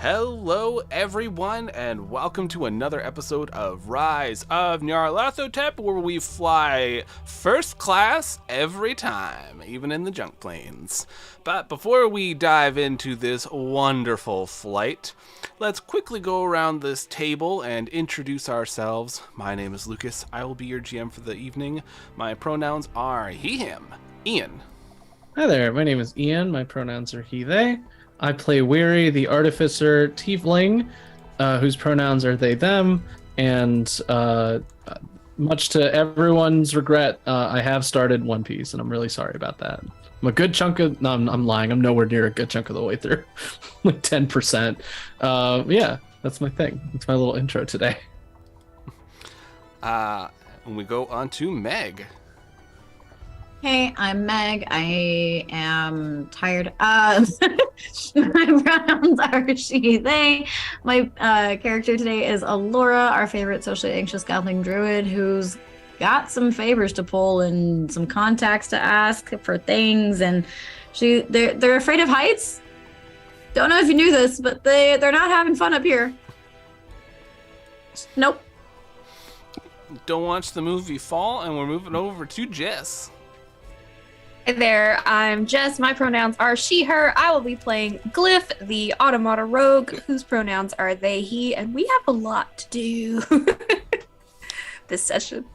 Hello, everyone, and welcome to another episode of Rise of Nyarlathotep, where we fly first class every time, even in the junk planes. But before we dive into this wonderful flight, let's quickly go around this table and introduce ourselves. My name is Lucas. I will be your GM for the evening. My pronouns are he, him. Ian. Hi there, my name is Ian. My pronouns are he, they. I play Weary, the artificer tiefling, whose pronouns are they, them, and much to everyone's regret, I have started One Piece, and I'm really sorry about that. I'm a good chunk of... No, I'm lying. I'm nowhere near a good chunk of the way through. Like 10%. Yeah, that's my thing. That's my little intro today. We go on to Meg. Hey, I'm Meg. I am tired. My pronouns are she, they. My character today is Allura, our favorite socially anxious goblin druid who's got some favors to pull and some contacts to ask for things, and they're afraid of heights. Don't know if you knew this, but they're not having fun up here. Nope. Don't watch the movie Fall, and we're moving over to Jess. Hey there, I'm Jess. My pronouns are she, her. I will be playing Glyph, the automata rogue, whose pronouns are they, he, and we have a lot to do this session.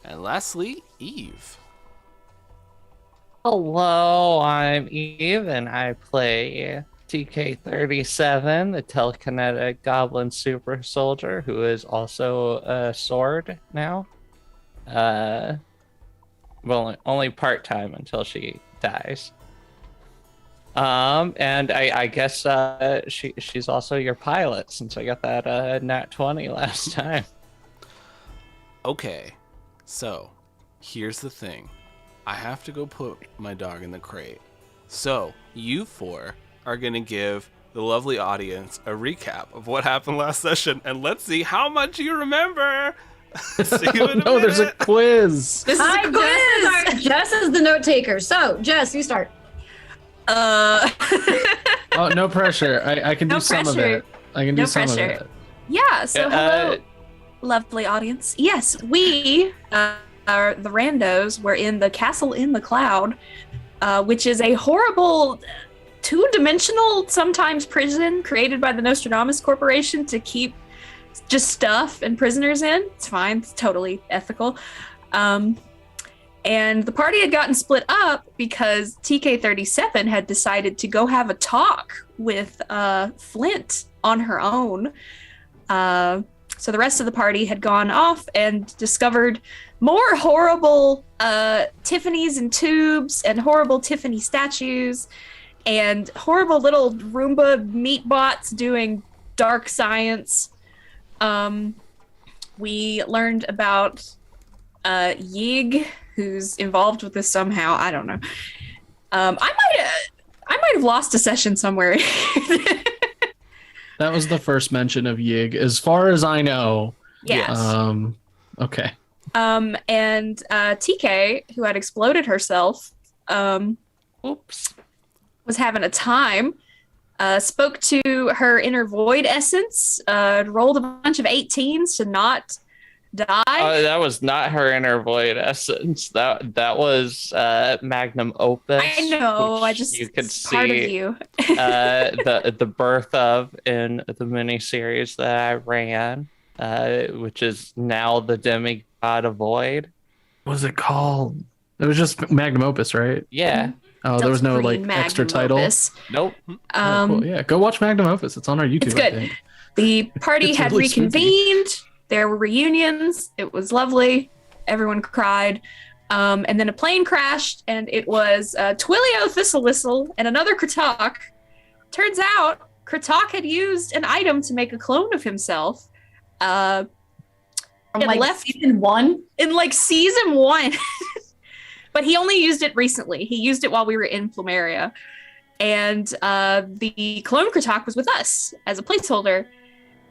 And lastly, Eve. Hello, I'm Eve, and I play TK37, the telekinetic goblin super soldier, who is also a sword now. Well, only part-time until she dies. And I guess she's also your pilot, since I got that nat 20 last time. Okay, so here's the thing. I have to go put my dog in the crate. So you four are going to give the lovely audience a recap of what happened last session, and let's see how much you remember. See you in a minute. There's a quiz. This is a quiz. Jess is the note taker. So, Jess, you start. Oh, no pressure. I can do some of it. I can do some of it. Yeah, so hello, lovely audience. Yes, we are the randos. We're in the castle in the cloud, which is a horrible two-dimensional, sometimes prison created by the Nostradamus Corporation to keep just stuff and prisoners in. It's fine. It's totally ethical. And the party had gotten split up because TK37 had decided to go have a talk with Flint on her own. So the rest of the party had gone off and discovered more horrible Tiffany's and tubes and horrible Tiffany statues and horrible little Roomba meat bots doing dark science. We learned about Yig, who's involved with this somehow. I don't know. I might have lost a session somewhere. That was the first mention of Yig, as far as I know. Yes. Okay. And TK, who had exploded herself, Oops. was having a time. Spoke to her inner void essence, rolled a bunch of 18s to not die. That was not her inner void essence. That was magnum opus. I know. I just you could see part of you. the birth of in the miniseries that I ran, which is now the demigod of void. What was it called? It was just magnum opus, right? Yeah. Oh, there was no like extra title. Opus. Nope. Cool. Yeah, go watch Magnum Opus. It's on our YouTube. It's good. I think. The party had really reconvened. There were reunions. It was lovely. Everyone cried. And then a plane crashed, and it was Twilio Thistlewhistle and another Kratoq. Turns out Kratoq had used an item to make a clone of himself. From season 1? In like season 1. But he only used it recently. He used it while we were in Plumeria. And the clone Kratoq was with us as a placeholder.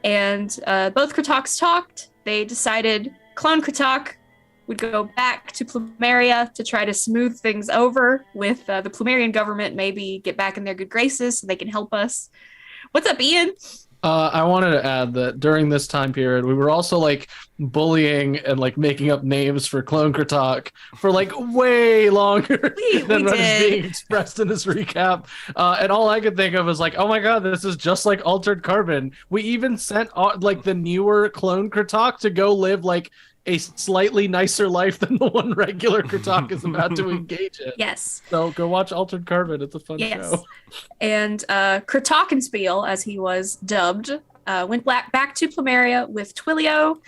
And both Kratoqs talked. They decided clone Kratoq would go back to Plumeria to try to smooth things over with the Plumerian government, maybe get back in their good graces so they can help us. What's up, Ian? I wanted to add that during this time period, we were also like bullying and like making up names for Clone Kratok for like way longer than what is being expressed in this recap. And all I could think of was like, oh my god, this is just like Altered Carbon. We even sent like the newer Clone Kratok to go live like a slightly nicer life than the one regular Kratok is about to engage in. Yes. So go watch Altered Carbon. It's a fun show. And Kratoqs, as he was dubbed, went back to Plumeria with Twilio.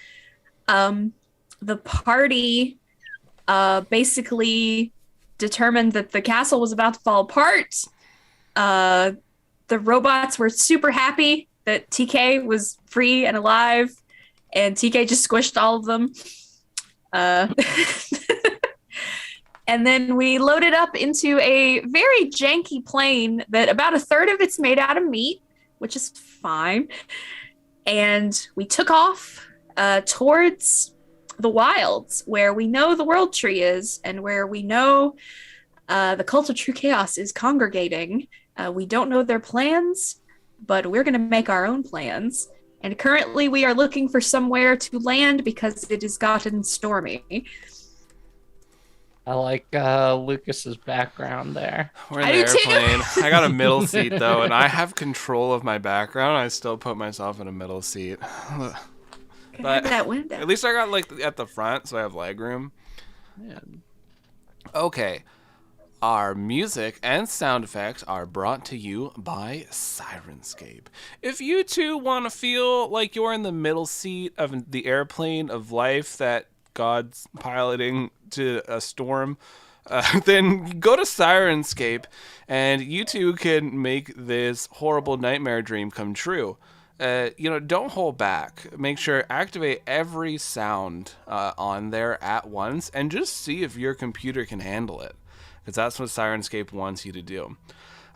The party basically determined that the castle was about to fall apart. The robots were super happy that TK was free and alive, and TK just squished all of them. And then we loaded up into a very janky plane that about a third of it's made out of meat, which is fine. And we took off towards the wilds, where we know the world tree is, and where we know the cult of true chaos is congregating. We don't know their plans, but we're going to make our own plans. And currently we are looking for somewhere to land because it has gotten stormy. I like Lucas's background there. We're in the airplane. I got a middle seat though, and I have control of my background. I still put myself in a middle seat. But that window. At least I got like at the front, so I have leg room. Man. Okay. Our music and sound effects are brought to you by Sirenscape. If you too want to feel like you're in the middle seat of the airplane of life that God's piloting to a storm, then go to Sirenscape and you too can make this horrible nightmare dream come true. Don't hold back. Make sure activate every sound on there at once and just see if your computer can handle it, because that's what Sirenscape wants you to do.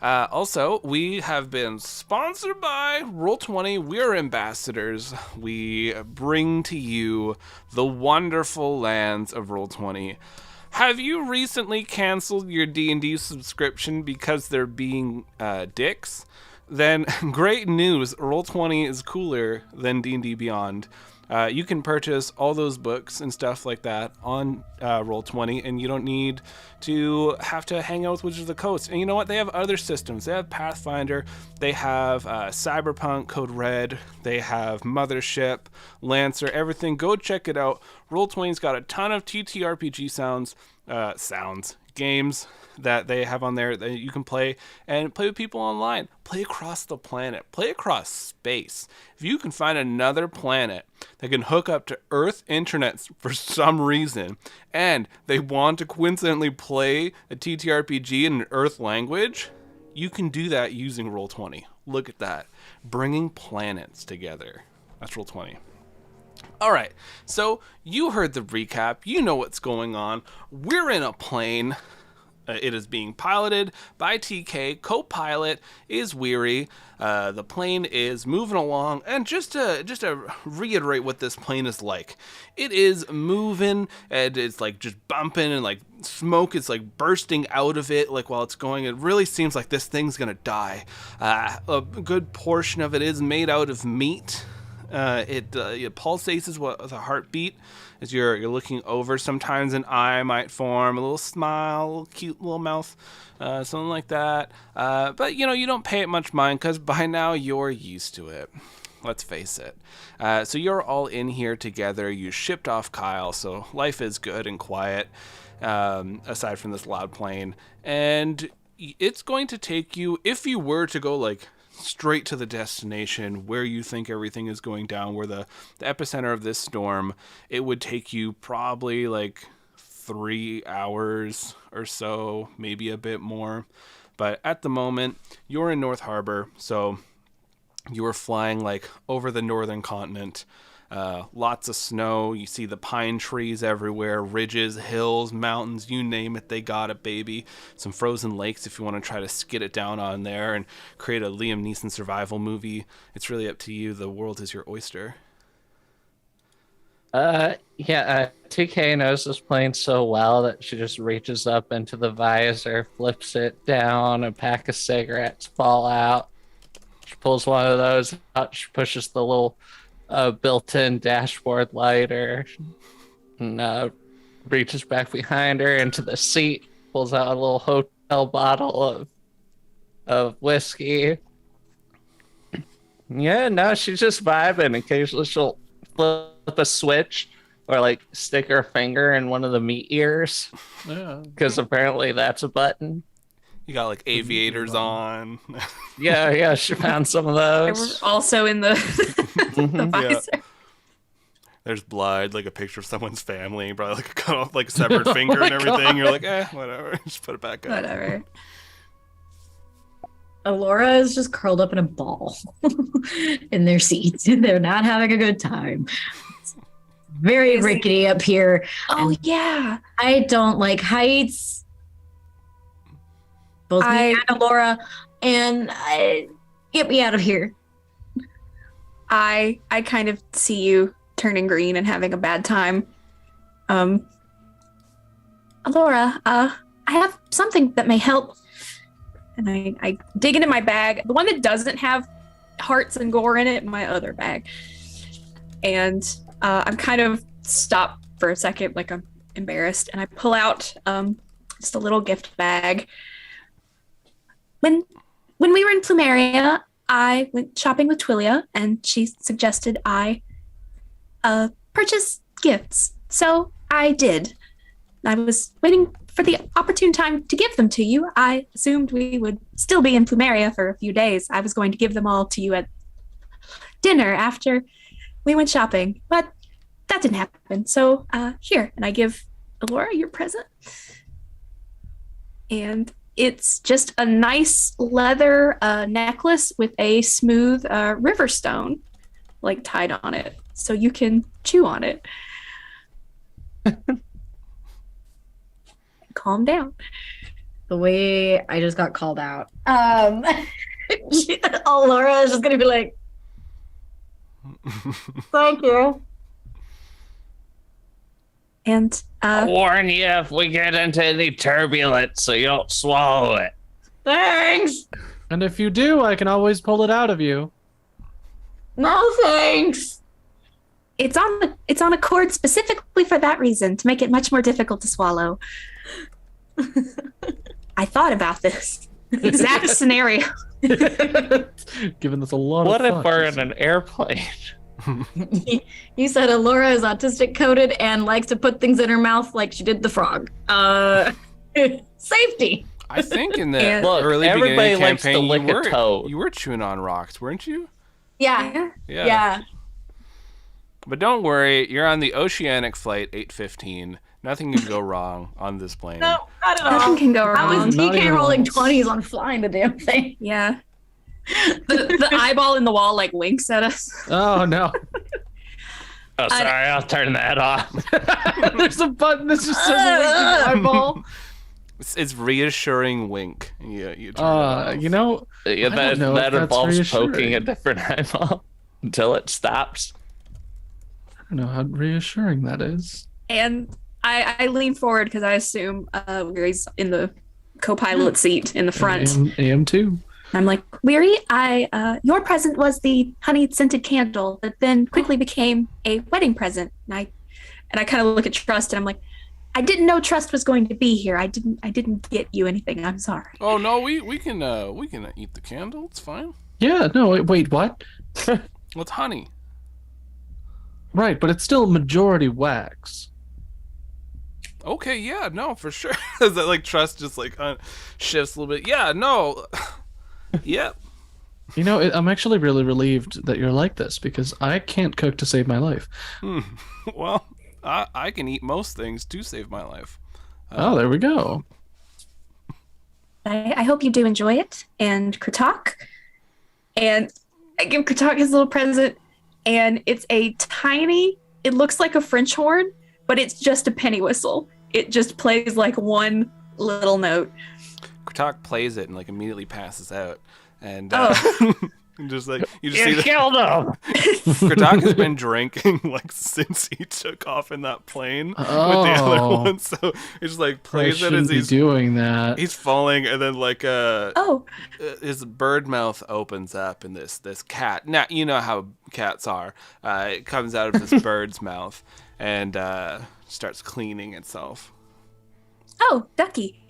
Also, we have been sponsored by Roll20. We're ambassadors. We bring to you the wonderful lands of Roll20. Have you recently canceled your D&D subscription because they're being dicks? Then great news, Roll20 is cooler than D&D Beyond. You can purchase all those books and stuff like that on Roll20, and you don't need to have to hang out with Wizards of the Coast. And you know what? They have other systems. They have Pathfinder. They have Cyberpunk, Code Red. They have Mothership, Lancer, everything. Go check it out. Roll20's got a ton of TTRPG games that they have on there that you can play and play with people online. Play across the planet. Play across space. If you can find another planet that can hook up to Earth internet for some reason, and they want to coincidentally play a TTRPG in an Earth language, you can do that using Roll20. Look at that. Bringing planets together. That's Roll20. All right, so you heard the recap. You know what's going on. We're in a plane. It is being piloted by TK. Co-pilot is Weary. The plane is moving along, and just to reiterate what this plane is like, it is moving, and it's like just bumping, and like smoke is like bursting out of it, like while it's going. It really seems like this thing's gonna die. A good portion of it is made out of meat. It pulsates with a heartbeat as you're looking over. Sometimes an eye might form, a little smile, a little cute little mouth, something like that. But you don't pay it much mind because by now you're used to it. Let's face it. So you're all in here together. You shipped off Kyle, so life is good and quiet, aside from this loud plane. And it's going to take you, if you were to go like straight to the destination where you think everything is going down, where the epicenter of this storm, it would take you probably like 3 hours or so, maybe a bit more. But at the moment, you're in North Harbor, so you are flying like over the northern continent. Lots of snow. You see the pine trees everywhere, ridges, hills, mountains, you name it, they got it, baby. Some frozen lakes if you want to try to skid it down on there and create a Liam Neeson survival movie. It's really up to you. The world is your oyster. 2K knows this plane so well that she just reaches up into the visor, flips it down, a pack of cigarettes fall out. She pulls one of those out. She pushes the little built-in dashboard lighter and reaches back behind her into the seat, pulls out a little hotel bottle of whiskey. Yeah, no, she's just vibing. Occasionally she'll flip a switch or like stick her finger in one of the meat ears. Yeah. Because apparently that's a button. You got like aviators on. Yeah, she found some of They were those. also in the, the visor. There's blood, like a picture of someone's family, probably like a cut off, like severed finger and everything. God. You're like, whatever. Just put it back up. Whatever. Alora is just curled up in a ball in their seats. They're not having a good time. It's very rickety up here. Oh, yeah. I don't like heights. Both me and Alora, and get me out of here. I kind of see you turning green and having a bad time. Alora, I have something that may help. And I dig into my bag, the one that doesn't have hearts and gore in it, my other bag. And I'm kind of stopped for a second, like I'm embarrassed, and I pull out just a little gift bag. When we were in Plumeria, I went shopping with Twillia, and she suggested I purchase gifts. So I did. I was waiting for the opportune time to give them to you. I assumed we would still be in Plumeria for a few days. I was going to give them all to you at dinner after we went shopping, but that didn't happen. So here, and I give Alora your present. And it's just a nice leather necklace with a smooth river stone like tied on it, so you can chew on it. Calm down. The way I just got called out. Alora is just gonna be like, thank you. And I'll warn you if we get into any turbulence so you don't swallow it. Thanks. And if you do, I can always pull it out of you. No thanks. it's on a cord specifically for that reason, to make it much more difficult to swallow. I thought about this exact scenario. Giving this a lot What of if thought. we're in an airplane? You said Alora is autistic coded and likes to put things in her mouth like she did the frog. Safety. I think in the And- Look, early everybody beginning likes to campaign, lick a toad. you were chewing on rocks, weren't you? Yeah. Yeah. But don't worry, you're on the Oceanic Flight 815. Nothing can go wrong on this plane. No, not at all. Nothing can go I wrong. was Not TK even rolling once. 20s on flying the damn thing. Yeah. The eyeball in the wall like winks at us. Oh no. Oh, sorry, I'll turn that off. There's a button that just says winking eyeball. It's reassuring wink. You turn it off. You know, Yeah, I don't know if that that's involves reassuring. poking a different eyeball until it stops. I don't know how reassuring that is. And I lean forward because I assume Weary's in the co-pilot seat in the front. AM2. I'm like, Weary, your present was the honey scented candle that then quickly became a wedding present. And I kind of look at Trust and I'm like, I didn't know Trust was going to be here. I didn't get you anything. I'm sorry. Oh no, we can eat the candle. It's fine. Yeah, no, wait, what? Well, it's honey. Right, but it's still majority wax. Okay, yeah, no, for sure. Is that like Trust just like shifts a little bit? Yeah, no. Yep. You know, I'm actually really relieved that you're like this because I can't cook to save my life. Well, I can eat most things to save my life. Oh, there we go. I hope you do enjoy it. And Kratoq. And I give Kratoq his little present. And it's a tiny, it looks like a French horn, but it's just a penny whistle. It just plays like one little note. Kratoq plays it and like immediately passes out. And And just like you just You see killed him. Kratoqs has been drinking like since he took off in that plane with the other one. So he just like I plays it shouldn't as be doing that. he's falling, and then like Oh, his bird mouth opens up, and this cat. Now you know how cats are. It comes out of this bird's mouth and starts cleaning itself. oh, Ducky.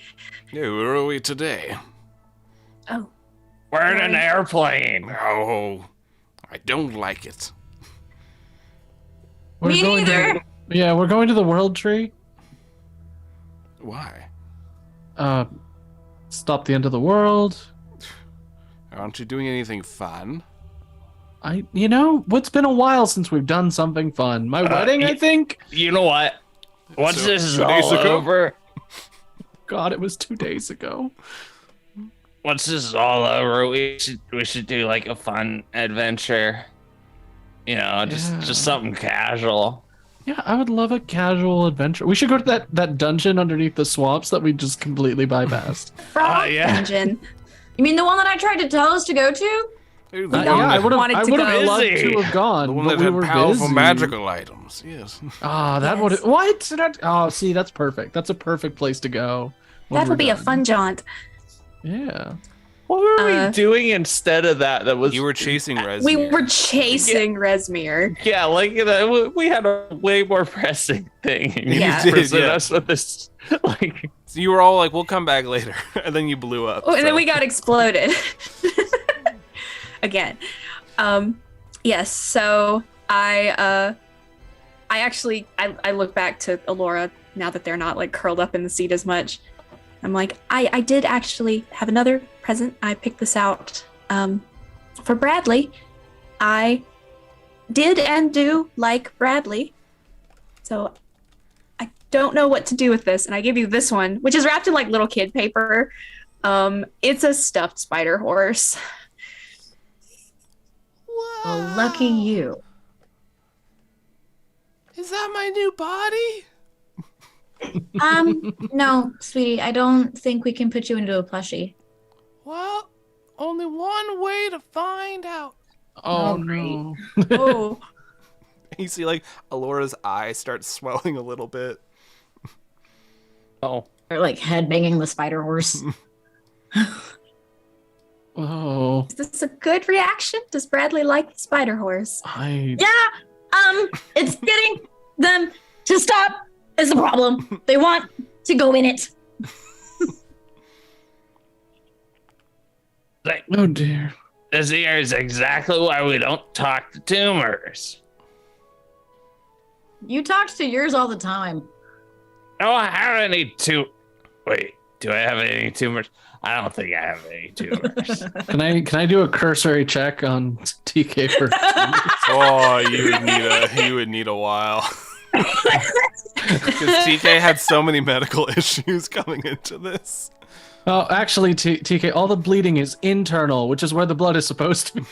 Yeah, where are we today? Oh, We're in an airplane. Oh, I don't like it. We're me going neither. Yeah, we're going to the World Tree. Why? Stop the end of the world. Aren't you doing anything fun? It's been a while since we've done something fun. My wedding, I think. You know what? Once So, this is 2 days all ago? over, God, it was 2 days ago. once this is all over, we should do like a fun adventure. Just something casual. Yeah, I would love a casual adventure. We should go to that dungeon underneath the swamps that we just completely bypassed. Frog yeah. Dungeon. You mean the one that I tried to tell us to go to? The don't Yeah, I would have. wanted I to would have go. loved Busy. to have gone, the one but that we had were powerful busy. magical items. Yes. Ah, that Yes. would. What? Oh, see, that's perfect. That's a perfect place to go. when That we're would be a done. fun jaunt. Yeah. What were Uh, we doing instead of that? That was You were chasing Resmir. We were chasing Resmir. yeah, like we had a way more pressing thing. And you Yeah. did, presented yeah. us with this like. So you were all like, "We'll come back later," and then you blew up. Oh, and then so- we got exploded. Again. Yes, so I actually look back to Alora now that they're not like curled up in the seat as much. I'm like, I did actually have another present. I picked this out for Bradley. I did and do like Bradley. So I don't know what to do with this, and I give you this one, which is wrapped in like little kid paper. It's a stuffed spider horse. Well, lucky you. Is that my new body? No, sweetie, I don't think we can put you into a plushie. Well, only one way to find out. Oh, Oh, great. no. Oh, You see, like, Alora's eye starts swelling a little bit. Oh, Or like head banging the spider horse. Oh, is this a good reaction? Does Bradley like the spider horse? Yeah, it's getting them to stop is the problem. They want to go in it. like, oh dear. this here is exactly why we don't talk to tumors. You talk to yours all the time. I don't have any Wait, do I have any tumors? I don't think I have any tumors. Can I do a cursory check on TK for? Oh, you would need a while. Because TK had so many medical issues coming into this. Oh, actually, TK, all the bleeding is internal, which is where the blood is supposed to be.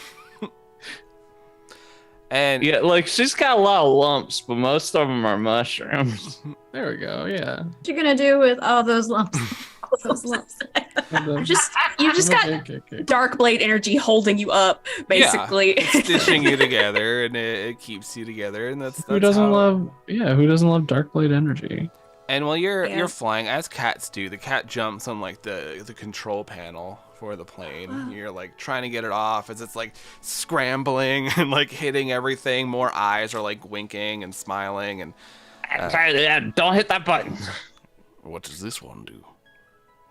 And Yeah, like she's got a lot of lumps, but most of them are mushrooms. There we go. Yeah. What you gonna do with all those lumps? All those lumps. You just got Okay. dark blade energy holding you up, basically. it's stitching you together, and it keeps you together, and that's Who doesn't how- love? Yeah, who doesn't love Darkblade energy? And while you're Yeah. you're flying, as cats do, the cat jumps on like the control panel for the plane. You're like trying to get it off as it's like scrambling and like hitting everything. More eyes are like winking and smiling. And Don't hit that button. what does this one do?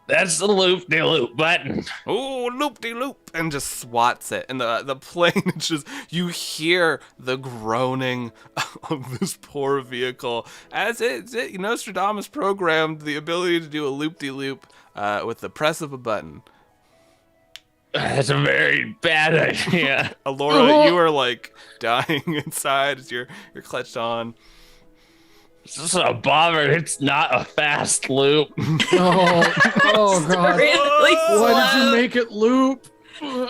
That's the loop-de-loop button. Oh, loop de loop, and just swats it. And the plane is just, you hear the groaning of this poor vehicle as it Nostradamus programmed the ability to do a loop de loop with the press of a button. That's a very bad idea. Alora, you are like dying inside as you're clutched on. This is a bummer. It's not a fast loop. Oh God! Really Why did slow. you make it loop? Well,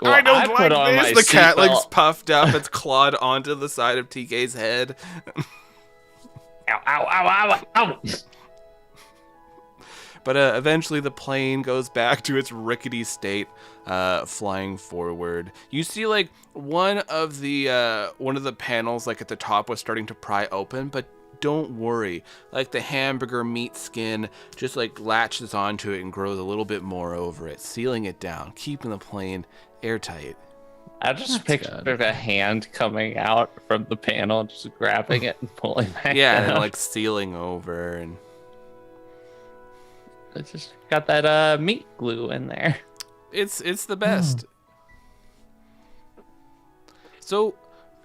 I don't put like on this. my The cat like seatbelt. puffed up. It's clawed onto the side of TK's head. Ow, ow, ow, ow, ow. But eventually the plane goes back to its rickety state, flying forward. You see like one of the panels like at the top was starting to pry open, but don't worry, like the hamburger meat skin just like latches onto it and grows a little bit more over it, sealing it down, keeping the plane airtight. I just pictured a hand coming out from the panel, just grabbing it and pulling back. Yeah, down. and like sealing over, and It just got that meat glue in there. it's the best. So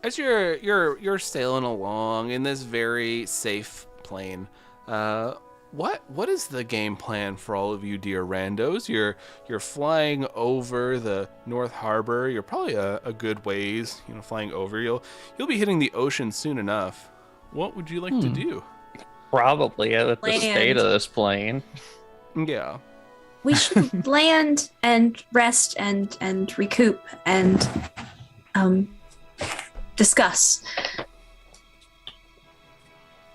as you're sailing along in this very safe plane, what is the game plan for all of you, dear randos? You're flying over the North Harbor. You're probably a good ways, flying over. You'll be hitting the ocean soon enough. What would you like to do? Probably at the Land. state of this plane. Yeah. We should land and rest and recoup and discuss.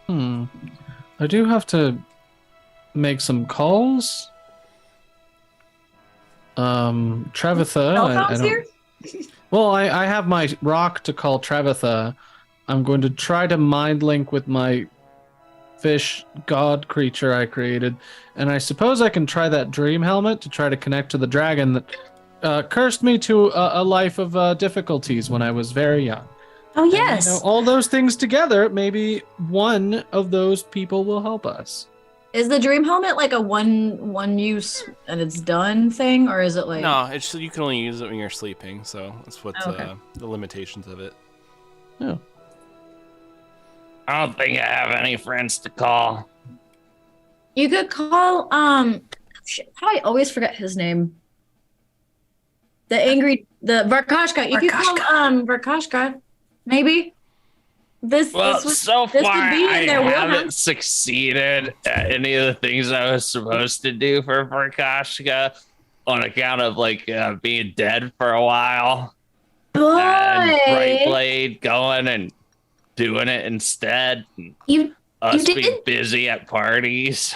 I do have to make some calls. Travatha. Belfast here? Well, I have my rock to call Travatha. I'm going to try to mind link with my fish god creature I created, and I suppose I can try that dream helmet to try to connect to the dragon that cursed me to a life of difficulties when I was very young. Oh, And, yes. all those things together, maybe one of those people will help us. Is the dream helmet like a one use and it's done thing, or is it like No, it's you can only use it when you're sleeping, so that's what's Okay. the limitations of it. Oh. I don't think I have any friends to call. you could call shit, how do I always forget his name? The Varkashka. You could call Varkashka. Maybe. This Well, would, so this far would be in I their haven't wheelhouse. succeeded at any of the things I was supposed to do for Prakashka on account of being dead for a while. And Bright Boy, Blade going and doing it instead. And You us did? being busy at parties.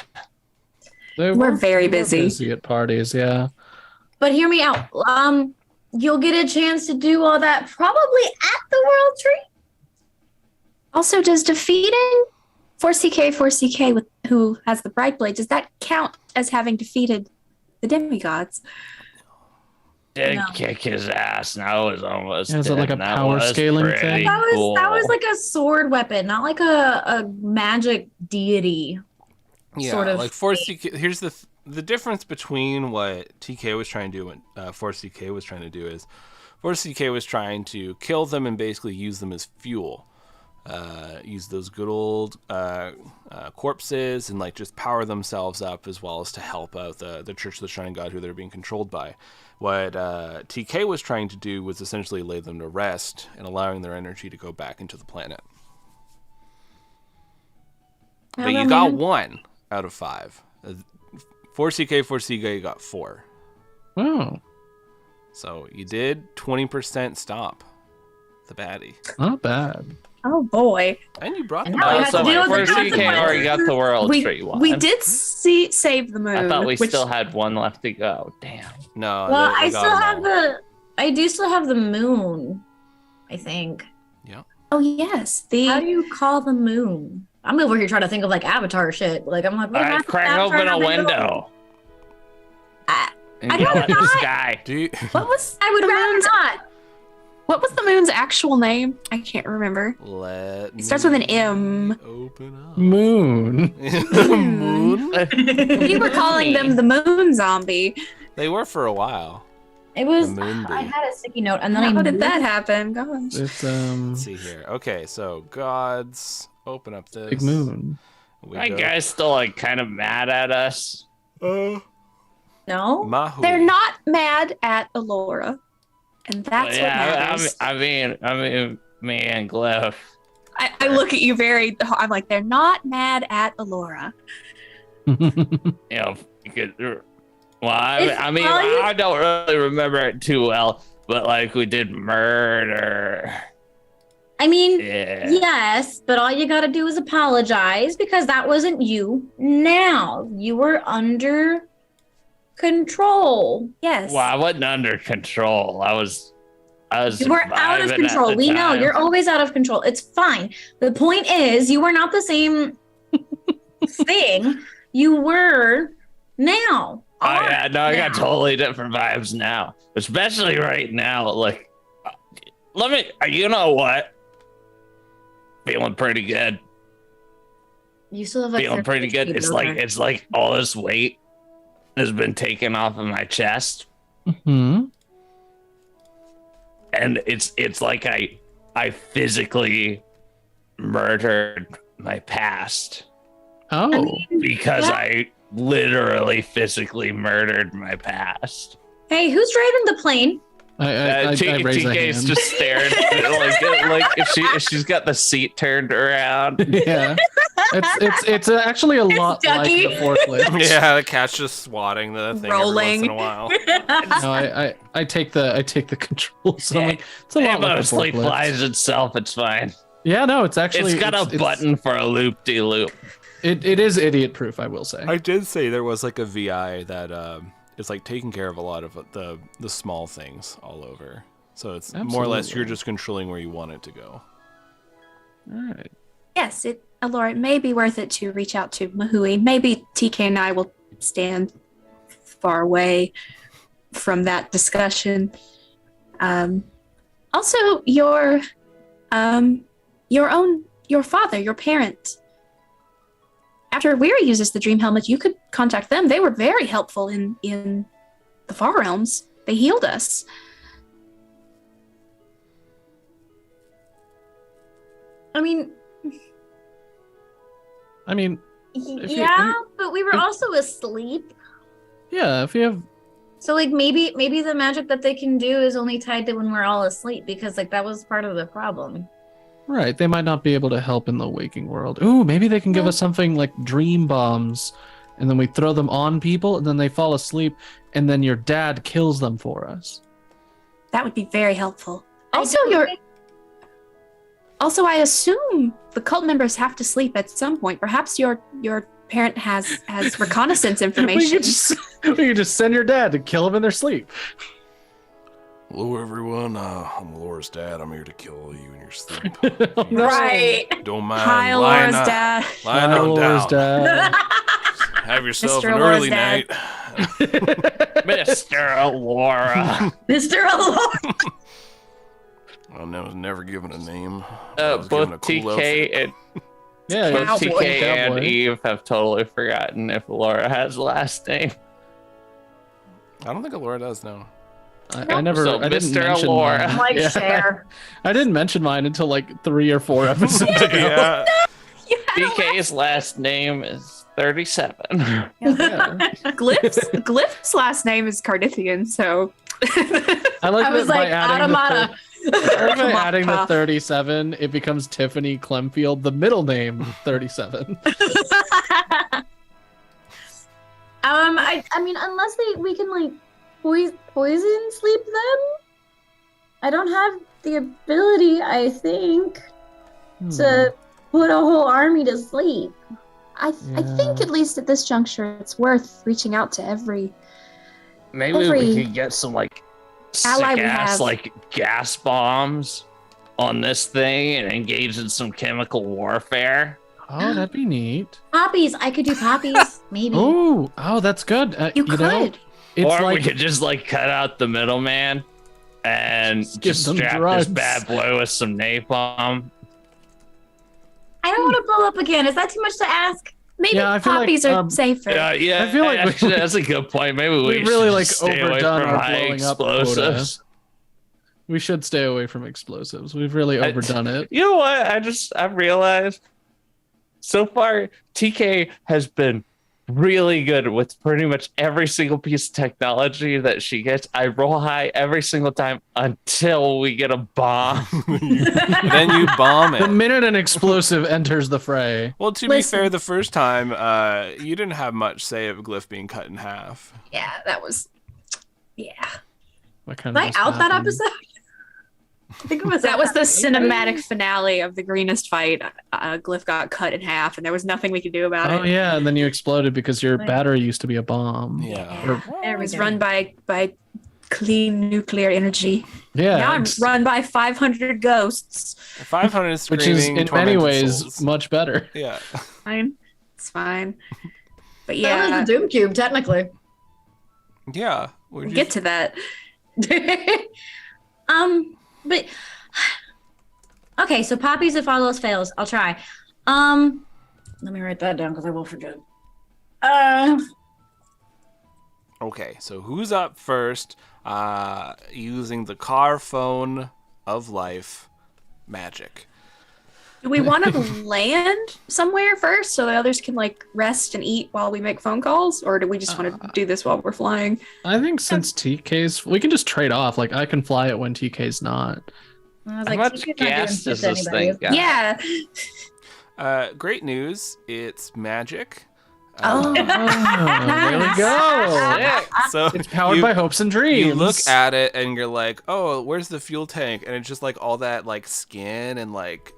We're very busy. Busy at parties, yeah. but hear me out. You'll get a chance to do all that probably at the World Tree. Also, does defeating 4CK with who has the Bright Blade, does that count as having defeated the demigods? Did No. kick his ass, and I was almost Yeah, is it dead, like a and that power was scaling pretty thing? That was cool. like a sword weapon, not like a magic deity. Yeah, Sort of like 4CK. Here's the difference between what TK was trying to do and 4CK was trying to do is 4CK was trying to kill them and basically use them as fuel. Use those good old corpses and like just power themselves up, as well as to help out the Church of the Shining God who they're being controlled by. What TK was trying to do was essentially lay them to rest and allowing their energy to go back into the planet. But you got 1 out of 5. 4CK got 4. Oh, So you did 20% stop the baddie. not bad. Oh boy. And you brought And them now we back. have to So deal with the first CK consequences. already got the World We, Tree one. we did save the moon. I thought we which- still had one left to go. Damn. No, Well, they I got still them have all. I do still have the moon, I think. Oh, yes. How do you call the moon? I'm over here trying to think of like Avatar shit. Like I'm like, what I happens crack after open a having window. I- And I'd yell rather at the not. sky. Do you, What was I would the rather moon's not. What was the moon's actual name? I can't remember. let It starts with an me M. Open up. Moon. The moon? We were calling them the moon zombie. They were for a while. It was. The moon I bee. had a sticky note, and then How I did that moved- happen? Gosh. It's Let's see here. Okay, so gods, open up this. big moon. We My go. guy's still kind of mad at us. No. Mahui. They're not mad at Alora. And that's what yeah, matters. I mean, me and Glyph. I look at you very. I'm like, they're not mad at Alora. Well, I mean, Well, you- I don't really remember it too well, but we did murder. I mean, Yeah. yes, but all you gotta do is apologize because that wasn't you. Now you were under control. Yes. Well, I wasn't under control. I was You were out of vibing at control. the We know time. you're always out of control. It's fine. The point is, you were not the same thing you were now. I got Now. totally different vibes now, especially right now. Like, you know what? Feeling pretty good. You still have like Feeling pretty good. It's like all this weight has been taken off of my chest, Hmm. and it's like I physically murdered my past Oh. because Yeah. I literally physically murdered my past. Hey, who's driving the plane? I raise a TK's hand. just staring like if she's got the seat turned around. Yeah. It's actually a lot like Ducky. the forklift. Yeah, the cat's just swatting the thing Rolling. every once in a while. No, I take the controls. So I'm like, it's a It lot like the mostly forklift. flies itself. It's fine. Yeah, no, it's actually It's got a button for a loop-de-loop. It is idiot proof, I will say. I did say there was like a VI that is like taking care of a lot of the small things all over. So it's more or less you're Absolutely. just controlling where you want it to go. All right. Yes, Alora, it may be worth it to reach out to Mahui. Maybe TK and I will stand far away from that discussion. Also, your father, your parent. After Weary uses the dream helmet, you could contact them. They were very helpful in the Far Realms. They healed us. I mean, If you- yeah, but we were if- also asleep. yeah, if you have So like maybe the magic that they can do is only tied to when we're all asleep because like that was part of the problem. right, they might not be able to help in the waking world. Ooh, maybe they can give us something like dream bombs, and then we throw them on people, and then they fall asleep, and then your dad kills them for us. That would be very helpful. I Also, don't think- Also, I assume the cult members have to sleep at some point. Perhaps your parent has reconnaissance We information. could just send your dad to kill them in their sleep. Hello, everyone. I'm Laura's dad. I'm here to kill you in your sleep. Right. Don't mind Hi, lying Laura's on, dad. lying Hi, on Laura's down. dad. Have yourself Mr. an Laura's early dad. night. Mr. Laura. Mr. Alora. I was never given a name. I was given a Both cool TK and Yeah, both it's Cowboy. TK and Cowboy. Eve have totally forgotten if Laura has a last name. I don't think Laura does know. I never. So, I didn't Mr. mention Alora. mine. Like Yeah. share. I didn't mention mine until like 3 or 4 episodes ago. Yeah. TK's last name is 37. Yeah. Glyph's last name is Cardithian, so I like I was that by like adding automata. by adding the Automata. 37, it becomes Tiffany Clemfield, the middle name 37. I mean, unless we can like poison sleep them. I don't have the ability, I think, to put a whole army to sleep. I think at least at this juncture, it's worth reaching out to every. Maybe we Every could get some like ally we sick ass have. like gas bombs on this thing and engage in some chemical warfare. Oh, that'd be neat. Poppies. I could do poppies. Maybe. Oh, that's good. You know, could. it's Or like we could just like cut out the middleman and Just give just them strap drugs. this bad boy with some napalm. I don't want to blow up again. Is that too much to ask? Maybe Yeah, I feel like, poppies are um, safer. Yeah, I feel like actually, that's a good point. Maybe we we've really should like stay away overdone from our high blowing up quota. explosives. We should stay away from explosives. We've really overdone it. You know what? I've realized so far TK has been really good with pretty much every single piece of technology that she gets. I roll high every single time until we get a bomb. Then you bomb The it. minute an explosive enters the fray, Well, to Listen. be fair, the first time you didn't have much say of Glyph being cut in half. Yeah, that was. Yeah. what kind Did of I just out that happened? episode? I think it was That was the cinematic finale of the greenest fight. Glyph got cut in half, and there was nothing we could do about Oh it. yeah, and then you exploded because your battery used to be a bomb. Yeah. It was run by clean nuclear energy. Yeah. Now I'm run by 500 ghosts. 500 Which is screaming, in many tormented ways souls. much better. Yeah. Fine, it's fine. But That yeah, was the Doom Cube, technically. Yeah. we'll get to that. But okay, so Poppies if all else fails. I'll try. Let me write that down because I will forget. Okay, so who's up first? Using the car phone of life magic. Do we want to land somewhere first so the others can like rest and eat while we make phone calls, or do we just want to do this while we're flying? I think since TK's, we can just trade off. Like I can fly it when TK's not. I was How like, much TK's not doing gas shit does to this anybody. thing got? Yeah. Great news. It's magic. Oh. There we go. So It's powered by hopes and dreams. you look at it and you're like, oh, where's the fuel tank? And it's just like all that like skin and like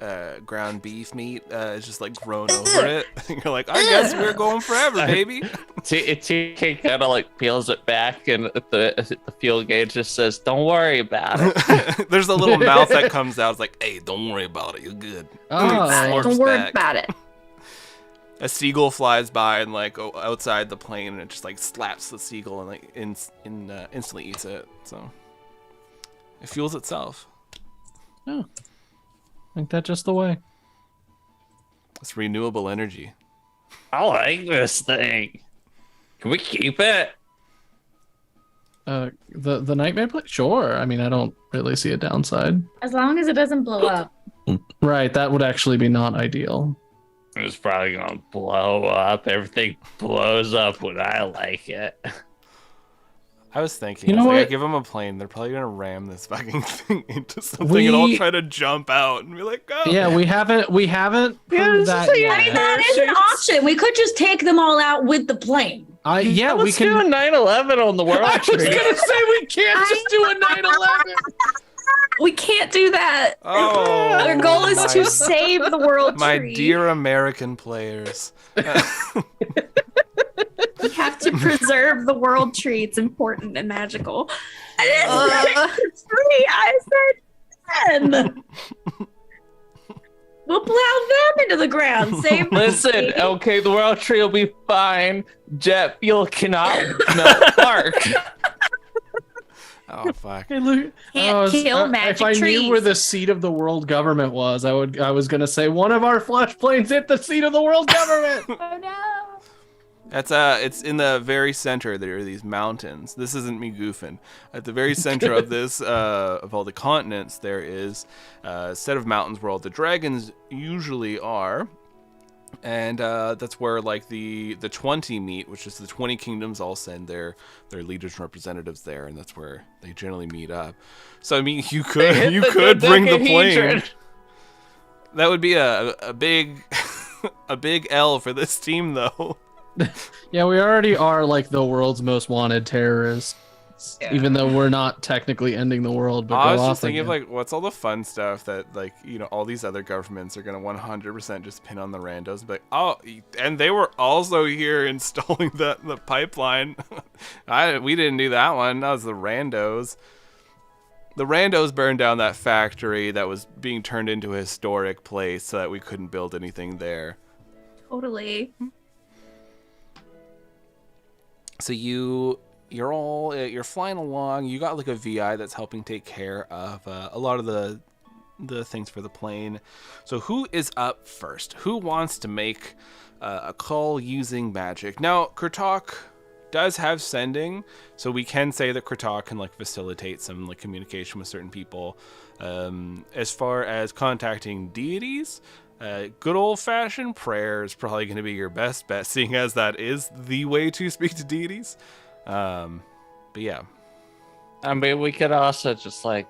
ground beef meat is just like grown over it. And you're like, I guess we're going forever, baby. TK kind of like peels it back, and the fuel gauge just says, "Don't worry about it." There's a little mouth that comes out. It's like, hey, don't worry about it. You're good. Oh. Slurps Don't worry back. about it. A seagull flies by and like outside the plane, and it just like slaps the seagull and like instantly eats it. So it fuels itself. I think that's just the way. It's renewable energy. I like this thing. Can we keep it? The nightmare plate? Sure. I mean, I don't really see a downside. As long as it doesn't blow up. Right, that would actually be not ideal. It's probably gonna blow up. Everything blows up when I like it. I was thinking, You I was know like, I what? give them a plane, they're probably gonna ram this fucking thing into something and all We- try to jump out and be like, go. Yeah, we haven't proved that I yet. mean, that is an option. We could just take them all out with the plane. Yeah, we Let's do a can. 9/11 on the world. I was gonna say we can't just do a 9/11. We can't do that. Oh, Our goal is to my- save the world my tree. dear American players. We have to preserve the world tree. It's important and magical. I said 10. We'll plow them into the ground. Save the Listen, tree. okay, the world tree will be fine. Jet fuel cannot melt bark. Oh fuck. Hey, look. Can't kill If magic I trees. knew where the seat of the world government was, I was gonna say one of our flash planes hit the seat of the world government. Oh no. That's it's in the very center. There are these mountains. This isn't me goofing. At the very center of this, of all the continents, there is a set of mountains where all the dragons usually are, and that's where like the 20 meet, which is the 20 kingdoms all send their leaders and representatives there, and that's where they generally meet up. So I mean, you could bring the plane. dodecahedron. That would be a big a big L for this team though. Yeah, we already are like the world's most wanted terrorists, even though we're not technically ending the world. But I was go just off thinking of again. like, what's all the fun stuff that like, you know, all these other governments are gonna 100% just pin on the randos and be like, oh, and they were also here installing the pipeline. We didn't do that one. That was the randos. The randos burned down that factory that was being turned into a historic place so that we couldn't build anything there. Totally. So you're flying along. You got like a VI that's helping take care of a lot of the things for the plane. So who is up first? Who wants to make a call using magic? Now, Kratoq does have sending, so we can say that Kratoq can like facilitate some like communication with certain people. As far as contacting deities, good old-fashioned prayer is probably going to be your best bet, seeing as that is the way to speak to deities. But yeah. I mean, we could also just like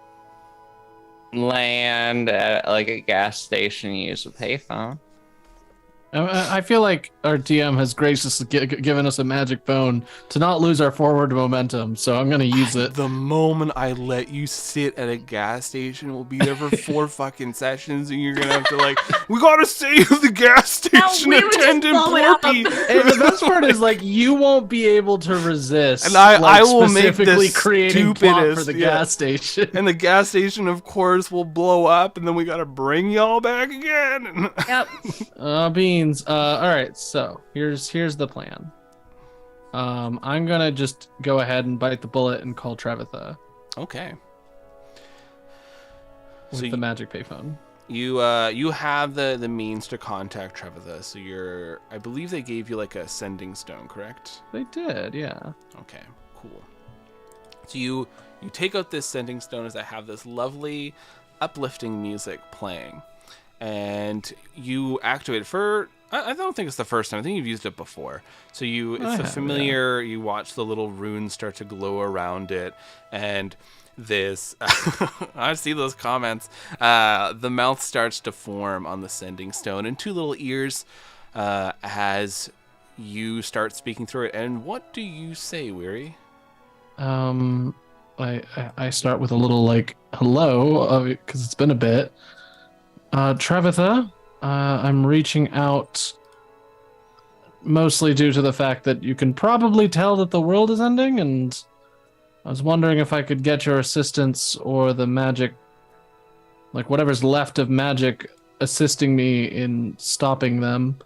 land at like a gas station and use a payphone. I feel like our DM has graciously given us a magic phone to not lose our forward momentum, so I'm gonna use it. The moment I let you sit at a gas station, we'll be there for 4 fucking sessions, and you're gonna have to we gotta save the gas station we would just attendant blow it up. Blorpy. And the best part is you won't be able to resist. And I will make specifically this creating plot for stupidest, the yeah. gas station. And the gas station, of course, will blow up, and then we gotta bring y'all back again. Yep. Beans. All right. So here's the plan. I'm gonna just go ahead and bite the bullet and call Trevatha Okay. with the magic payphone. You have the means to contact Trevatha, so I believe they gave you a sending stone, correct? They did, yeah. Okay, cool. So you take out this sending stone as I have this lovely uplifting music playing, and you activate it for I don't think it's the first time. I think you've used it before. So it's a familiar, you watch the little runes start to glow around it, and this I see those comments. The mouth starts to form on the sending stone, and 2 little ears as you start speaking through it. And what do you say, Weary? I start with a little hello, because it's been a bit. Trevatha, I'm reaching out mostly due to the fact that you can probably tell that the world is ending, and I was wondering if I could get your assistance or the magic, whatever's left of magic, assisting me in stopping them.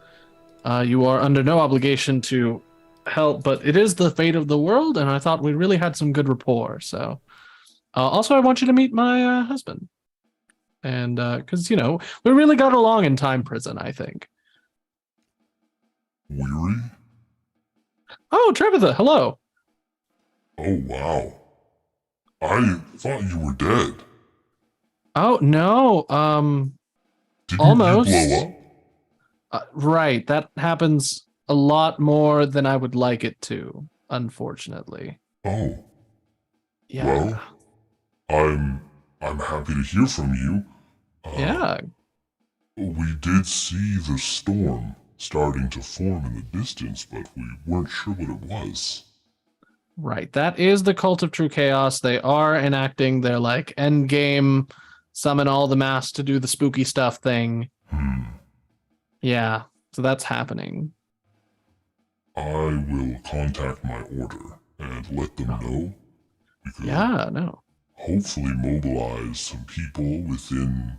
You are under no obligation to help, but it is the fate of the world, and I thought we really had some good rapport. So, also, I want you to meet my husband, and because we really got along in time prison, I think. Weary? Oh, Trevatha, hello. Oh, wow. I thought you were dead. Oh, no, Didn't almost. you blow up? Right, that happens a lot more than I would like it to, unfortunately. Oh, Yeah. well, I'm happy to hear from you. Yeah. We did see the storm starting to form in the distance, but we weren't sure what it was. Right. That is the Cult of True Chaos. They are enacting their end game, summon all the masks to do the spooky stuff thing. Yeah. So that's happening. I will contact my order and let them know. Yeah, no. Hopefully mobilize some people within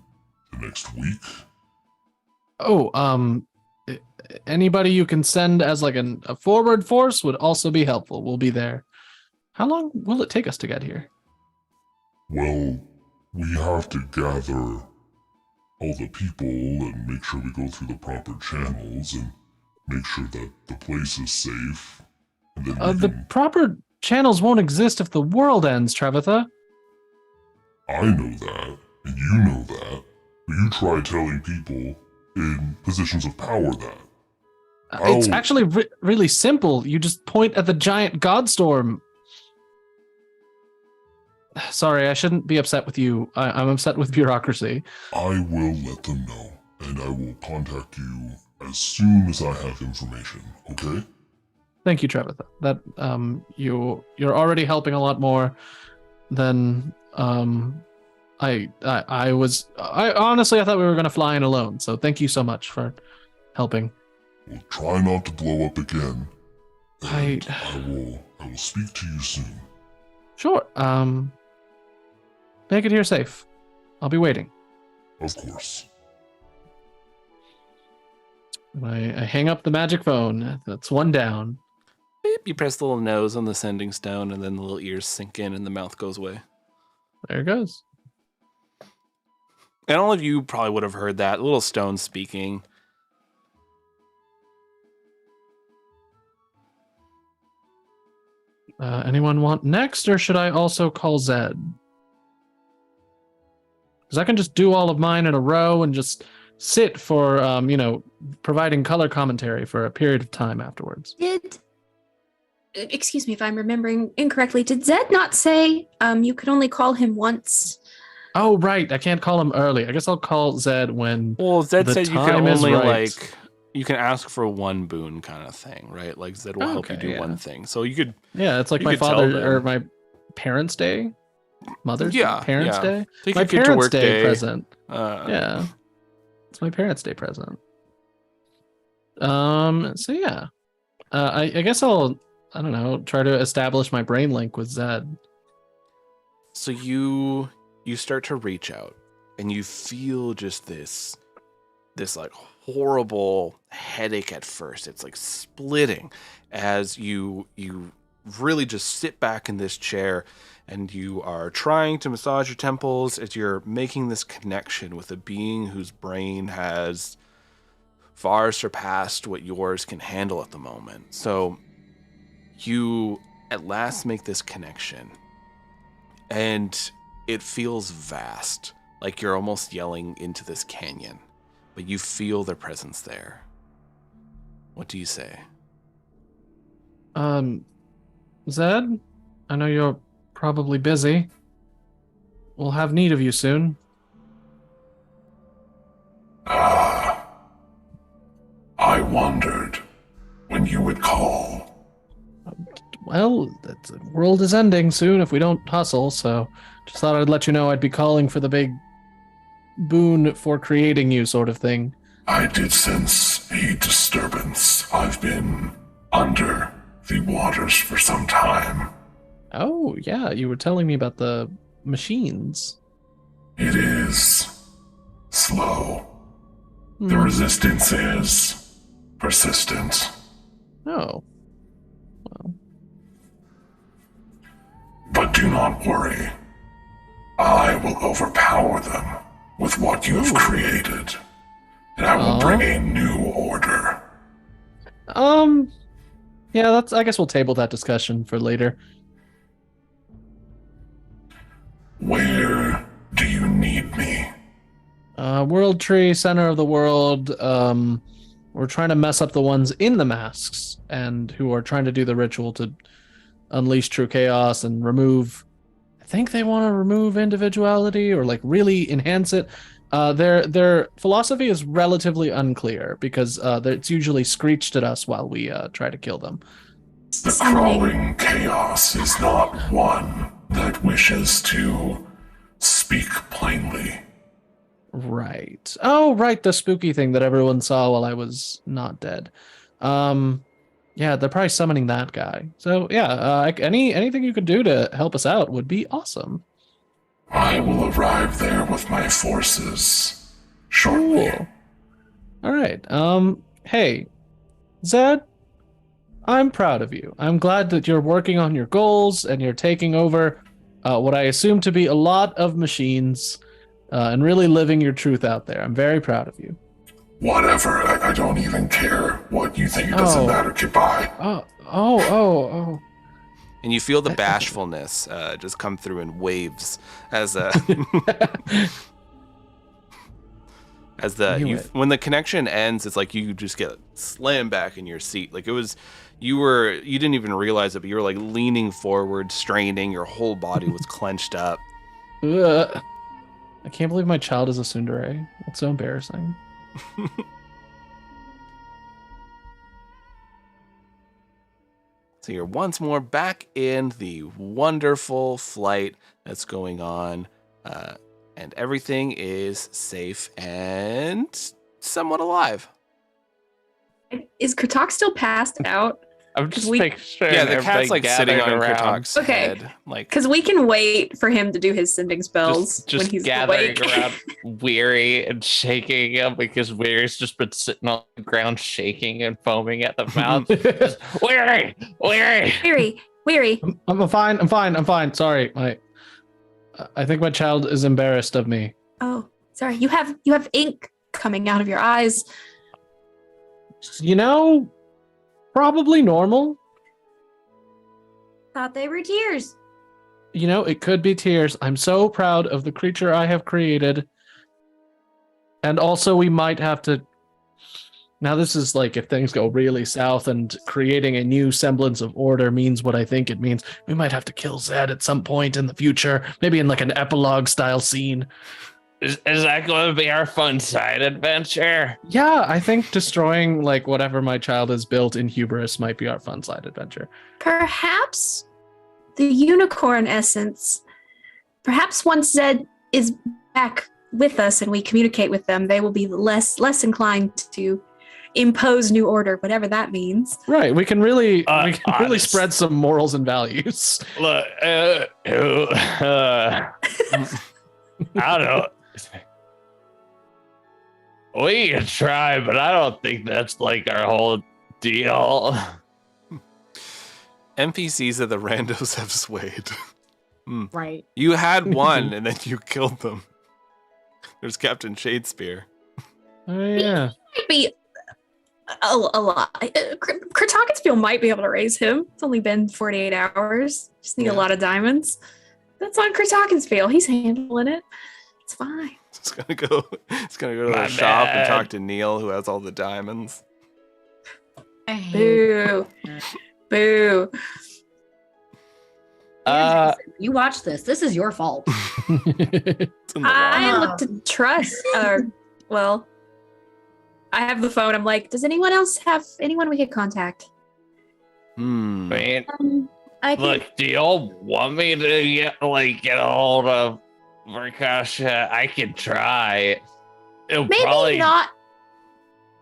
the next week. Oh, anybody you can send as a forward force would also be helpful. We'll be there. How long will it take us to get here? Well, we have to gather all the people and make sure we go through the proper channels and make sure that the place is safe. And then The proper channels won't exist if the world ends, Trevatha. I know that, and you know that, but you try telling people in positions of power that. It's actually really simple. You just point at the giant godstorm. Sorry, I shouldn't be upset with you. I'm upset with bureaucracy. I will let them know, and I will contact you as soon as I have information, okay? Thank you, Trevatha. That you're already helping a lot more than I honestly I thought we were gonna fly in alone. So thank you so much for helping. We'll try not to blow up again. And I will speak to you soon. Sure. Make it here safe. I'll be waiting. Of course. I hang up the magic phone. That's one down. Beep, you press the little nose on the sending stone, and then the little ears sink in, and the mouth goes away. There it goes. And all of you probably would have heard that little stone speaking. Anyone want next, or should I also call Zed? Because I can just do all of mine in a row and just sit for, providing color commentary for a period of time afterwards. Excuse me if I'm remembering incorrectly. Did Zed not say you could only call him once? Oh, right. I can't call him early. I guess I'll call Zed when Well, Zed the said you could time is only right. you can ask for one boon kind of thing, right? Like Zed will help you Okay, do yeah. one thing. So you could, Yeah, it's like You my could tell father them. or my parents' day, Mother's Yeah, Day, Parents' yeah. Day, Take my your kid to parents' work day day. present. uh, Yeah, it's my parents' day present. So yeah, I guess I don't know, try to establish my brain link with Zed. So you start to reach out, and you feel just this like horrible headache at first. It's like splitting as you really just sit back in this chair, and you are trying to massage your temples as you're making this connection with a being whose brain has far surpassed what yours can handle at the moment. So you at last make this connection, and it feels vast, like you're almost yelling into this canyon, but you feel their presence there. What do you say? Zed, I know you're probably busy. We'll have need of you soon. I wondered when you would call. Well, the world is ending soon if we don't hustle, so just thought I'd let you know I'd be calling for the big boon for creating you sort of thing. I did sense a disturbance. I've been under the waters for some time. Oh, yeah, you were telling me about the machines. It is slow. The Hmm. resistance is persistent. Oh. But do not worry. I will overpower them with what you have created. And I will bring a new order. Yeah, I guess we'll table that discussion for later. Where do you need me? World Tree, center of the world. We're trying to mess up the ones in the masks and who are trying to do the ritual to unleash true chaos and remove. I think they want to remove individuality or like really enhance it. Their philosophy is relatively unclear because it's usually screeched at us while we try to kill them. The crawling chaos is not one that wishes to speak plainly. Right. Oh, right. The spooky thing that everyone saw while I was not dead. Yeah, they're probably summoning that guy. So yeah, anything you could do to help us out would be awesome. I will arrive there with my forces shortly. Cool. All right. Hey, Zed, I'm proud of you. I'm glad that you're working on your goals and you're taking over what I assume to be a lot of machines and really living your truth out there. I'm very proud of you. Whatever, I don't even care what you think. It doesn't matter. Goodbye. Oh. And you feel the bashfulness just come through in waves as when the connection ends. It's like you just get slammed back in your seat. Like you didn't even realize it, but you were like leaning forward, straining. Your whole body was clenched up. Ugh. I can't believe my child is a tsundere. That's so embarrassing. So you're once more back in the wonderful flight that's going on, and everything is safe and somewhat alive. Is Kratoqs still passed out? I'm just We- making sure. Yeah, the cat's everybody like sitting on gathered Kratoq's Okay. head. Like, Because we can wait for him to do his sending spells just when he's gathering awake. around Weary and shaking him because Weary's just been sitting on the ground shaking and foaming at the mouth. Just, Weary! Weary. I'm fine. Sorry. I think my child is embarrassed of me. Oh, sorry. You have ink coming out of your eyes. You know, probably normal. Thought they were tears. You know, it could be tears. I'm so proud of the creature I have created. And also we might have to... Now this is like if things go really south and creating a new semblance of order means what I think it means. We might have to kill Zed at some point in the future. Maybe in like an epilogue style scene. Is that going to be our fun side adventure? Yeah, I think destroying like whatever my child has built in hubris might be our fun side adventure. Perhaps the unicorn essence. Perhaps once Zed is back with us and we communicate with them, they will be less inclined to impose new order, whatever that means. Right. We can really honest. spread some morals and values. Look, I don't know. We can try, but I don't think that's like our whole deal. NPCs of the randos have swayed. Right. You had one, and then you killed them. There's Captain Shadespeare. Oh yeah. Might be a lot. Kratoqs might be able to raise him. It's only been 48 hours. Just need a lot of diamonds. That's on Kratoqs. He's handling it. It's fine. It's gonna go to the shop and talk to Neil, who has all the diamonds. I hate Boo. Boo. you watch this. This is your fault. It's in the I law. look to trust. Well, I have the phone. I'm like, does anyone else have anyone we could contact? Man, I can, look, do y'all want me to get a hold of Verkasha? I can try. It'll Maybe probably not.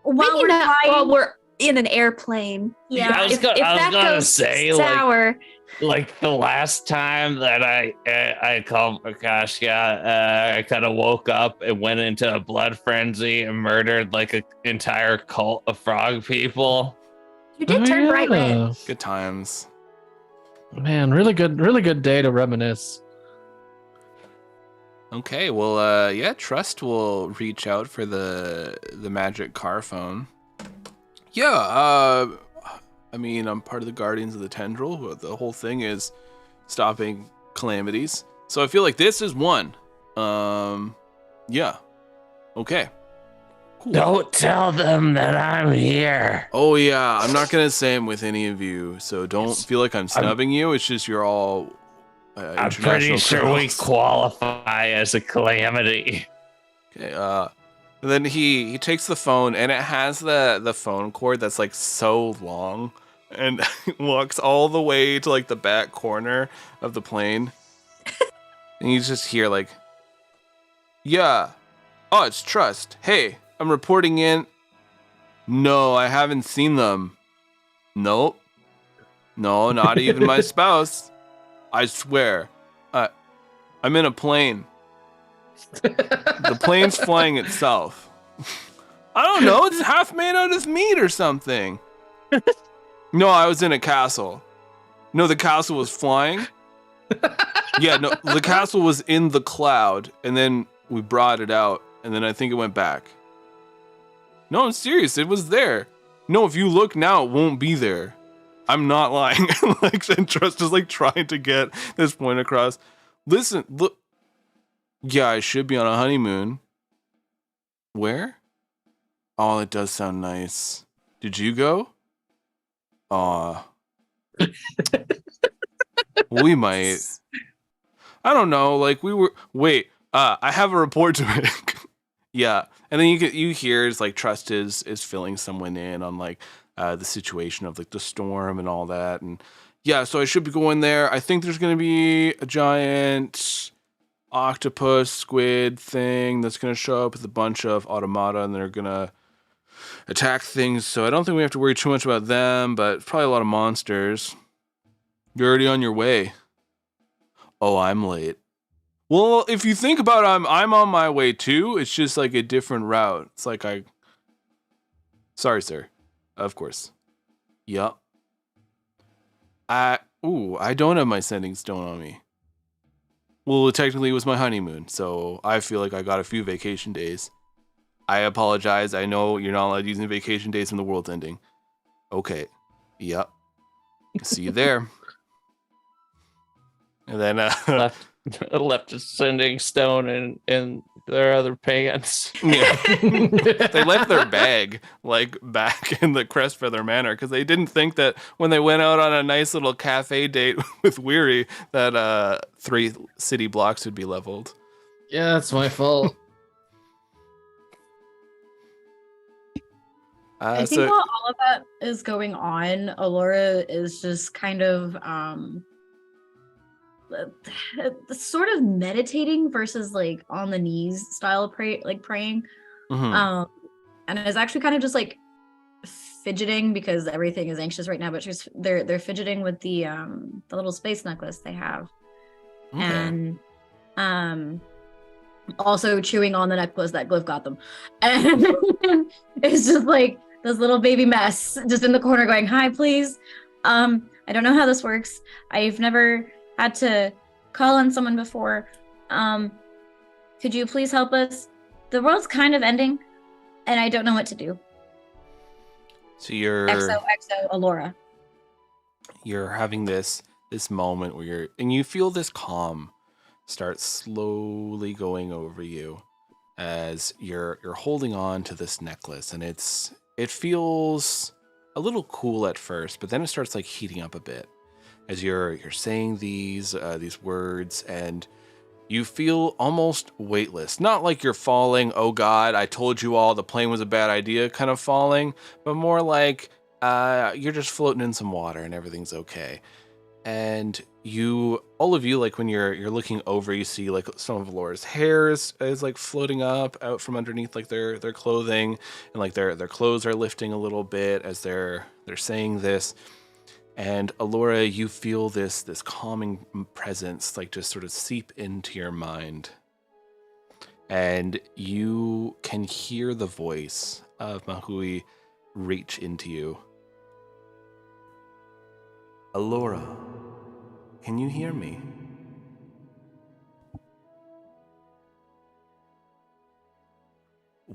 while Maybe we're not trying- while we're in an airplane. yeah. I was If gonna that goes say, sour, like the last time that I called Verkasha, I kind of woke up and went into a blood frenzy and murdered like an entire cult of frog people. you did turn bright red. Good times. Man, really good day to reminisce. Okay, well, yeah, Trust will reach out for the magic car phone. Yeah, I mean, I'm part of the Guardians of the Tendril. The whole thing is stopping calamities. So I feel like this is one. Yeah. Okay. Cool. Don't tell them that I'm here. Oh yeah, I'm not gonna say I'm with any of you, so don't feel like I'm snubbing you. It's just you're all. I'm pretty sure we criminals. qualify as a calamity. Okay. And then he takes the phone, and it has the phone cord that's like so long, and walks all the way to like the back corner of the plane, and you just hear like, yeah, oh, it's Trust. Hey, I'm reporting in. No, I haven't seen them. Nope. No, not even my spouse. I swear. I'm in a plane. The plane's flying itself. I don't know, it's half made out of meat or something. No, I was in a castle. No, the castle was flying. Yeah, no, the castle was in the cloud, and then we brought it out, and then I think it went back. No, I'm serious, it was there. No, if you look now, it won't be there. I'm not lying. Like, and Trust is like trying to get this point across. Listen, look. Yeah, I should be on a honeymoon. Where? Oh, it does sound nice. Did you go? Aw. We might. I don't know. Like we were. Wait. I have a report to make. Yeah, and then you hear it's like Trust is filling someone in on like the situation of like the storm and all that, and yeah. So I should be going there. I think there's gonna be a giant octopus squid thing that's gonna show up with a bunch of automata, and they're gonna attack things. So I don't think we have to worry too much about them, but probably a lot of monsters. You're already on your way. Oh, I'm late. Well, if you think about it, I'm on my way too. It's just like a different route. It's like Sorry, sir. Of course. Yup. I don't have my sending stone on me. Well, technically it was my honeymoon, so I feel like I got a few vacation days. I apologize. I know you're not allowed using vacation days when the world's ending. Okay. Yup. See you there. And then left a sending stone in their other pants. yeah. They left their bag like back in the Crest Feather Manor because they didn't think that when they went out on a nice little cafe date with Weary that 3 city blocks would be leveled. Yeah, that's my fault. I think while all of that is going on, Alora is just kind of sort of meditating versus like on the knees style praying. Mhm. And is actually kind of just like fidgeting because everything is anxious right now, but they're fidgeting with the little space necklace they have. Okay. And also chewing on the necklace that Glyph got them. And it's just like this little baby mess just in the corner going, "Hi, please. I don't know how this works. I've never had to call on someone before. Could you please help us? The world's kind of ending, and I don't know what to do." So you're XOXO Alora. You're having this moment where you feel this calm start slowly going over you as you're holding on to this necklace, and it feels a little cool at first, but then it starts like heating up a bit as you're saying these words, and you feel almost weightless. Not like you're falling, "Oh God, I told you all the plane was a bad idea," kind of falling, but more like you're just floating in some water and everything's okay. And all of you, like when you're looking over, you see like some of Laura's hair is like floating up out from underneath like their clothing, and like their clothes are lifting a little bit as they're saying this. And Alora, you feel this calming presence like just sort of seep into your mind. And you can hear the voice of Mahui reach into you. "Alora, can you hear me?"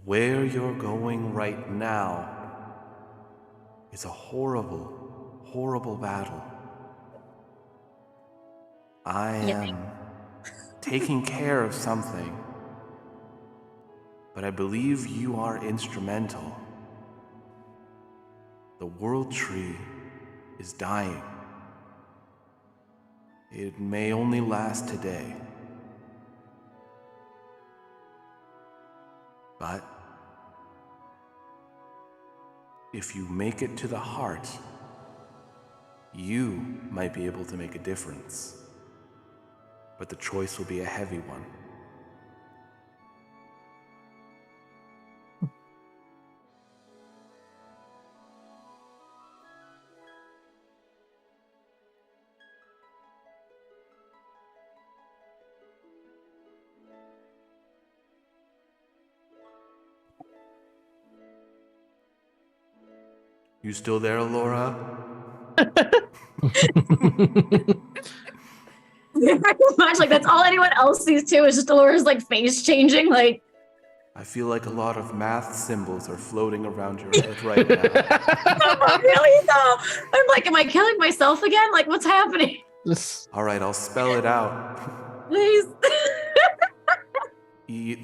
"Where you're going right now is a horrible, horrible battle. I am taking care of something, but I believe you are instrumental. The world tree is dying. It may only last today, but if you make it to the heart, you might be able to make a difference. But the choice will be a heavy one." "You still there, Laura?" Much like that's all anyone else sees too is just Alora's like face changing. Like, "I feel like a lot of math symbols are floating around your head right now." really though, I'm like, am I killing myself again? Like, what's happening? "All right, I'll spell it out. Please.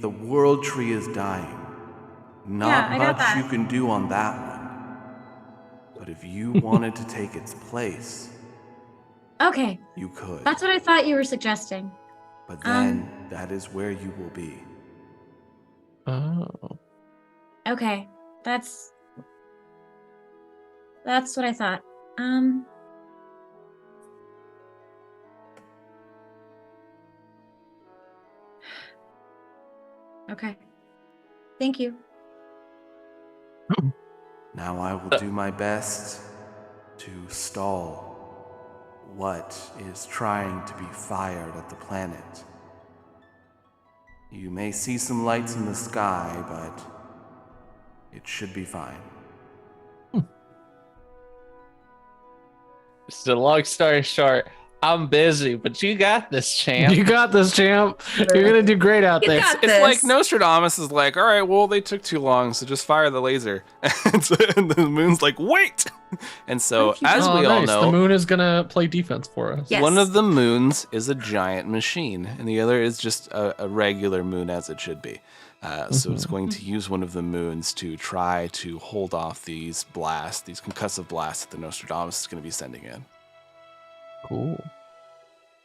The world tree is dying. Not much you can do on that one. But if you wanted to take its place, Okay, you could. that's what I thought you were suggesting. But then that is where you will be." Oh. Okay, that's what I thought. Okay. Thank you. Now I will do my best to stall what is trying to be fired at the planet. You may see some lights in the sky, but it should be fine. So long story short, I'm busy, but you got this, champ. You got this, champ. You're gonna do great out You there. got It's this. like Nostradamus is like, "All right, well, they took too long, so just fire the laser." And the moon's like, "Wait!" And so, as Oh, we all nice. know, The moon is gonna play defense for us. Yes. one of the moons is a giant machine, and the other is just a regular moon, as it should be. So it's going to use one of the moons to try to hold off these blasts, these concussive blasts that the Nostradamus is going to be sending in. Cool.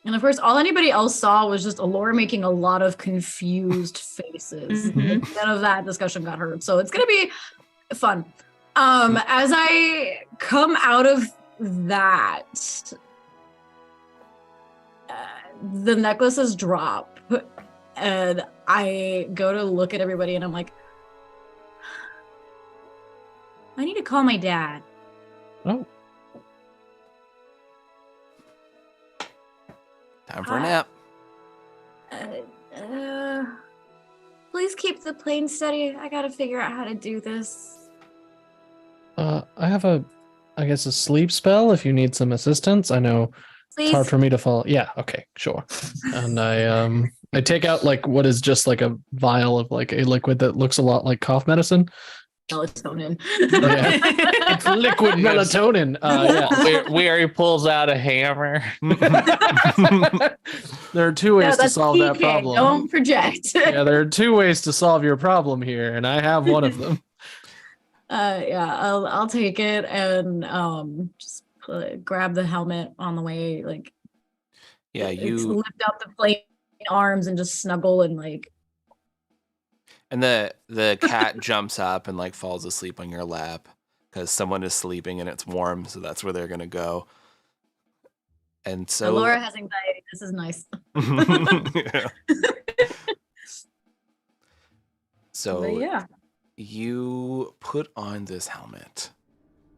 And of course, all anybody else saw was just Alora making a lot of confused faces. Mhm. None of that discussion got heard. So it's going to be fun. As I come out of that, the necklaces drop, and I go to look at everybody, and I'm like, I need to call my dad. Oh, Time for a nap. Please keep the plane steady. I gotta figure out how to do this. I have a sleep spell if you need some assistance. I know Please. it's hard for me to fall. Yeah, okay, sure. And I take out like what is just like a vial of like a liquid that looks a lot like cough medicine. Melatonin. Yeah. It's liquid melatonin. Yeah. Where he pulls out a hammer. There are two ways to solve that PK, problem. Don't project. Yeah, there are two ways to solve your problem here, and I have one of them. I'll take it and just grab the helmet on the way. Like, Yeah, it's you lift up the plane arms and just snuggle and like. and the cat jumps up and like falls asleep on your lap because someone is sleeping and it's warm, so that's where they're gonna go. And so Laura has anxiety. This is nice. Yeah. So But yeah. you put on this helmet.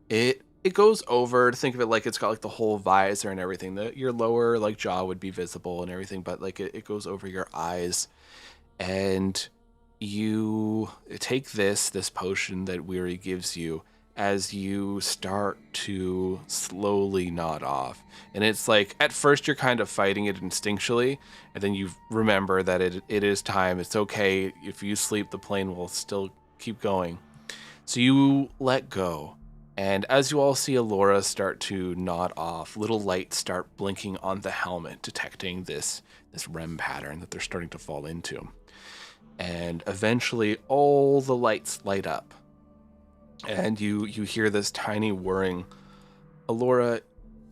It goes over. Think of it like it's got like the whole visor and everything. Your lower like jaw would be visible and everything, but like it goes over your eyes. And you take this potion that Weary gives you as you start to slowly nod off. And it's like at first you're kind of fighting it instinctually, and then you remember that it is time. It's okay. If you sleep, the plane will still keep going. So you let go. And as you all see Alora start to nod off, little lights start blinking on the helmet, detecting this REM pattern that they're starting to fall into. And eventually all the lights light up. And you hear this tiny whirring. Alora,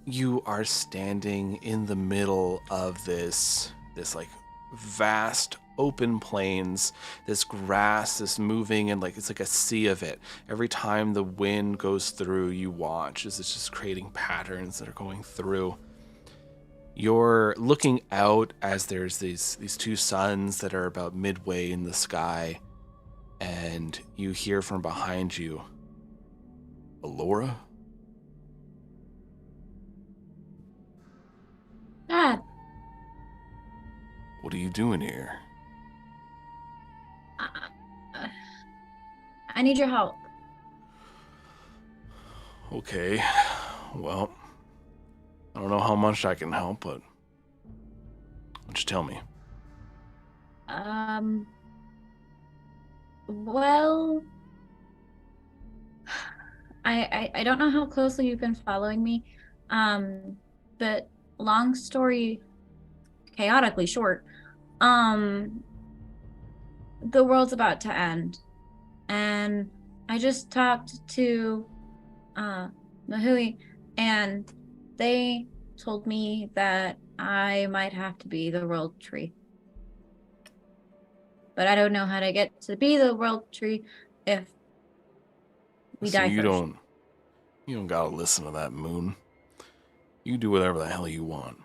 you are standing in the middle of this like vast open plains, this grass is moving, and like it's like a sea of it. Every time the wind goes through, you watch as it's just creating patterns that are going through. You're looking out as there's these two suns that are about midway in the sky, and you hear from behind you, Alora? Dad. What are you doing here? I need your help. Okay, well, I don't know how much I can help, but why don't you tell me? Well, I don't know how closely you've been following me, but long story chaotically short, the world's about to end, and I just talked to Mahui, and they told me that I might have to be the world tree. But I don't know how to get to be the world tree if we die you first. You don't gotta listen to that moon. You do whatever the hell you want.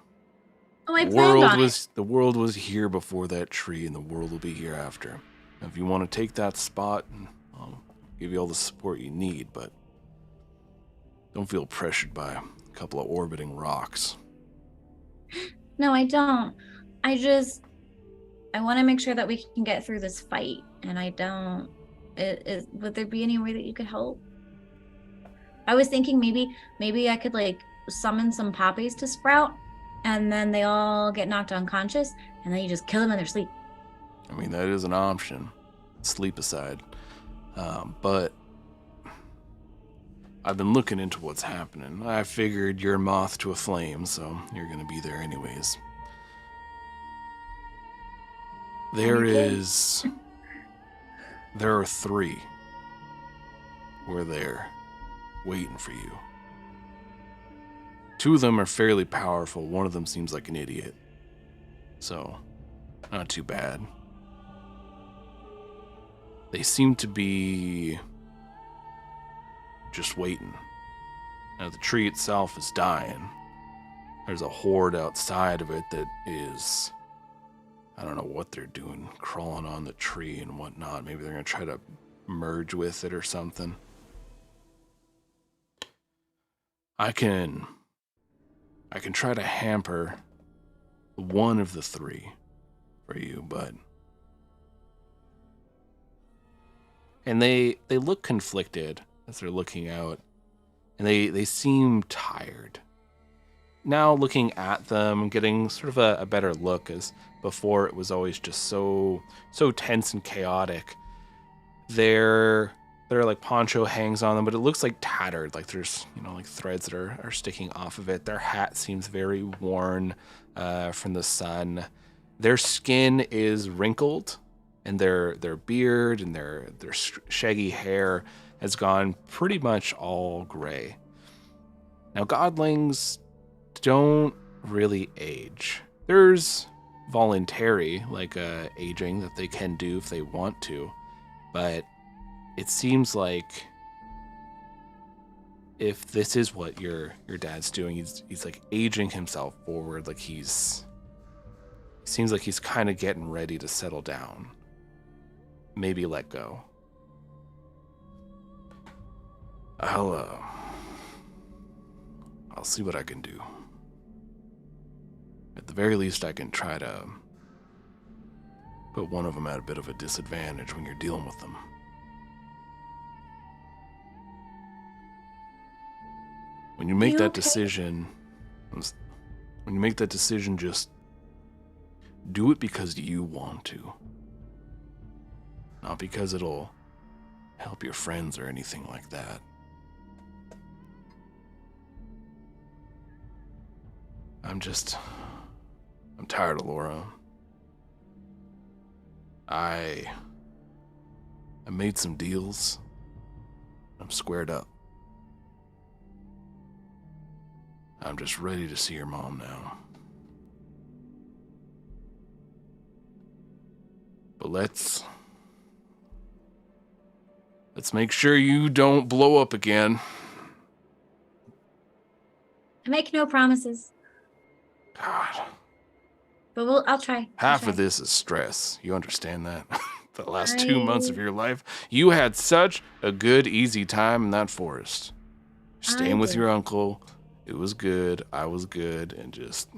Oh, I planned on it. The world was here before that tree, and the world will be here after. If you want to take that spot, I'll give you all the support you need, but don't feel pressured by a couple of orbiting rocks. No, I don't. I want to make sure that we can get through this fight, and I don't. Would there be any way that you could help? I was thinking maybe I could like summon some poppies to sprout, and then they all get knocked unconscious, and then you just kill them in their sleep. I mean, that is an option, sleep aside. But I've been looking into what's happening. I figured you're moth to a flame, so you're going to be there anyways. There are 3. We're there, waiting for you. 2 of them are fairly powerful. One of them seems like an idiot. So, not too bad. They seem to be just waiting. Now, the tree itself is dying. There's a horde outside of it that is... I don't know what they're doing, crawling on the tree and whatnot. Maybe they're going to try to merge with it or something. I can try to hamper one of the three for you, but... And they look conflicted as they're looking out, and they seem tired. Now looking at them, getting sort of a better look, as before it was always just so tense and chaotic. Their like poncho hangs on them, but it looks like tattered, like there's, you know, like threads that are sticking off of it. Their hat seems very worn from the sun. Their skin is wrinkled, and their beard and their shaggy hair has gone pretty much all gray. Now, godlings don't really age. There's voluntary, like aging that they can do if they want to, but it seems like if this is what your dad's doing, he's like aging himself forward, like seems like he's kind of getting ready to settle down. Maybe let go. I'll see what I can do. At the very least, I can try to put one of them at a bit of a disadvantage when you're dealing with them. When you make that decision, just do it because you want to. Not because it'll help your friends or anything like that. I'm tired of Laura. I made some deals. I'm squared up. I'm just ready to see your mom now. But let's make sure you don't blow up again. I make no promises. God. But I'll try. Half of this is stress. You understand that? The last 2 months of your life, you had such a good, easy time in that forest. Staying with your uncle. It was good. I was good. And just...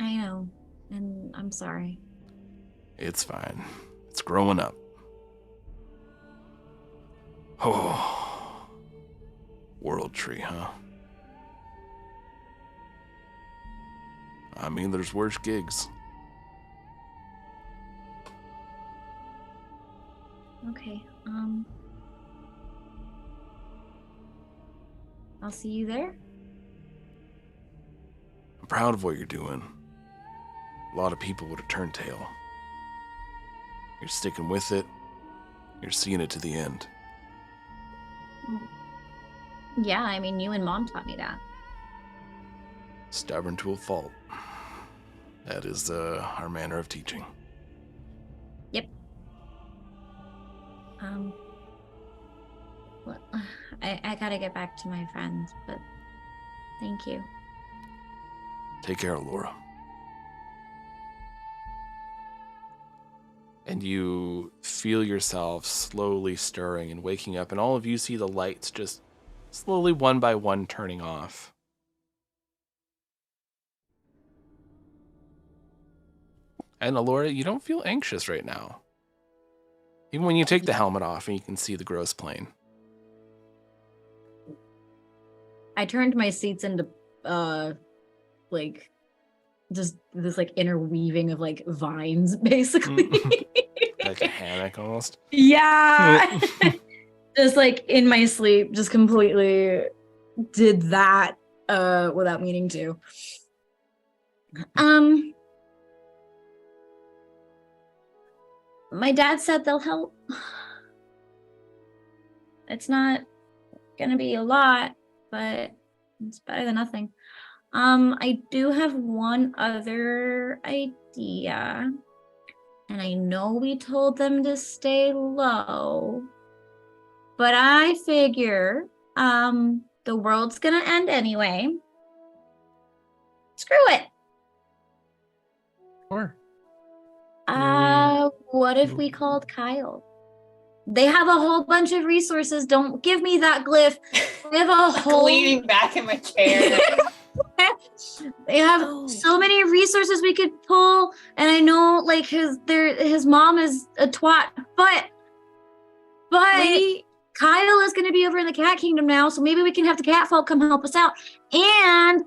I know. And I'm sorry. It's fine. It's growing up. Oh. World tree, huh? I mean, there's worse gigs. Okay, I'll see you there. I'm proud of what you're doing. A lot of people would have turned tail. You're sticking with it. You're seeing it to the end. Yeah, I mean, you and Mom taught me that. Stubborn to a fault. That is our manner of teaching. Yep. Well, I gotta get back to my friends, but thank you. Take care, Laura. And you feel yourself slowly stirring and waking up, and all of you see the lights just slowly, one by one, turning off. And Alora, you don't feel anxious right now. Even when you take the helmet off and you can see the gross plane. I turned my seats into like just this like interweaving of like vines, basically. Like a hammock almost. Yeah. Just like in my sleep, just completely did that without meaning to. My dad said they'll help. It's not gonna be a lot, but it's better than nothing. I do have one other idea, and I know we told them to stay low, But I figure the world's gonna end anyway. Screw it. Sure. What if we called Kyle? They have a whole bunch of resources. Don't give me that glyph. They have a whole Leaning back in my chair. They have so many resources we could pull, and I know like his mom is a twat, but Wait. Kyle is going to be over in the Cat Kingdom now, so maybe we can have the cat folk come help us out, and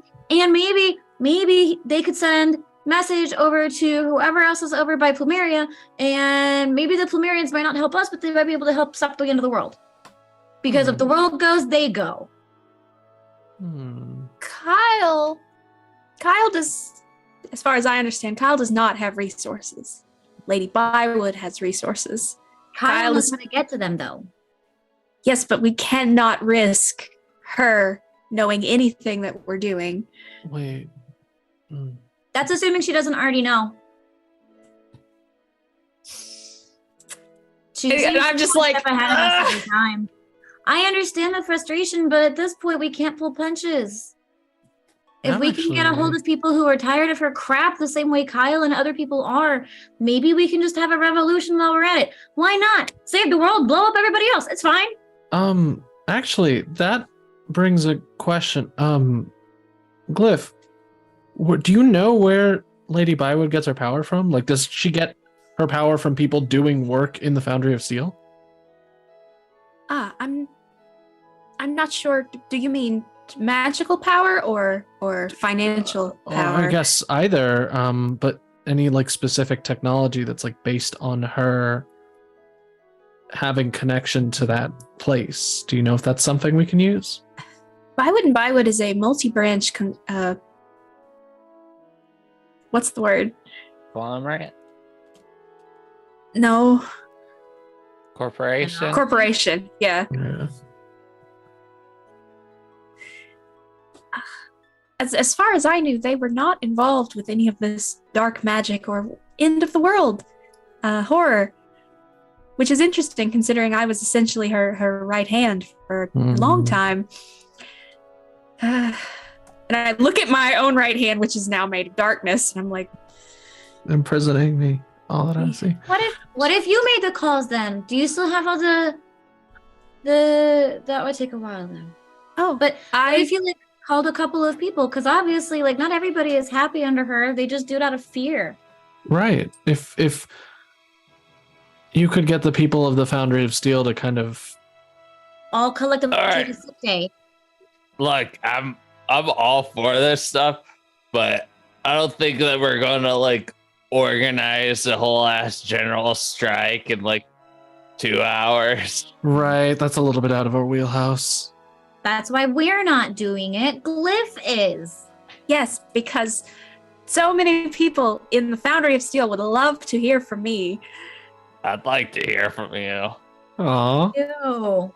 maybe they could send message over to whoever else is over by Plumeria, and maybe the Plumerians might not help us, but they might be able to help stop the end of the world. Because if the world goes, they go. Kyle does, as far as I understand, Kyle does not have resources. Lady Bywood has resources. Kyle is going to get to them, though. Yes, but we cannot risk her knowing anything that we're doing. Wait. That's assuming she doesn't already know. I'm just like, ahead of us every time. I understand the frustration, but at this point, we can't pull punches. If we can get a hold of people who are tired of her crap the same way Kyle and other people are, maybe we can just have a revolution while we're at it. Why not? Save the world, blow up everybody else. It's fine. Actually, that brings a question. Glyph, do you know where Lady Bywood gets her power from? Like, does she get her power from people doing work in the Foundry of Steel? I'm not sure. Do you mean magical power or financial power? I guess either. But any like specific technology that's like based on her having connection to that place. Do you know if that's something we can use? Bywood and Bywood is a multi-branch. What's the word? Conglomerate? No. Corporation? Corporation. Yeah. As far as I knew, they were not involved with any of this dark magic or end of the world horror, which is interesting considering I was essentially her right hand for a long time. And I look at my own right hand, which is now made of darkness, and I'm like, imprisoning me. All that I see. What if you made the calls then? Do you still have all the that would take a while then. Oh, but what if you like called a couple of people? Because obviously, like, not everybody is happy under her. They just do it out of fear. Right. If you could get the people of the Foundry of Steel to kind of all collectively take a sick day. Look, I'm all for this stuff, but I don't think that we're gonna like organize a whole ass general strike in like 2 hours. Right. That's a little bit out of our wheelhouse. That's why we're not doing it. Glyph is. Yes, because so many people in the Foundry of Steel would love to hear from me. I'd like to hear from you. Aw. Ew.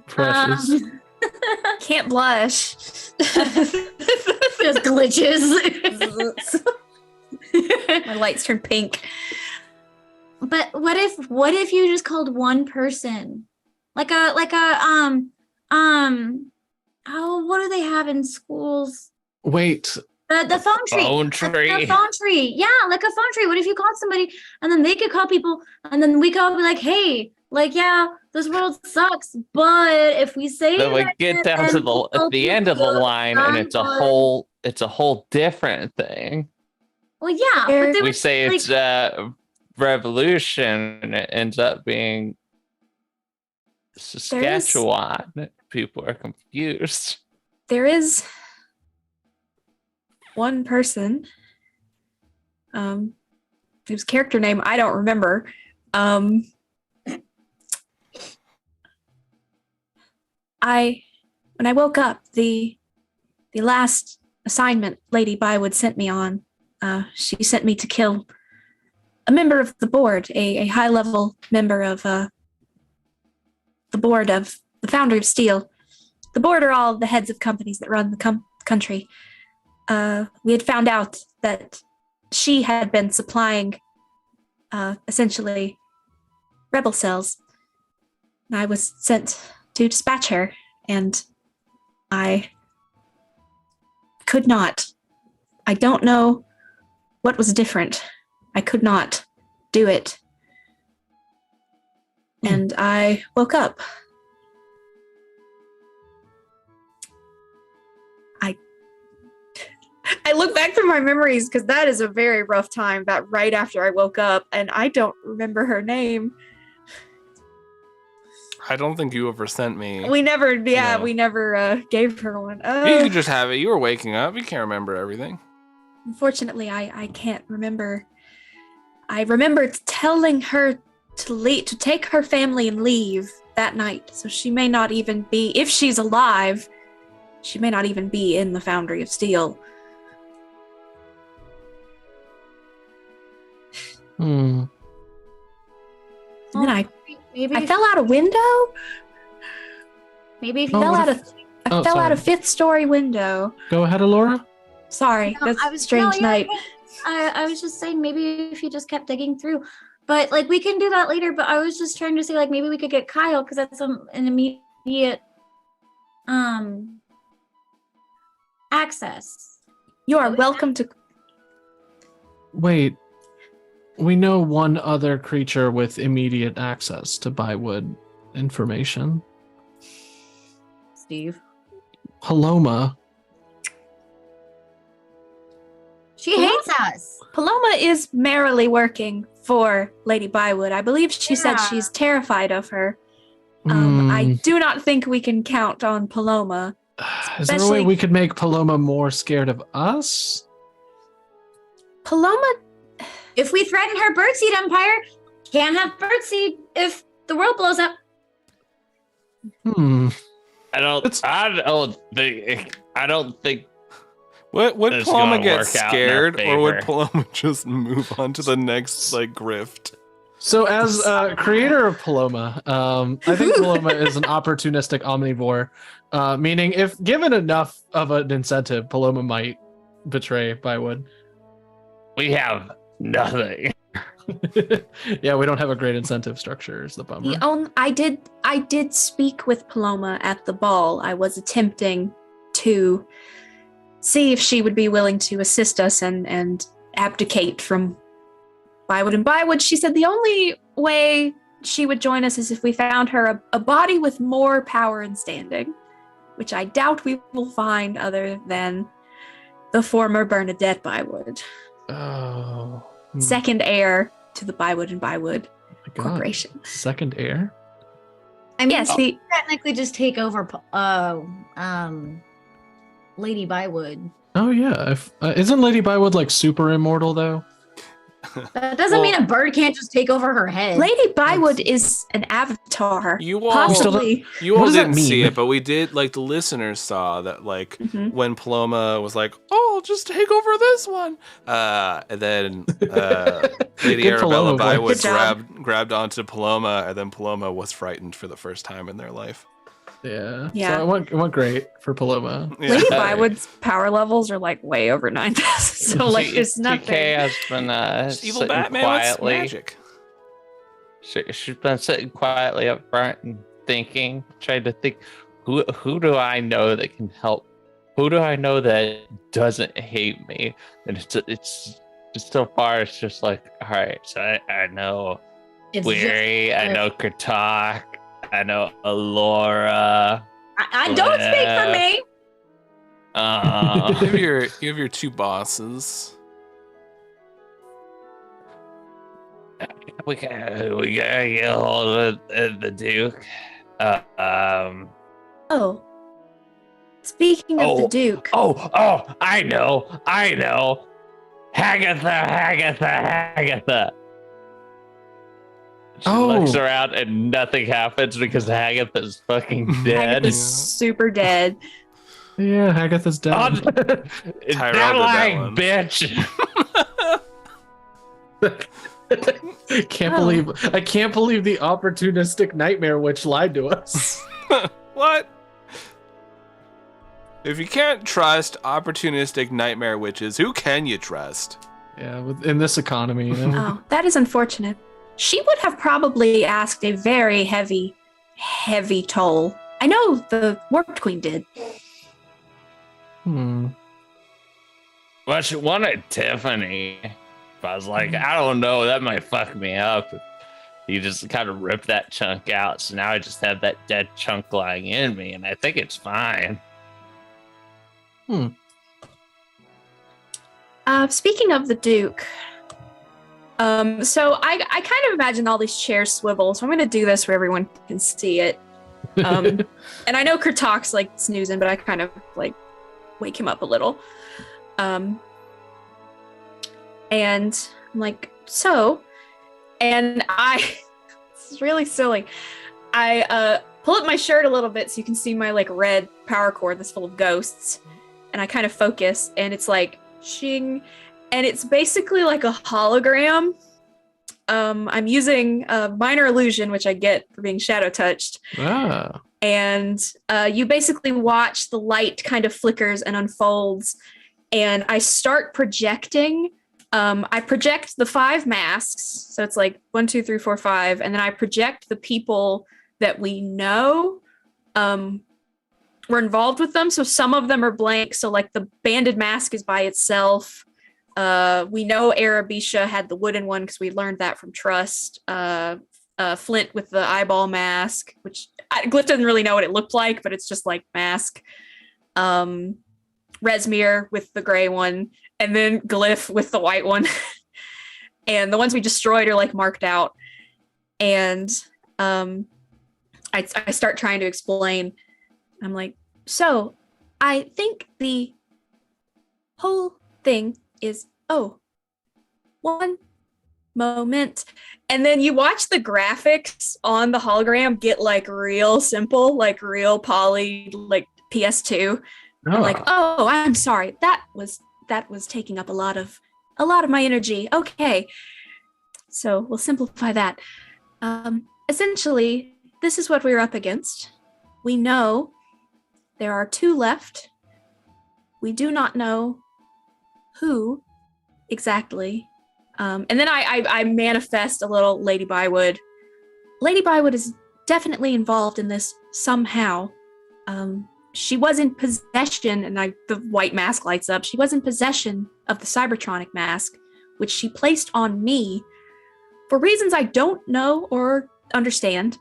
Precious. Can't blush. Just glitches. My lights turn pink. But what if you just called one person? Like a what do they have in schools? Wait. The phone tree. Phone tree. The phone tree. Yeah, like a phone tree. What if you called somebody and then they could call people and then we could all be like, hey, like, yeah, this world sucks, but if we say then we get down to the end of the line and it's a whole different thing. Well, yeah, but we say like, it's revolution and it ends up being Saskatchewan. People are confused. There is one person whose character name I don't remember. When I woke up, the last assignment Lady Bywood sent me on, she sent me to kill a member of the board, a high-level member of the board of the Foundry of Steel. The board are all the heads of companies that run the country. We had found out that she had been supplying, essentially, rebel cells I was sent to dispatch her, and I could not. I don't know what was different. I could not do it. And I woke up. I look back through my memories because that is a very rough time, that right after I woke up, and I don't remember her name. I don't think you ever sent me. We never gave her one. You could just have it. You were waking up. You can't remember everything. Unfortunately, I can't remember. I remember telling her to take her family and leave that night. So she may not even be, if she's alive, she may not even be in the Foundry of Steel. Hmm. And then Maybe I fell out a window. Maybe if Oh, you fell what out a sorry. 5th story window. Go ahead, Alora. Sorry, No, that's a strange night. I was just saying maybe if you just kept digging through, but like we can do that later. But I was just trying to say like maybe we could get Kyle because that's an immediate access. You are welcome to. Wait. We know one other creature with immediate access to Bywood information. Steve. Paloma. She hates us. Paloma is merrily working for Lady Bywood. I believe she said Yeah. she's terrified of her. I Hmm. do not think we can count on Paloma. Is there a way especially- we could make Paloma more scared of us? Paloma, If we threaten her birdseed empire, can't have birdseed if the world blows up. Hmm. I don't think Would It's Paloma gonna get work out in our scared, or would favor. Paloma just move on to the next like grift? So, as creator of Paloma, I think Paloma is an opportunistic omnivore, meaning if given enough of an incentive, Paloma might betray Bywood. we have nothing. Yeah, we don't have a great incentive structure. Is the bummer. I did speak with Paloma at the ball. I was attempting to see if she would be willing to assist us and abdicate from Bywood and Bywood. She said the only way she would join us is if we found her a body with more power and standing, which I doubt we will find other than the former Bernadette Bywood, Oh. second heir to the Bywood and Bywood My God. Corporation. Second heir? I mean, Yes, the technically just take over Lady Bywood. Oh yeah. If, isn't Lady Bywood like super immortal though? That doesn't mean a bird can't just take over her head. Lady Bywood is an avatar. You all, Possibly. you What all does that didn't see mean? it, but we did. Like the listeners saw that. Like Mhm. when Paloma was like, "Oh, I'll just take over this one," and then Lady Good Arabella Paloma voice. Bywood Good job. grabbed onto Paloma, and then Paloma was frightened for the first time in their life. Yeah. Yeah. So it went great for Paloma. Yeah. Lady Bywood's power levels are like way over 9,000. So like it's nothing. TK has been Just evil sitting Batman quietly. with magic. She's been sitting quietly up front and thinking, trying to think, who do I know that can help? Who do I know that doesn't hate me? And it's just so far, it's just like, all right, so I know It's Weary, I know Kratoqs, I know Alora. I don't speak for me. You have your two bosses. We gotta get a hold of the Duke. Oh. Speaking of the Duke. Oh, I know. Hagatha. She looks around and nothing happens because Hagatha's fucking dead. Agatha's super dead. Yeah, Hagatha's dead. Tyrell That did that lying one. bitch. I can't believe the opportunistic nightmare witch lied to us. What? If you can't trust opportunistic nightmare witches, who can you trust? Yeah, in this economy, you know. Oh, that is unfortunate. She would have probably asked a very heavy heavy toll. I know the Warped Queen did. Well, she wanted Tiffany. I was like, I don't know, that might fuck me up. You just kind of rip that chunk out, so now I just have that dead chunk lying in me, and I think it's fine. Speaking of the Duke, so I kind of imagine all these chairs swivel, so I'm going to do this where everyone can see it. And I know Kratoqs like snoozing, but I kind of like wake him up a little. And I'm like, so, and it's really silly. I pull up my shirt a little bit so you can see my like red power cord that's full of ghosts, and I kind of focus, and it's like shing, and it's basically like a hologram. I'm using a minor illusion, which I get for being shadow touched. And you basically watch the light kind of flickers and unfolds, and I start projecting. I project the 5 masks, so it's like 1, 2, 3, 4, 5, and then I project the people that we know were involved with them. So some of them are blank. So like the banded mask is by itself. We know Arabisha had the wooden one because we learned that from Trust. Flint with the eyeball mask, which Glyph doesn't really know what it looked like, but it's just like mask. Resmir with the gray one, and then Glyph with the white one. And the ones we destroyed are like marked out. And I start trying to explain. I'm like, so I think the whole thing is, one moment. And then you watch the graphics on the hologram get like real simple, like real poly, like PS2. I'm like, I'm sorry. That was taking up a lot of my energy. Okay. So we'll simplify that. Essentially, this is what we're up against. We know there are 2 left. We do not know who exactly. And then I manifest a little Lady Bywood. Lady Bywood is definitely involved in this somehow. She was in possession, and the white mask lights up. She was in possession of the Cybertronic mask, which she placed on me for reasons I don't know or understand.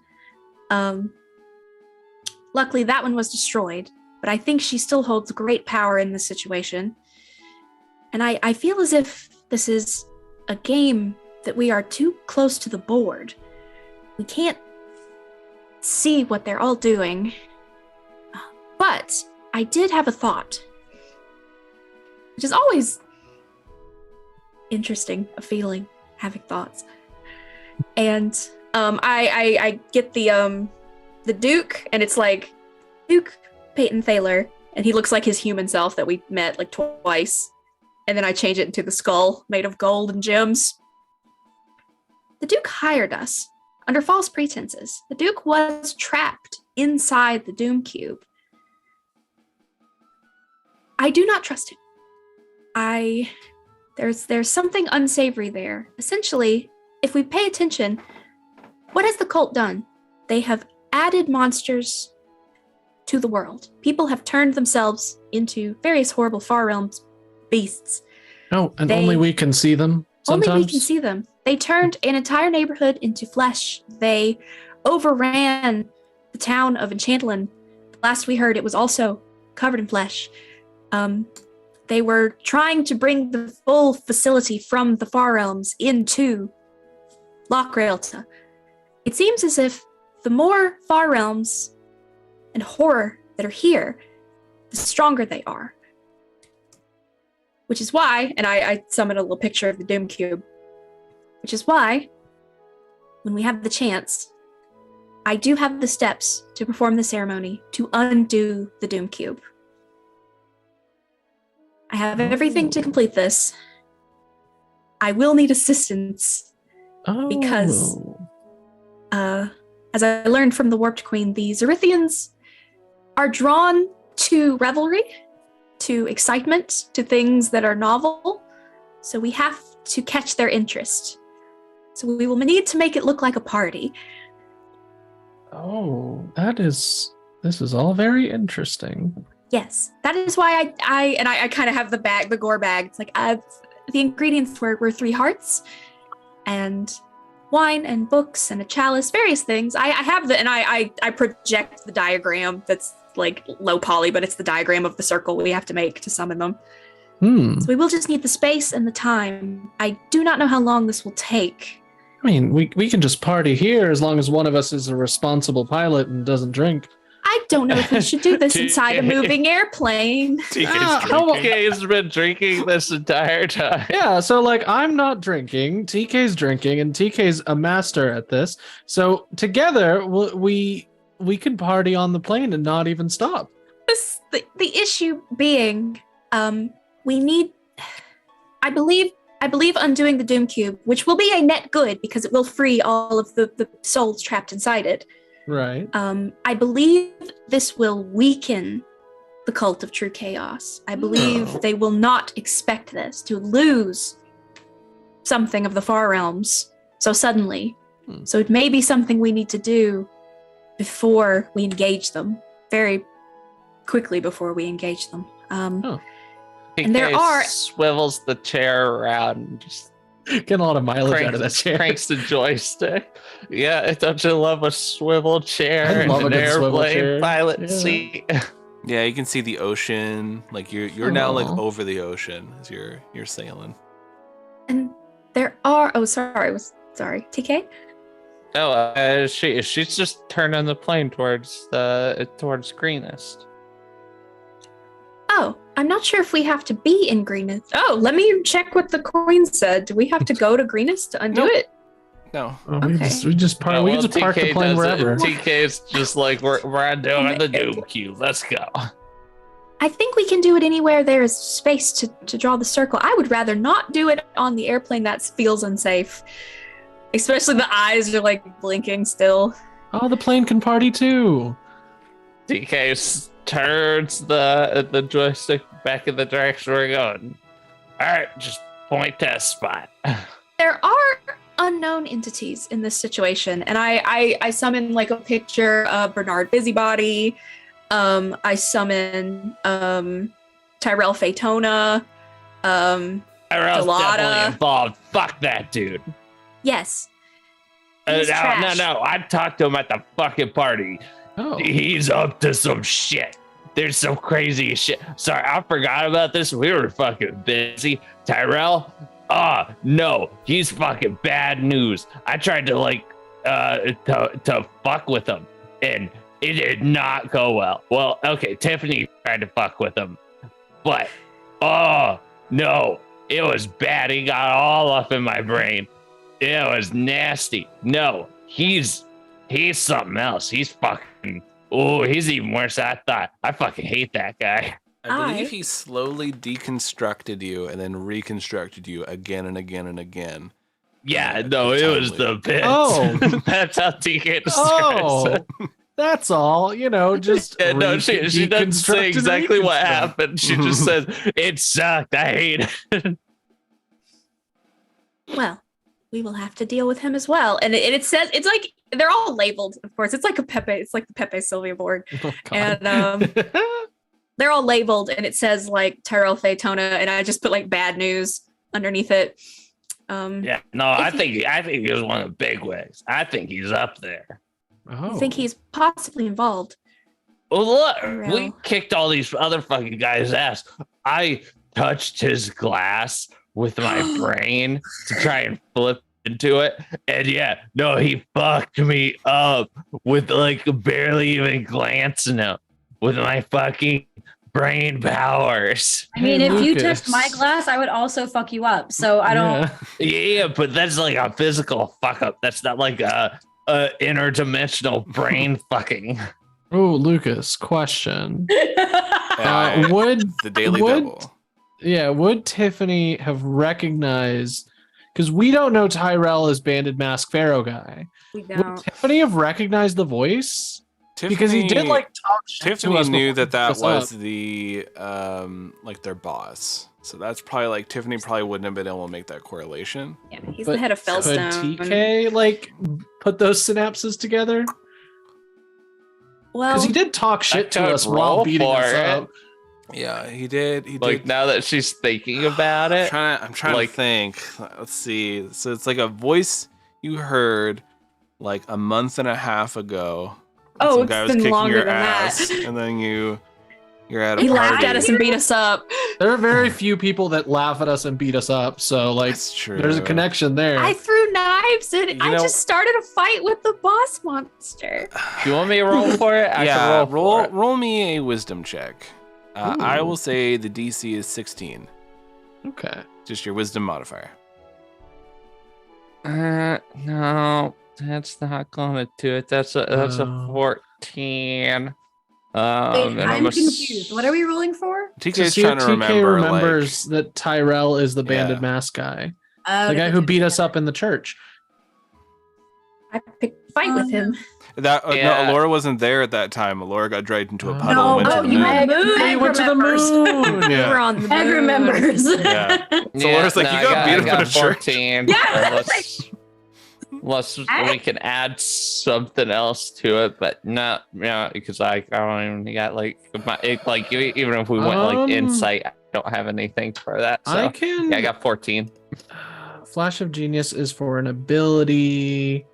Luckily, that one was destroyed, but I think she still holds great power in this situation. And I feel as if this is a game that we are too close to the board. We can't see what they're all doing. But I did have a thought, which is always interesting, a feeling, having thoughts. And I get the Duke, and it's like Duke Peyton Thaler, and he looks like his human self that we met like twice. And then I change it into the skull made of gold and gems. The Duke hired us under false pretenses. The Duke was trapped inside the Doom Cube. I do not trust him. There's something unsavory there. Essentially, if we pay attention, what has the cult done? They have added monsters to the world. People have turned themselves into various horrible Far Realms beasts. Oh, and only we can see them sometimes? Only we can see them. They turned an entire neighborhood into flesh. They overran the town of Enchantland. Last we heard, it was also covered in flesh. They were trying to bring the full facility from the Far Realms into Lochraelta. It seems as if the more Far Realms and horror that are here, the stronger they are. Which is why, and I summon a little picture of the Doom Cube, which is why, when we have the chance, I do have the steps to perform the ceremony to undo the Doom Cube. I have everything to complete this. I will need assistance because, as I learned from the Warped Queen, the Zerithians are drawn to revelry, to excitement, to things that are novel. So we have to catch their interest. So we will need to make it look like a party. Oh, this is all very interesting. Yes, that is why I kind of have the gore bag. It's like the ingredients were 3 hearts, and wine and books and a chalice, various things. I have I project the diagram that's like low poly, but it's the diagram of the circle we have to make to summon them. So we will just need the space and the time. I do not know how long this will take. I mean, we can just party here as long as one of us is a responsible pilot and doesn't drink. I don't know if we should do this inside a moving airplane. TK's been drinking this entire time. Yeah, so like I'm not drinking, TK's drinking, and TK's a master at this. So together we can party on the plane and not even stop. The issue being, we need. I believe undoing the Doom Cube, which will be a net good because it will free all of the souls trapped inside it. Right. I believe this will weaken the cult of true chaos. I believe they will not expect this to lose something of the far realms so suddenly. So it may be something we need to do before we engage them, very quickly before we engage them. And there are swivels the chair around and just getting a lot of mileage out of that chair. Cranks the joystick. Yeah, don't you love a swivel chair and an airplane pilot seat? Yeah, you can see the ocean. Like you're now like over the ocean as you're sailing. And there are sorry, TK? Oh, she's just turning the plane towards greenest. Oh, I'm not sure if we have to be in greenest. Oh, let me check what the coin said. Do we have to go to greenest to undo it? No. We just park the plane wherever. TK's just like we're doing the Doom Cube. Let's go. I think we can do it anywhere there is space to draw the circle. I would rather not do it on the airplane. That feels unsafe. Especially the eyes are like blinking still. Oh, the plane can party too. TK turns the joystick back in the direction we're going. All right, just point test spot. There are unknown entities in this situation, and I summon like a picture of Bernard Busybody. I summon Tyrell Phaetona. Tyrell's Delata. definitely involved. Fuck that dude. Yes. No, He's trash. I talked to him at the fucking party. Oh. He's up to some shit. There's some crazy shit. Sorry, I forgot about this. We were fucking busy. Tyrell? No, he's fucking bad news. I tried to to fuck with him, and it did not go well. Well, okay, Tiffany tried to fuck with him, but no, it was bad. He got all up in my brain. It was nasty. No, he's something else. He's fucking, he's even worse than I thought. I fucking hate that guy. I believe he slowly deconstructed you and then reconstructed you again and again and again. Yeah, no, it was the bits. Oh. That's how TK describes it. That's all. Just Yeah, no, she doesn't say exactly what happened. She just says, it sucked. I hate it. Well, we will have to deal with him as well. And it says, it's like, they're all labeled, of course. It's like the Pepe Sylvia board. Oh, and they're all labeled, and it says like Tyrell Phaetona, and I just put like bad news underneath it. Yeah, no, I think he was one of the big wigs. I think he's up there. Oh. I think he's possibly involved. Well, look, Tyrell. we kicked all these other fucking guys' ass. I touched his glass with my brain to try and flip into it, and he fucked me up with like barely even glancing him with my fucking brain powers. I mean, if you Lucas. touched my glass, I would also fuck you up. So I don't. Yeah, but that's like a physical fuck up. That's not like a interdimensional brain fucking. Oh, Lucas, question. Would the Daily Double? Yeah, would Tiffany have recognized? Because we don't know Tyrell as Banded Mask Pharaoh guy. We Would don't. Tiffany have recognized the voice? Because he did like talk shit to Tiffany us knew before that he was us up. the like their boss. So that's probably like Tiffany probably wouldn't have been able to make that correlation. Yeah, he's But the head of could Fellstone. TK like put those synapses together? Well, Because he did talk shit to could us while roll beating us for it. up. Yeah, he did. He Like did. now that she's thinking about it, I'm trying like- to think. Let's see. So it's like a voice you heard like a month and a half ago. Oh, Some it's guy was been kicking longer your than that. ass, and then you're at a he party. laughed at us and beat us up. There are very few people that laugh at us and beat us up, so like That's true. there's a connection there. I threw knives and You I know- just started a fight with the boss monster. do you want me to roll for it? I Yeah, can roll for it. roll me a wisdom check. I Ooh. will say the DC is 16. Okay. Just your wisdom modifier. No, that's not gonna do it. That's a Oh. 14. Wait, And I'm a confused. What are we rolling for? To TK's see trying if to TK remember. remembers that Tyrell is the banded Yeah. mask guy. Oh, The guy who beat us up in the church. I picked a fight with him. That Yeah. no, Alora wasn't there at that time. Alora got dragged into a Oh. puddle No, and went to oh, the you moon. had moon. He went to the remembers. moon. We Yeah. were on the Meg moon. remembers. Yeah. So Laura's like, you got beat up I got in a church. 14. Yeah. Unless we can add something else to it, but not, because I don't even got even if we went like insight, I don't have anything for that. So I can. yeah, I got 14. Flash of Genius is for an ability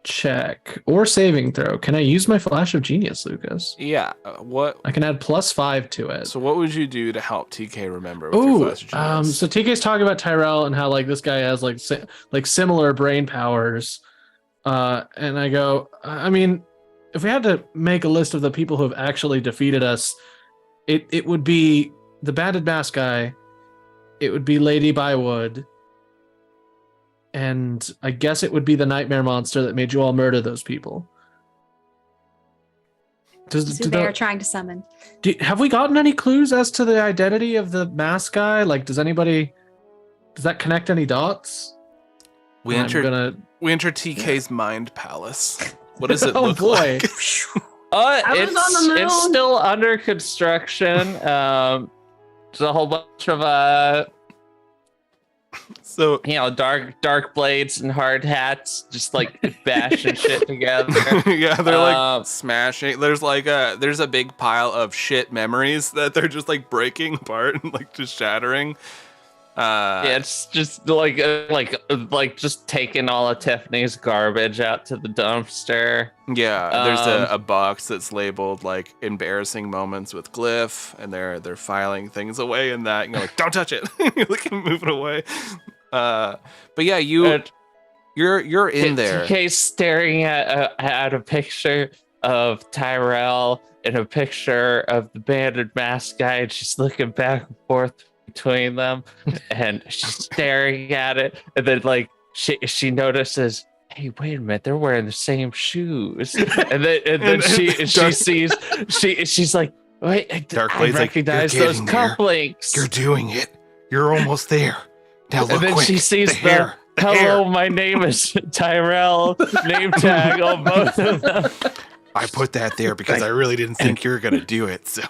check or saving throw. Can I use my Flash of Genius, Lucas? Yeah. What? I can add +5 to it. So what would you do to help TK remember with your Ooh, Flash of Genius? so TK's talking about Tyrell and how like this guy has like similar brain powers, and I go, I mean, if we had to make a list of the people who have actually defeated us, it would be the banded mask guy, it would be Lady Bywood, and I guess it would be the nightmare monster that made you all murder those people. That's who they are trying to summon. Have we gotten any clues as to the identity of the mask guy? Like, does that connect any dots? we I'm enter TK's mind palace. What does it Oh, look boy. like? I was on the moon. It's still under construction. There's a whole bunch of So dark blades and hard hats, just like bashing shit together. yeah, they're like Um, smashing. There's a big pile of shit memories that they're just like breaking apart and like just shattering. Yeah, it's just like just taking all of Tiffany's garbage out to the dumpster. Yeah, there's a box that's labeled like embarrassing moments with glyph, and they're filing things away in that. And you're like, don't touch it. You're like move it away. But yeah, you're in there. TK's staring at a picture of Tyrell and a picture of the banded mask guy, and she's looking back and forth between them, and she's staring at it, and then like she notices, hey, wait a minute, they're wearing the same shoes, and then she sees she's like, wait, I Darkblade's like, recognize "You're those getting there. cufflinks. You're doing it. You're almost there. Now look And then quick. she sees the hair. The hello, hair. my name is Tyrell name tag on both of them. I put that there because I really didn't think you were gonna do it. So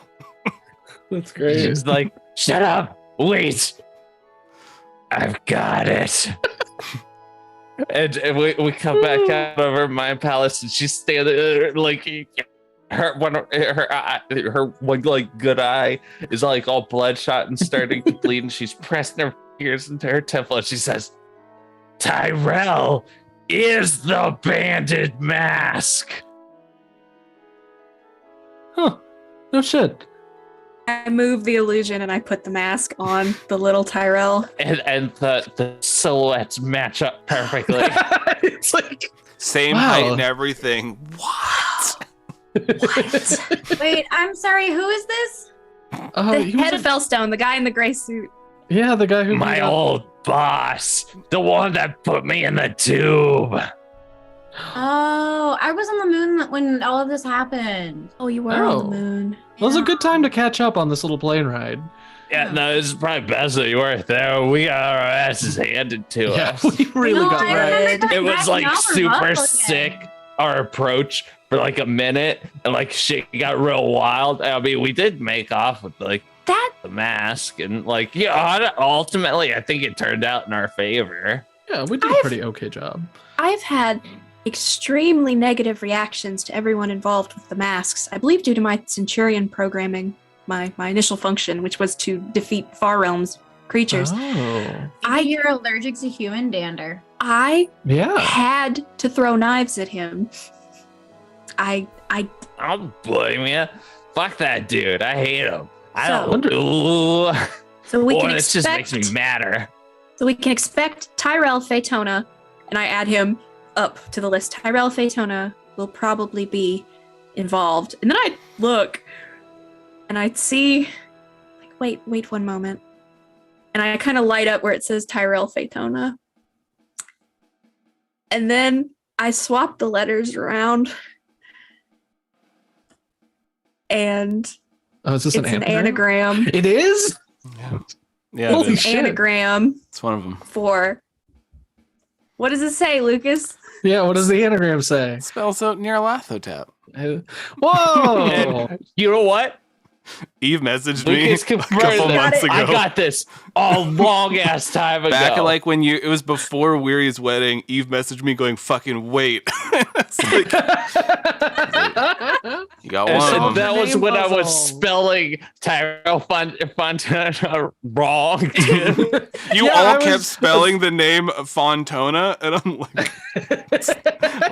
That's great. She's like, shut up, wait, I've got it. and we come back out of her mind palace, and she's standing there like her one like good eye is like all bloodshot and starting to bleed, and she's pressing her fingers into her temple, and she says, Tyrell is the banded mask. Huh. No shit. I move the illusion and I put the mask on the little Tyrell. And the silhouettes match up perfectly. It's like, same Wow. height and everything. What? Wait, I'm sorry. Who is this? The he was head of Fellstone, the guy in the gray suit. yeah, the guy who My beat up- old boss, the one that put me in the tube. Oh, I was on the moon when all of this happened. Oh, you were on Oh. the moon. It was a good time to catch up on this little plane ride. Yeah, no, it's probably best that you weren't there. We got our asses handed to us. we really No, got I right. remember It was back like now we're super buckling it. sick, our approach for like a minute, and like shit got real wild. I mean, we did make off with like That the mask, and like, yeah, ultimately, I think it turned out in our favor. Yeah, we did a I've- pretty okay job. I've had extremely negative reactions to everyone involved with the masks. I believe due to my Centurion programming, my initial function, which was to defeat Far Realms creatures. Oh. Maybe you're allergic to human dander. I Yeah. had to throw knives at him. I I'll blame you. Fuck that dude. I hate him. I So- don't. Ooh. so we Boy, can this expect just makes me madder. So we can expect Tyrell Phaetona, and I add him up to the list. Tyrell Phaetona will probably be involved. And then I'd look, and I'd see, like, wait 1 moment. And I kind of light up where it says Tyrell Phaetona. And then I swap the letters around. And Oh, is this it's an an anagram. It is? Yeah, Holy it is. shit. Anagram It's one of them. for... What does it say, Lucas? Yeah, what does the anagram say? It spells out Nyarlathotep. Whoa! And you know what? Eve messaged me Lucas a confirmed couple that. months ago. I got this a long ass time ago. Back at like when it was before Weary's wedding, Eve messaged me going, fucking wait. It's like, you got And one so of them. that was Name when I was puzzle. spelling Tyrell Fontana wrong. Dude. You Yeah, all I kept was- spelling the name Fontona, and I'm like,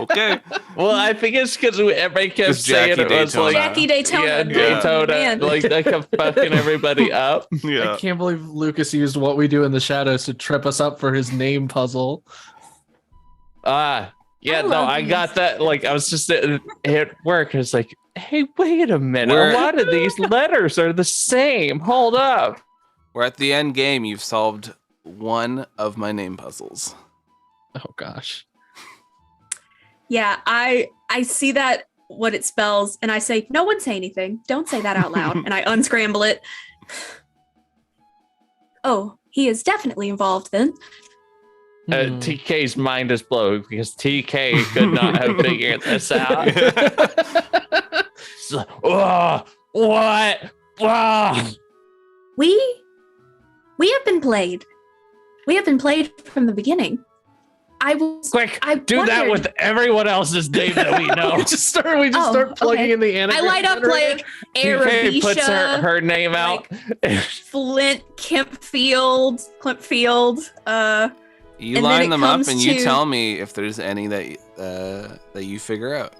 okay. Well, I think it's because everybody kept It's saying Jackie it was Daytona. like Jackie Daytona. Yeah, Yeah. Daytona. Man. Like they kept fucking everybody up. Yeah. I can't believe Lucas used What We Do in the Shadows to trip us up for his name puzzle. Yeah, I no, love I these. got that. Like, I was just at work. I was like, hey, wait a minute. Where- A lot of these letters are the same. Hold up. We're at the end game. You've solved one of my name puzzles. Oh gosh. Yeah, I see that what it spells, and I say, no one say anything. Don't say that out loud. And I unscramble it. Oh, he is definitely involved then. Hmm. TK's mind is blown because TK could not have figured this out. It's like, oh, what? Oh. We have been played. We have been played from the beginning. Quick, I do that wondered- with everyone else's name that we know. we just start Oh, start plugging okay. in the I anagram. light up generator. like TK puts Arabisha, her name out. Flint, Kempfield. You And then line it them up comes and you to- tell me if there's any that you figure out.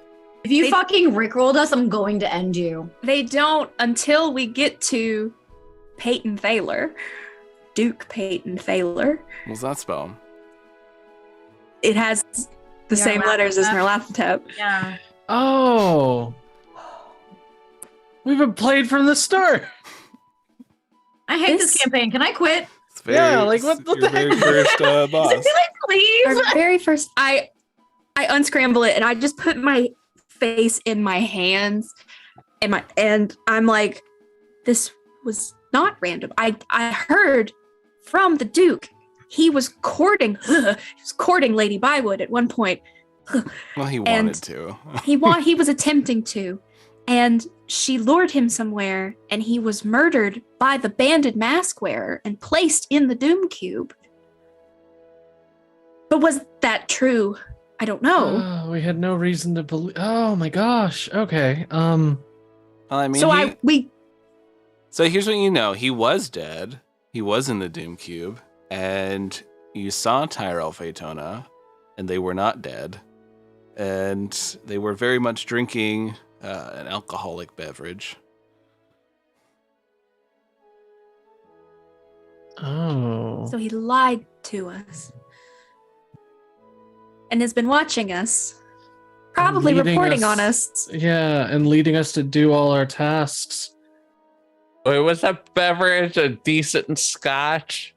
If you They- fucking rickrolled us, I'm going to end you. They don't until we get to Peyton Thaler. Duke Peyton Thaler. What's that spell? It has the same letters as Nyarlathotep. Yeah. Oh. We've been played from the start. I hate this This- campaign. Can I quit? It's Yeah, like, what your the heck? very first boss. Can I please? Our very first, I unscramble it and I just put my face in my hands and I'm like, this was not random. I heard from the Duke he was courting Lady Bywood at one point. Well, he And- wanted to. He was attempting to, and she lured him somewhere, and he was murdered by the banded mask wearer and placed in the Doom Cube. But was that true? I don't know. Oh, we had no reason to believe. Oh my gosh. Okay. Well, I mean, So he- So here's what you know. He was dead. He was in the Doom Cube. And you saw Tyrell Phaetona, and they were not dead. And they were very much drinking an alcoholic beverage. Oh. So he lied to us. And has been watching us. Probably Leading reporting us- on us. Yeah, and leading us to do all our tasks. Wait, was that beverage a decent scotch?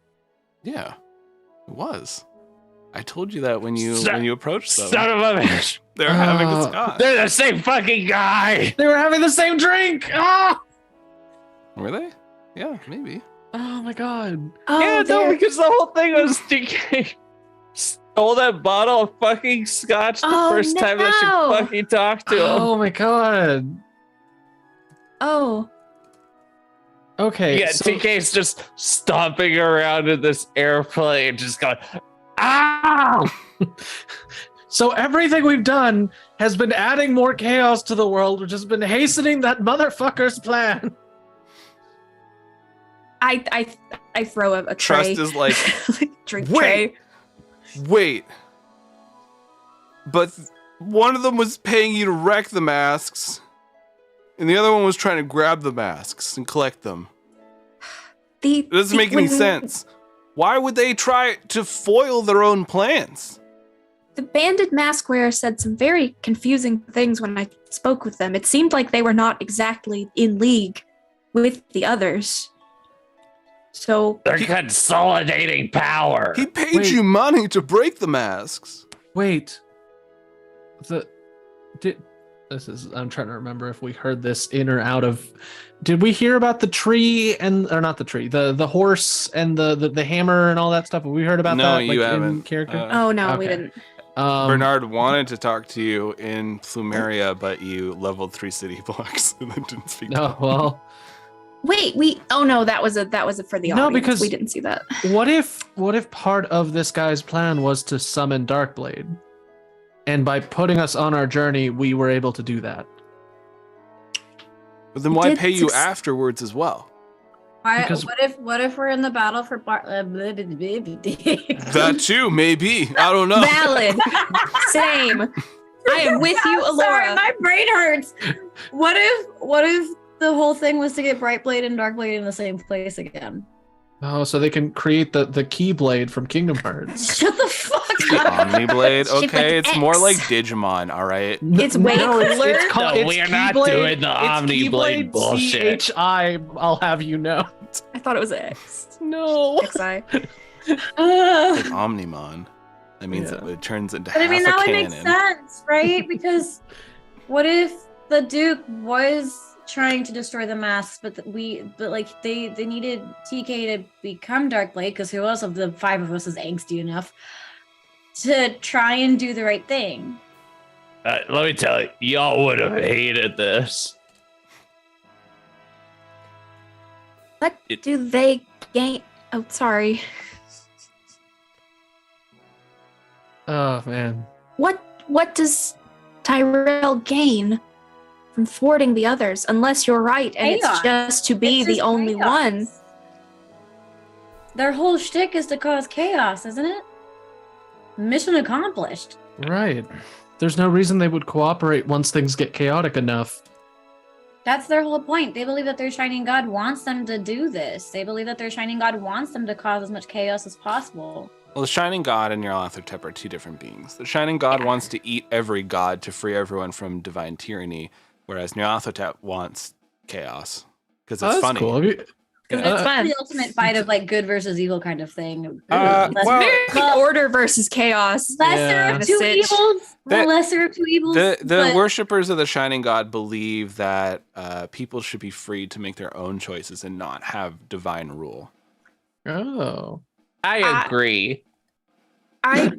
Yeah, it was. I told you that when you Son- approached them. Son of a bitch. They're having a Oh, scotch. They're the same fucking guy. They were having the same drink. Ah! Were they? Yeah, maybe. Oh my god. Oh, Yeah, no, they're- because the whole thing was DK stole that bottle of fucking scotch the Oh, first time that no. she fucking talked to him. Oh my god. oh. Okay. Yeah, so- TK's just stomping around in this airplane, just going, ah! So everything we've done has been adding more chaos to the world, which has been hastening that motherfucker's plan. I throw a tray. Trust is like, drink wait. tray. Wait. But one of them was paying you to wreck the masks, and the other one was trying to grab the masks and collect them. It doesn't make any sense. Why would they try to foil their own plans? The banded mask wearer said some very confusing things when I spoke with them. It seemed like they were not exactly in league with the others. So They're consolidating power. He paid you money to break the masks. Wait. I'm trying to remember if we heard this in or out of. Did we hear about the tree or not the tree, the horse and the hammer and all that stuff? Have we heard about that? No, you haven't. In character? oh no, Okay. we didn't. Bernard wanted to talk to you in Plumeria, but you leveled 3 city blocks and then didn't speak. No, well. Wait, that was for the audience. No, because we didn't see that. What if part of this guy's plan was to summon Darkblade? And by putting us on our journey, we were able to do that. But then why pay you afterwards as well? Because- What if we're in the battle for That too, maybe. I don't know. Valid. Same. I am with you, Alora. Sorry, my brain hurts. What if the whole thing was to get Brightblade and Darkblade in the same place again? Oh, so they can create the Keyblade from Kingdom Hearts. Shut the fuck up. Omniblade, Shaped okay, like it's X. more like Digimon, all right? It's way cooler. It's called, No, it's we are not Keyblade- doing the it's Omniblade Keyblade bullshit. CHI, I'll have you know. I thought it was X. No. XI. Like Omnimon. That means Yeah. it turns into But half I mean, a that would cannon. make sense, right? Because what if the Duke was trying to destroy the masks, but they needed TK to become Darkblade, because who else of the 5 of us is angsty enough to try and do the right thing? Let me tell you, y'all would have hated this. What do they gain? Oh, sorry. Oh, man. What does Tyrell gain from thwarting the others? Unless you're right, and Chaos. it's just to be It's the just only chaos. one. Their whole shtick is to cause chaos, isn't it? Mission accomplished. Right. There's no reason they would cooperate once things get chaotic enough. That's their whole point. They believe that their shining god wants them to do this. They believe that their shining god wants them to cause as much chaos as possible. Well, the Shining God and Nyarlathotep are 2 different beings. The Shining God wants to eat every god to free everyone from divine tyranny, whereas Nyarlathotep wants chaos. Because it's Oh, that's funny. cool. Have you- Because Uh, it's the ultimate fight of like good versus evil kind of thing. well- Well, Order versus chaos. lesser Yeah. of two Sitch. evils. The The- lesser of two evils. The but- worshippers of the Shining God believe that people should be free to make their own choices and not have divine rule. Oh. I agree. I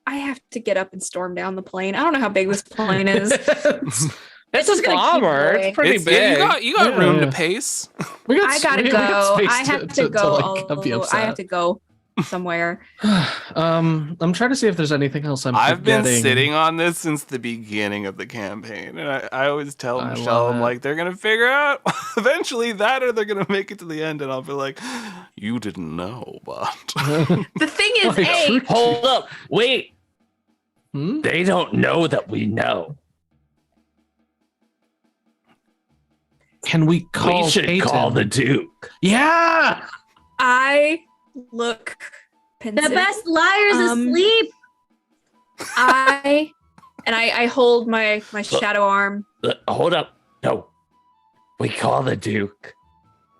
have to get up and storm down the plane. I don't know how big this plane is. It's just a gonna keep bomber. going. It's pretty Yeah, big. you got room to Yeah. pace. We got, I gotta we got go. space I have to go. be I upset. have to go somewhere. I'm trying to see if there's anything else I've been forgetting. sitting on this since the beginning of the campaign, and I always tell I Michelle, love I'm it. like, they're gonna figure out eventually that, or they're gonna make it to the end, and I'll be like, you didn't know, but The thing is, Like, A, true- Hold up. Wait. Hmm? They don't know that we know. Can we call We should Peyton? call the Duke. Yeah! I look pensive. the best liars asleep. I hold my shadow arm. Hold up. No. We call the Duke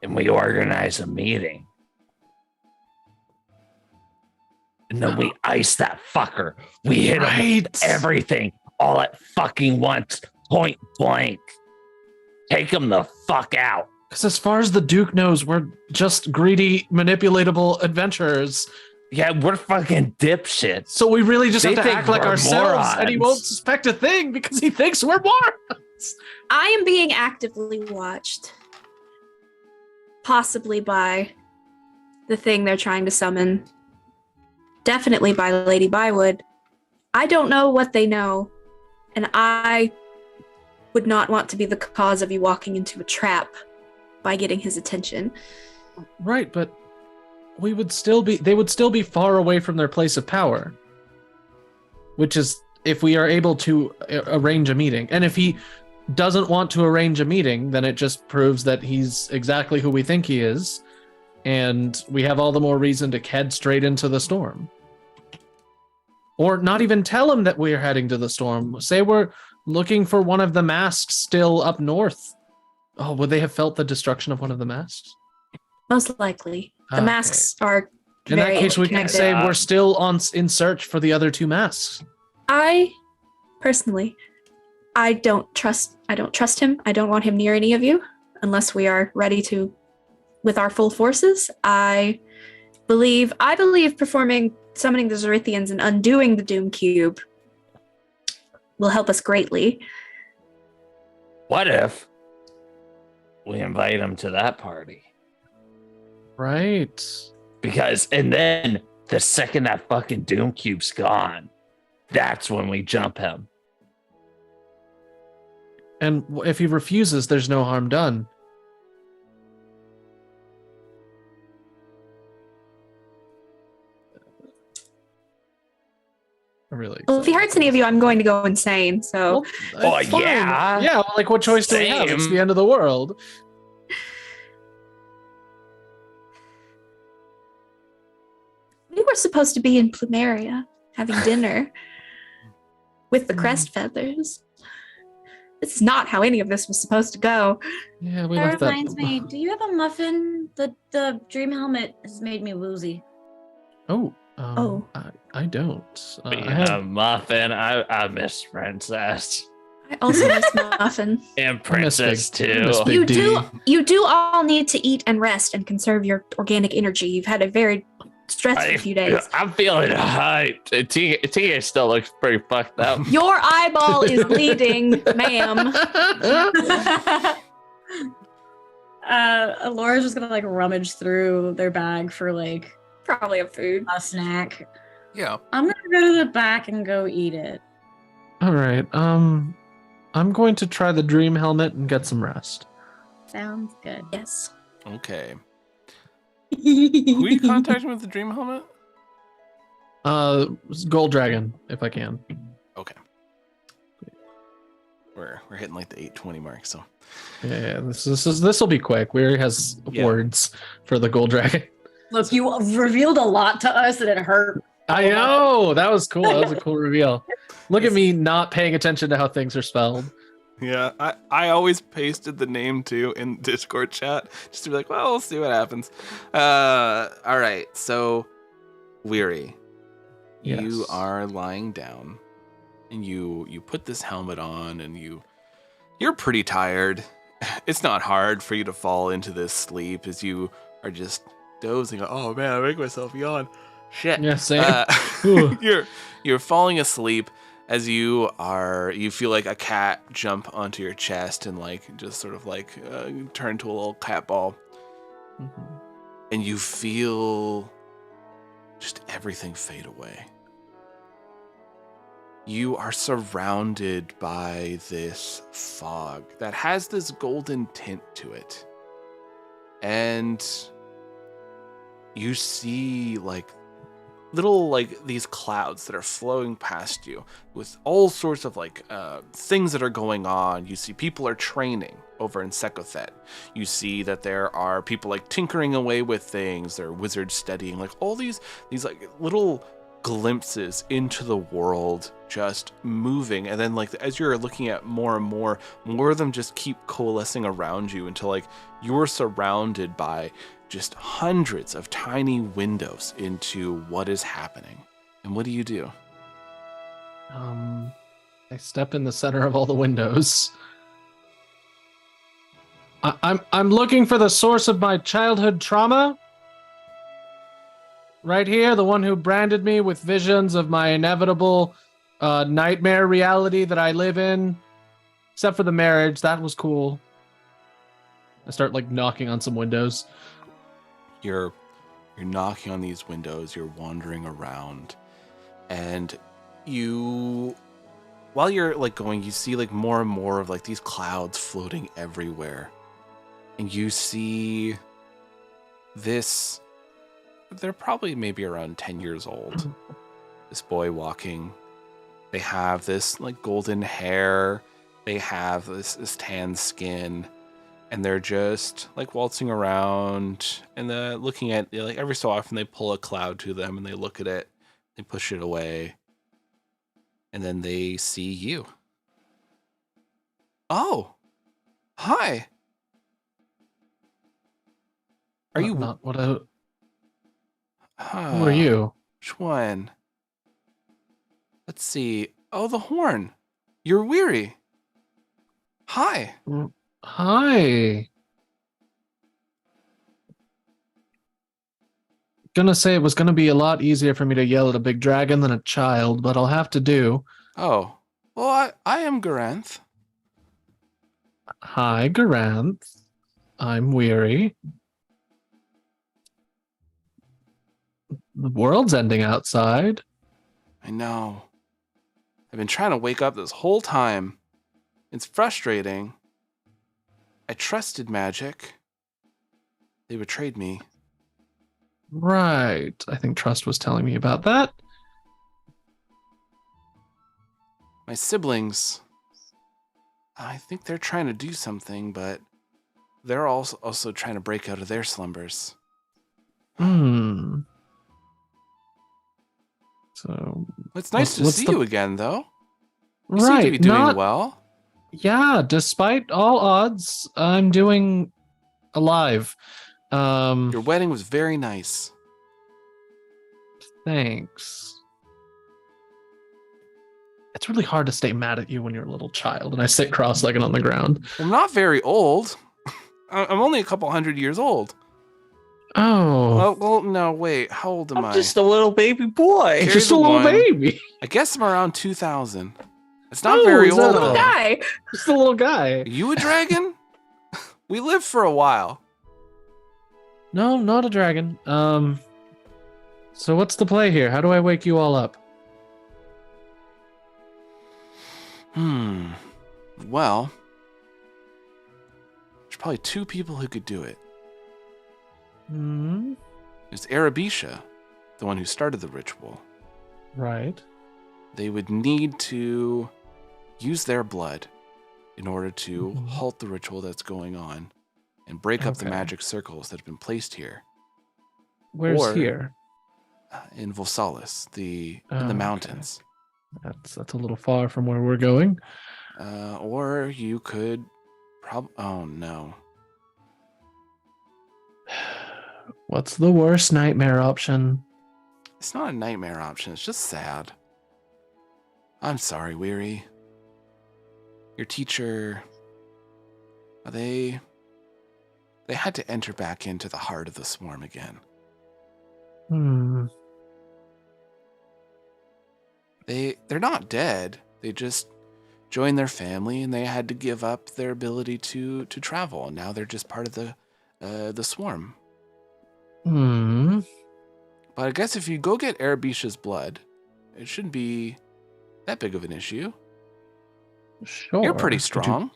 and we organize a meeting. And then we ice that fucker. We hit him Right. with everything all at fucking once, point blank. Take him the fuck out. Because as far as the Duke knows, we're just greedy, manipulatable adventurers. Yeah, we're fucking dipshits. So we really just They have to think act like we're ourselves, and he morons. won't suspect a thing because he thinks we're morons. I am being actively watched. Possibly by the thing they're trying to summon. Definitely by Lady Bywood. I don't know what they know, and I would not want to be the cause of you walking into a trap by getting his attention. Right, but they would still be far away from their place of power. Which is if we are able to arrange a meeting. And if he doesn't want to arrange a meeting, then it just proves that he's exactly who we think he is. And we have all the more reason to head straight into the storm. Or not even tell him that we're heading to the storm. Say we're looking for one of the masks still up north. Oh, would they have felt the destruction of one of the masks? Most likely. The Okay. masks are In that case, we can connected. say we're still in search for the other two masks. I personally, I don't trust him. I don't want him near any of you unless we are ready to with our full forces. I believe performing summoning the Zorithians and undoing the Doom Cube will help us greatly. What if we invite him to that party? Right. Because, and then the second that fucking Doom Cube's gone, that's when we jump him. And if he refuses, there's no harm done. Really? Well, if he hurts any of you, I'm going to go insane. So, Oh, it's fine. yeah. Yeah, well, like what choice do we have? It's Same. the end of the world. we were supposed to be in Plumeria having dinner with the crest feathers. This is not how any of this was supposed to go. Yeah, we That left reminds that. me. Do you have a muffin? The dream helmet has made me woozy. Oh. Oh. I don't. Being I have a muffin, I miss Princess. I also miss Muffin. And Princess, big- I too. miss big- You D. you do all need to eat and rest and conserve your organic energy. You've had a very stressful few days. I'm feeling hyped. Tia still looks pretty fucked up. Your eyeball is bleeding, ma'am. Laura's just gonna like rummage through their bag for like Probably a food. a snack. Yeah. I'm gonna go to the back and go eat it. All right. I'm going to try the dream helmet and get some rest. Sounds good. Yes. Okay. Who are you contacting with the dream helmet? Gold Dragon, if I can. Okay. We're hitting like the 8:20 mark, so Yeah, this will be quick. Weary has Yeah. words for the Gold Dragon. Look, you revealed a lot to us and it hurt. I know that was cool. That was a cool reveal. Look at me not paying attention to how things are spelled. yeah. I always pasted the name too in Discord chat just to be like, well, we'll see what happens. All right. So, Weary, Yes. you are lying down, and you put this helmet on, and you're pretty tired. It's not hard for you to fall into this sleep as you are just dozing. Oh man, I make myself yawn. Shit. Yeah, same. You're falling asleep as you feel like a cat jump onto your chest and like just sort of like turn to a little cat ball, Mhm. and you feel just everything fade away. You are surrounded by this fog that has this golden tint to it. And you see like little like these clouds that are flowing past you with all sorts of like things that are going on. You see people are training over in Sekothet. You see that there are people like tinkering away with things. There are wizards studying, like all these like little glimpses into the world just moving. And then like as you're looking at more and more of them just keep coalescing around you until like you're surrounded by just hundreds of tiny windows into what is happening. And what do you do? I step in the center of all the windows. I'm looking for the source of my childhood trauma. Right here, the one who branded me with visions of my inevitable nightmare reality that I live in. Except for the marriage, that was cool. I start like knocking on some windows. You're knocking on these windows, you're wandering around, and you, while you're like going, you see like more and more of like these clouds floating everywhere. And you see this, they're probably maybe around 10 years old. This boy walking. They have this like golden hair. They have this tan skin. And they're just like waltzing around and looking at, like every so often they pull a cloud to them and they look at it. They push it away. And then they see you. Oh, hi. Are you not what I? Huh. Who are you? Which one? Let's see. Oh, the horn. You're weary. Hi. Hi. Gonna say it was gonna be a lot easier for me to yell at a big dragon than a child, but I'll have to do. Oh. Well, I am Garanth. Hi, Garanth. I'm weary. The world's ending outside. I know. I've been trying to wake up this whole time. It's frustrating. I trusted magic. They betrayed me. Right. I think Trust was telling me about that. My siblings, I think they're trying to do something, but they're also trying to break out of their slumbers. Hmm. So It's nice to see you again, though. You right, seem to be doing well. Yeah, despite all odds, I'm doing alive. Your wedding was very nice. Thanks. It's really hard to stay mad at you when you're a little child, and I sit cross-legged on the ground. I'm not very old. I'm only a couple hundred years old. Oh. Well, no, wait. How old am I? I'm just a little baby boy. Carry Just the a little one. baby. I guess I'm around 2000. It's not Oh, very is old. that though. all? Guy. Just a little guy. Are you a dragon? We lived for a while. No, not a dragon. So what's the play here? How do I wake you all up? Well, there's probably two people who could do it. Hmm. There's Arabisha, the one who started the ritual. Right. They would need to use their blood in order to halt the ritual that's going on and break up the Okay. magic circles that have been placed here. Where's Or- here? In Vosalis, in Oh, the okay. mountains. That's a little far from where we're going. Or you could oh no. What's the worst nightmare option? It's not a nightmare option, it's just sad. I'm sorry, Weary. Your teacher, they had to enter back into the heart of the swarm again. They're not dead. They just joined their family and they had to give up their ability to travel. And now they're just part of the swarm. But I guess if you go get Arabisha's blood, it shouldn't be that big of an issue. Sure. You're pretty Could strong.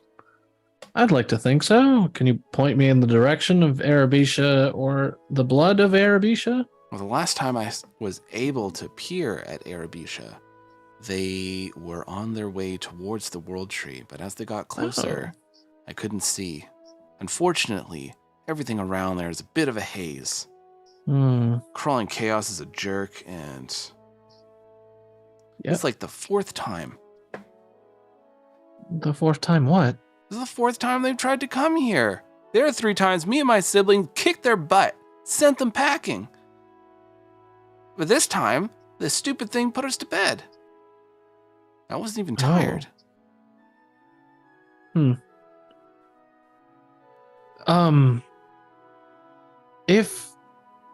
I'd like to think so. Can you point me in the direction of Arabisha or the blood of Arabisha? Well, the last time I was able to peer at Arabisha, they were on their way towards the World Tree, but as they got closer, I couldn't see. Unfortunately, everything around there is a bit of a haze. Crawling Chaos is a jerk, and Yep. it's like the fourth time. The fourth time what? This is the fourth time they've tried to come here. There are 3 times me and my sibling kicked their butt, sent them packing. But this time, this stupid thing put us to bed. I wasn't even tired. If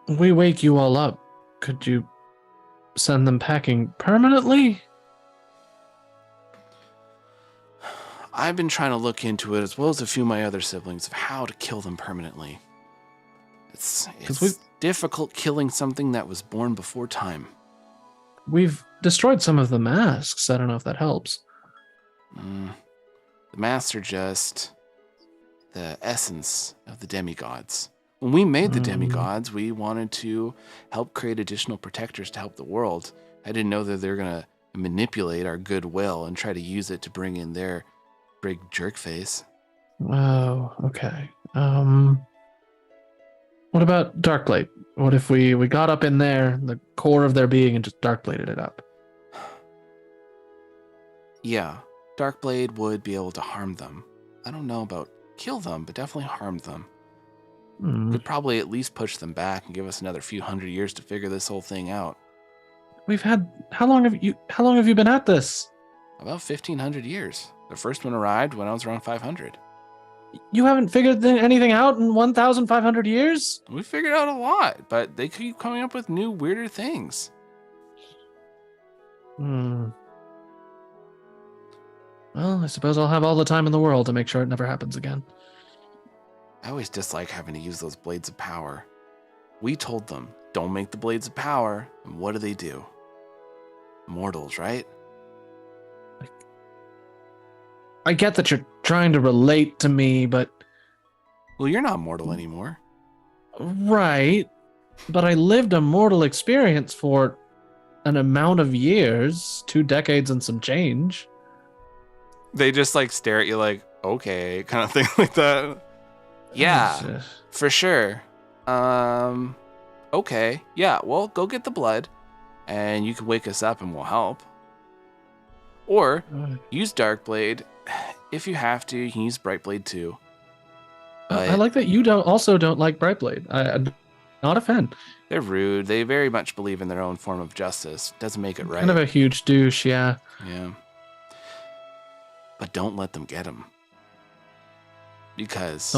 we wake you all up, could you send them packing permanently? I've been trying to look into it, as well as a few of my other siblings, of how to kill them permanently. It's difficult killing something that was born before time. we've destroyed some of the masks. I don't know if that helps. The masks are just the essence of the demigods. When we made the demigods, we wanted to help create additional protectors to help the world. I didn't know that they're going to manipulate our goodwill and try to use it to bring in their big jerk face. Oh, okay. What about Darkblade? What if we got up in there, the core of their being, and just Darkbladed it up? Yeah, Darkblade would be able to harm them. I don't know about kill them, but definitely harm them. Could probably at least push them back and give us another few hundred years to figure this whole thing out. We've had how long have you been at this? About 1,500 years. The first one arrived when I was around 500. You haven't figured anything out in 1,500 years? We figured out a lot, but they keep coming up with new, weirder things. Well, I suppose I'll have all the time in the world to make sure it never happens again. I always dislike having to use those blades of power. We told them, don't make the blades of power, and what do? Mortals, right? I get that you're trying to relate to me, but... Well, you're not mortal anymore. Right, but I lived a mortal experience for an amount of years, 2 decades and some change. They just like stare at you like, okay, kind of thing like that. Yeah, for sure. Okay, yeah, well, go get the blood, and you can wake us up and we'll help. Or use Darkblade. If you have to, you can use Brightblade too. I like that you don't like Brightblade. I'm not a fan. They're rude. They very much believe in their own form of justice. Doesn't make it right. Kind of a huge douche, yeah. Yeah. But don't let them get him. Because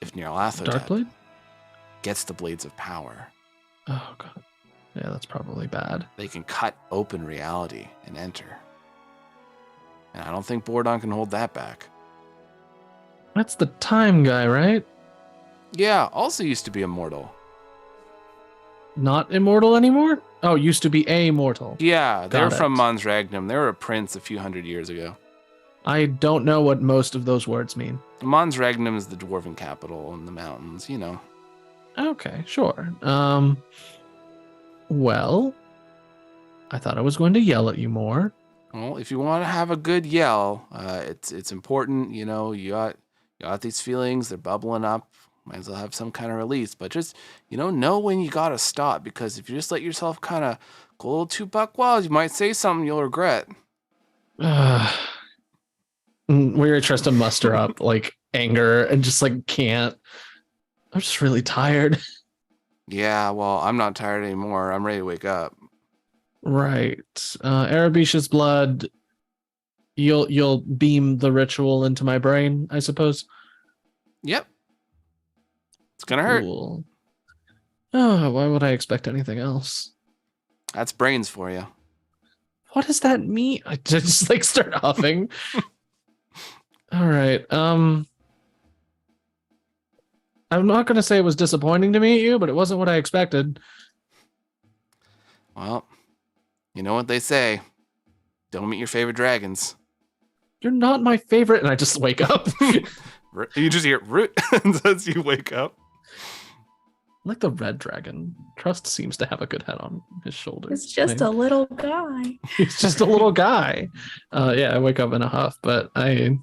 if Nyarlathotep gets the Blades of Power... Oh, God. Yeah, that's probably bad. They can cut open reality and enter. And I don't think Bordon can hold that back. That's the time guy, right? Yeah, also used to be immortal. Not immortal anymore? Oh, used to be immortal. Yeah, they're from Mons Ragnum. They were a prince a few hundred years ago. I don't know what most of those words mean. Mons Ragnum is the dwarven capital in the mountains, you know. Okay, sure. Well, I thought I was going to yell at you more. Well, if you want to have a good yell, it's important, you know, you got these feelings, they're bubbling up, might as well have some kind of release, but just, know when you got to stop, because if you just let yourself kind of go a little too buck wild, you might say something you'll regret. Weird tries to muster up like anger and just like can't. I'm just really tired. Yeah, well, I'm not tired anymore. I'm ready to wake up. Right. Arabisha's blood. You'll beam the ritual into my brain, I suppose. Yep. It's gonna hurt. Cool. Oh, why would I expect anything else? That's brains for you. What does that mean? I just like start huffing. All right. I'm not gonna say it was disappointing to meet you, but it wasn't what I expected. Well, you know what they say. Don't meet your favorite dragons. You're not my favorite, and I just wake up. You just hear root as you wake up. Like the red dragon. Trust seems to have a good head on his shoulders. It's just a little guy. He's just a little guy. Yeah, I wake up in a huff, but I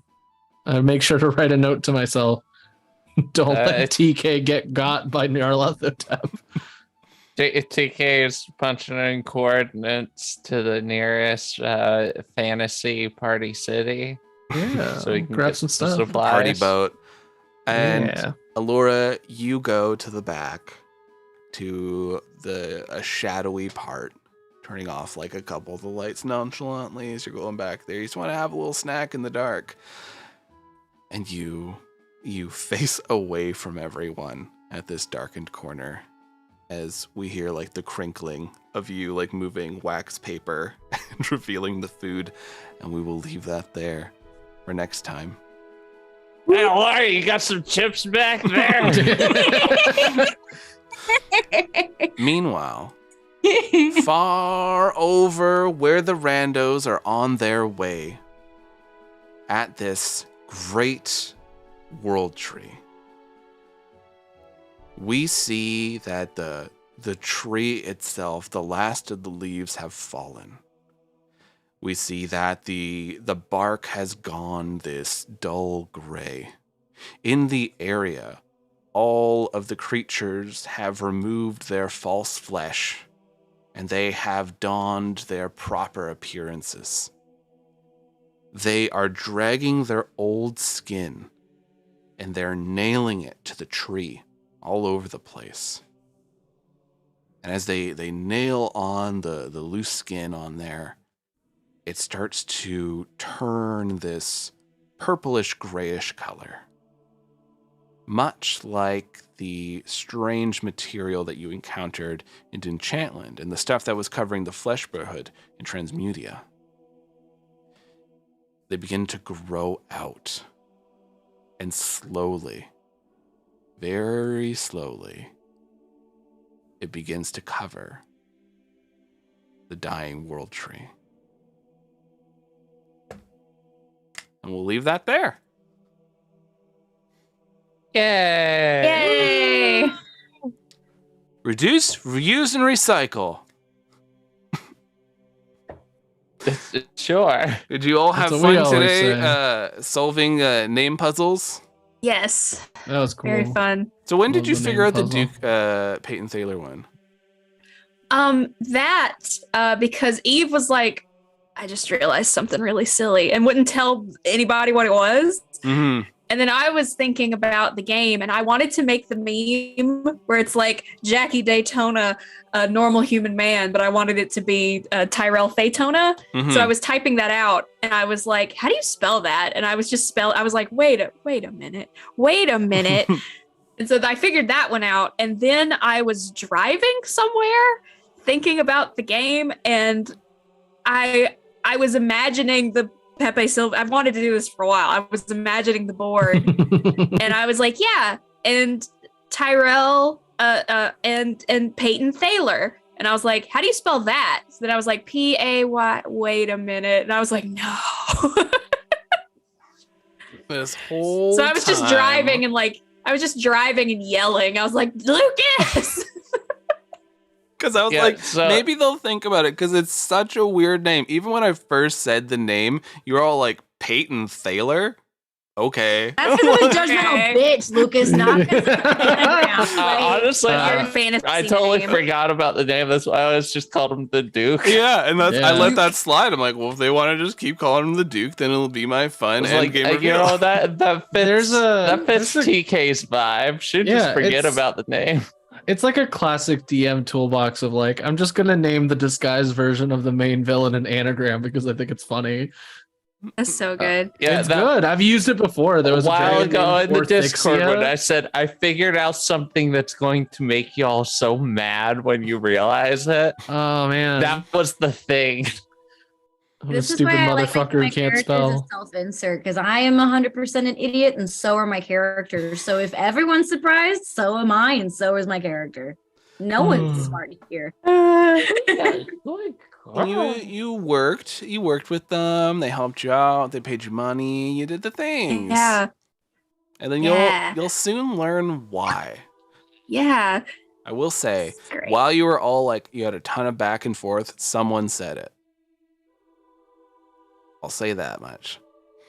make sure to write a note to myself. Don't let TK get got by Nyarlathotep. TK is punching in coordinates to the nearest fantasy party city. Yeah, so we can grab some stuff. Supplies. Party boat. And yeah. Allura, you go to the back to a shadowy part, turning off like a couple of the lights nonchalantly as you're going back there. You just want to have a little snack in the dark. And you face away from everyone at this darkened corner as we hear like the crinkling of you like moving wax paper and revealing the food. And we will leave that there for next time. Hey, Laura, you got some chips back there? Meanwhile, Far over where the randos are on their way at this great world tree, we see that the tree itself, the last of the leaves have fallen. We see that the bark has gone this dull gray. In the area, all of the creatures have removed their false flesh, and they have donned their proper appearances. They are dragging their old skin, and they're nailing it to the tree all over the place. And as they nail on the loose skin on there, it starts to turn this purplish grayish color. Much like the strange material that you encountered in Enchantland and the stuff that was covering the Flesh Brotherhood in Transmutia. They begin to grow out. And slowly, very slowly, it begins to cover the dying world tree. And we'll leave that there. Yay! Yay! Reduce, reuse, and recycle. Sure. Did you all have That's what we fun always today solving name puzzles? Yes. That was cool. Very fun. So when Love did you the figure name out the puzzle. Duke Peyton Thaler one? Because Eve was like, I just realized something really silly and wouldn't tell anybody what it was. Mm-hmm. And then I was thinking about the game and I wanted to make the meme where it's like Jackie Daytona, a normal human man, but I wanted it to be Tyrell Faytona. Mm-hmm. So I was typing that out and I was like, how do you spell that? And I was just I was like, wait a minute. And so I figured that one out. And then I was driving somewhere thinking about the game and I was imagining the Pepe Silva. I've wanted to do this for a while. I was imagining the board and I was like, yeah, and Tyrell and Peyton Thaler. And I was like, how do you spell that? So then I was like, P-A-Y, wait a minute. And I was like, no. This whole So I was just time- driving and yelling. I was like, Lucas! Because I was Yeah, like, so- maybe they'll think about it because it's such a weird name. Even when I first said the name, you were all like, Peyton Thaler? Okay. That's because I'm a judgmental Okay. bitch, Lucas. Not 'cause Honestly, Your I fantasy totally name. forgot about the name. That's why I always just called him the Duke. Yeah, and that's I Yeah. let that slide. I'm like, well, if they want to just keep calling him the Duke, then it'll be my fun It's end like, game you reveal. know, that fits. That fits there's a- TK's vibe. Should Yeah, just forget it's- about the name. It's like a classic DM toolbox of like, I'm just gonna name the disguised version of the main villain an anagram because I think it's funny. That's so good. Yeah, it's that, good. I've used it before. There was a while a ago in the dragon named Discord Orthixia. when I said I figured out something that's going to make y'all so mad when you realize it. Oh man, That was the thing. I'm a This is stupid why I like motherfucker my who can't characters spell. as self-insert because I am 100% an idiot and so are my characters. So if everyone's surprised, so am I and so is my character. No one's smart here. And you worked with them. They helped you out. They paid you money. You did the things. Yeah. And then Yeah. you'll soon learn why. Yeah. I will say, It's great. while you were all like, you had a ton of back and forth, someone said it. I'll say that much.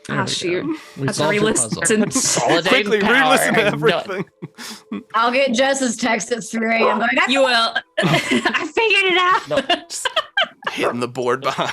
There Oh, we shoot. go. We Let's solved your re-listen. puzzle. Consolidate Quickly power. re-listen to No- everything. I'll get Jess's text at 3 a.m. going, I You will. I figured it out. Just hitting the board behind.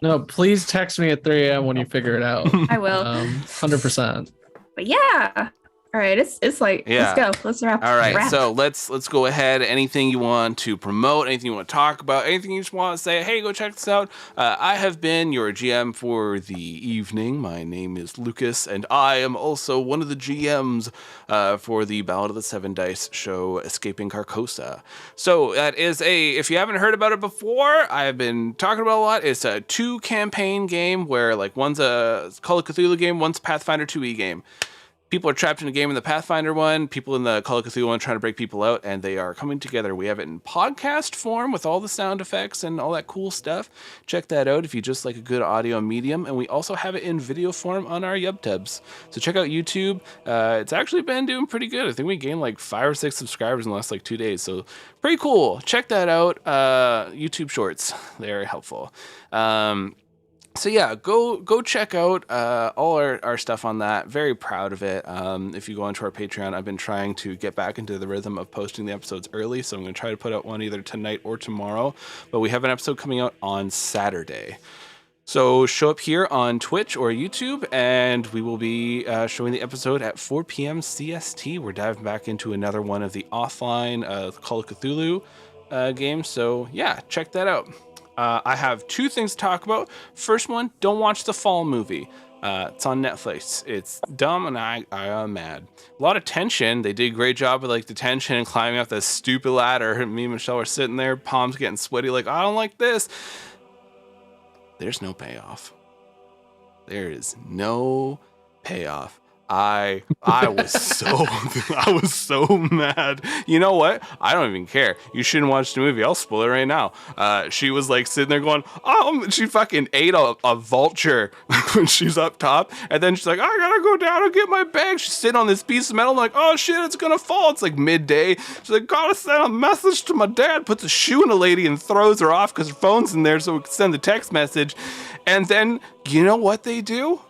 No, please text me at 3 a.m. when you figure it out. I will. 100%. But yeah. All right. It's like, Yeah. let's go. Let's wrap. All right, wrap. so let's go ahead. Anything you want to promote, anything you want to talk about, anything you just want to say, hey, go check this out. I have been your GM for the evening. My name is Lucas, and I am also one of the GMs for the Ballad of the Seven Dice show, Escaping Carcosa. So that is if you haven't heard about it before, I have been talking about it a lot. It's a 2-campaign game where like one's a Call of Cthulhu game, one's a Pathfinder 2e game. People are trapped in a game in the Pathfinder one, people in the Call of Cthulhu one trying to break people out, and they are coming together. We have it in podcast form with all the sound effects and all that cool stuff. Check that out if you just like a good audio medium. And we also have it in video form on our YubTubs. So check out YouTube. It's actually been doing pretty good. I think we gained like 5 or 6 subscribers in the last like 2 days. So pretty cool. Check that out. YouTube Shorts. They're helpful. So yeah, go check out all our stuff on that. Very proud of it. If you go onto our Patreon, I've been trying to get back into the rhythm of posting the episodes early, so I'm going to try to put out one either tonight or tomorrow. But we have an episode coming out on Saturday. So show up here on Twitch or YouTube, and we will be showing the episode at 4 p.m. CST. We're diving back into another one of the offline Call of Cthulhu games. So yeah, check that out. I have 2 things to talk about. First one, don't watch the Fall movie. It's on Netflix. It's dumb, and I am mad. A lot of tension. They did a great job with like the tension and climbing up that stupid ladder. And me and Michelle were sitting there, palms getting sweaty, like, I don't like this. There's no payoff. There is no payoff. I was so mad. You know what? I don't even care. You shouldn't watch the movie. I'll spoil it right now. She was like sitting there going, she fucking ate a vulture when she's up top, and then she's like, I gotta go down and get my bag. She's sitting on this piece of metal. I'm like, oh shit, it's gonna fall. It's like midday. She's like, gotta send a message to my dad. Puts a shoe in a lady and throws her off because her phone's in there so we can send the text message. And then you know what they do?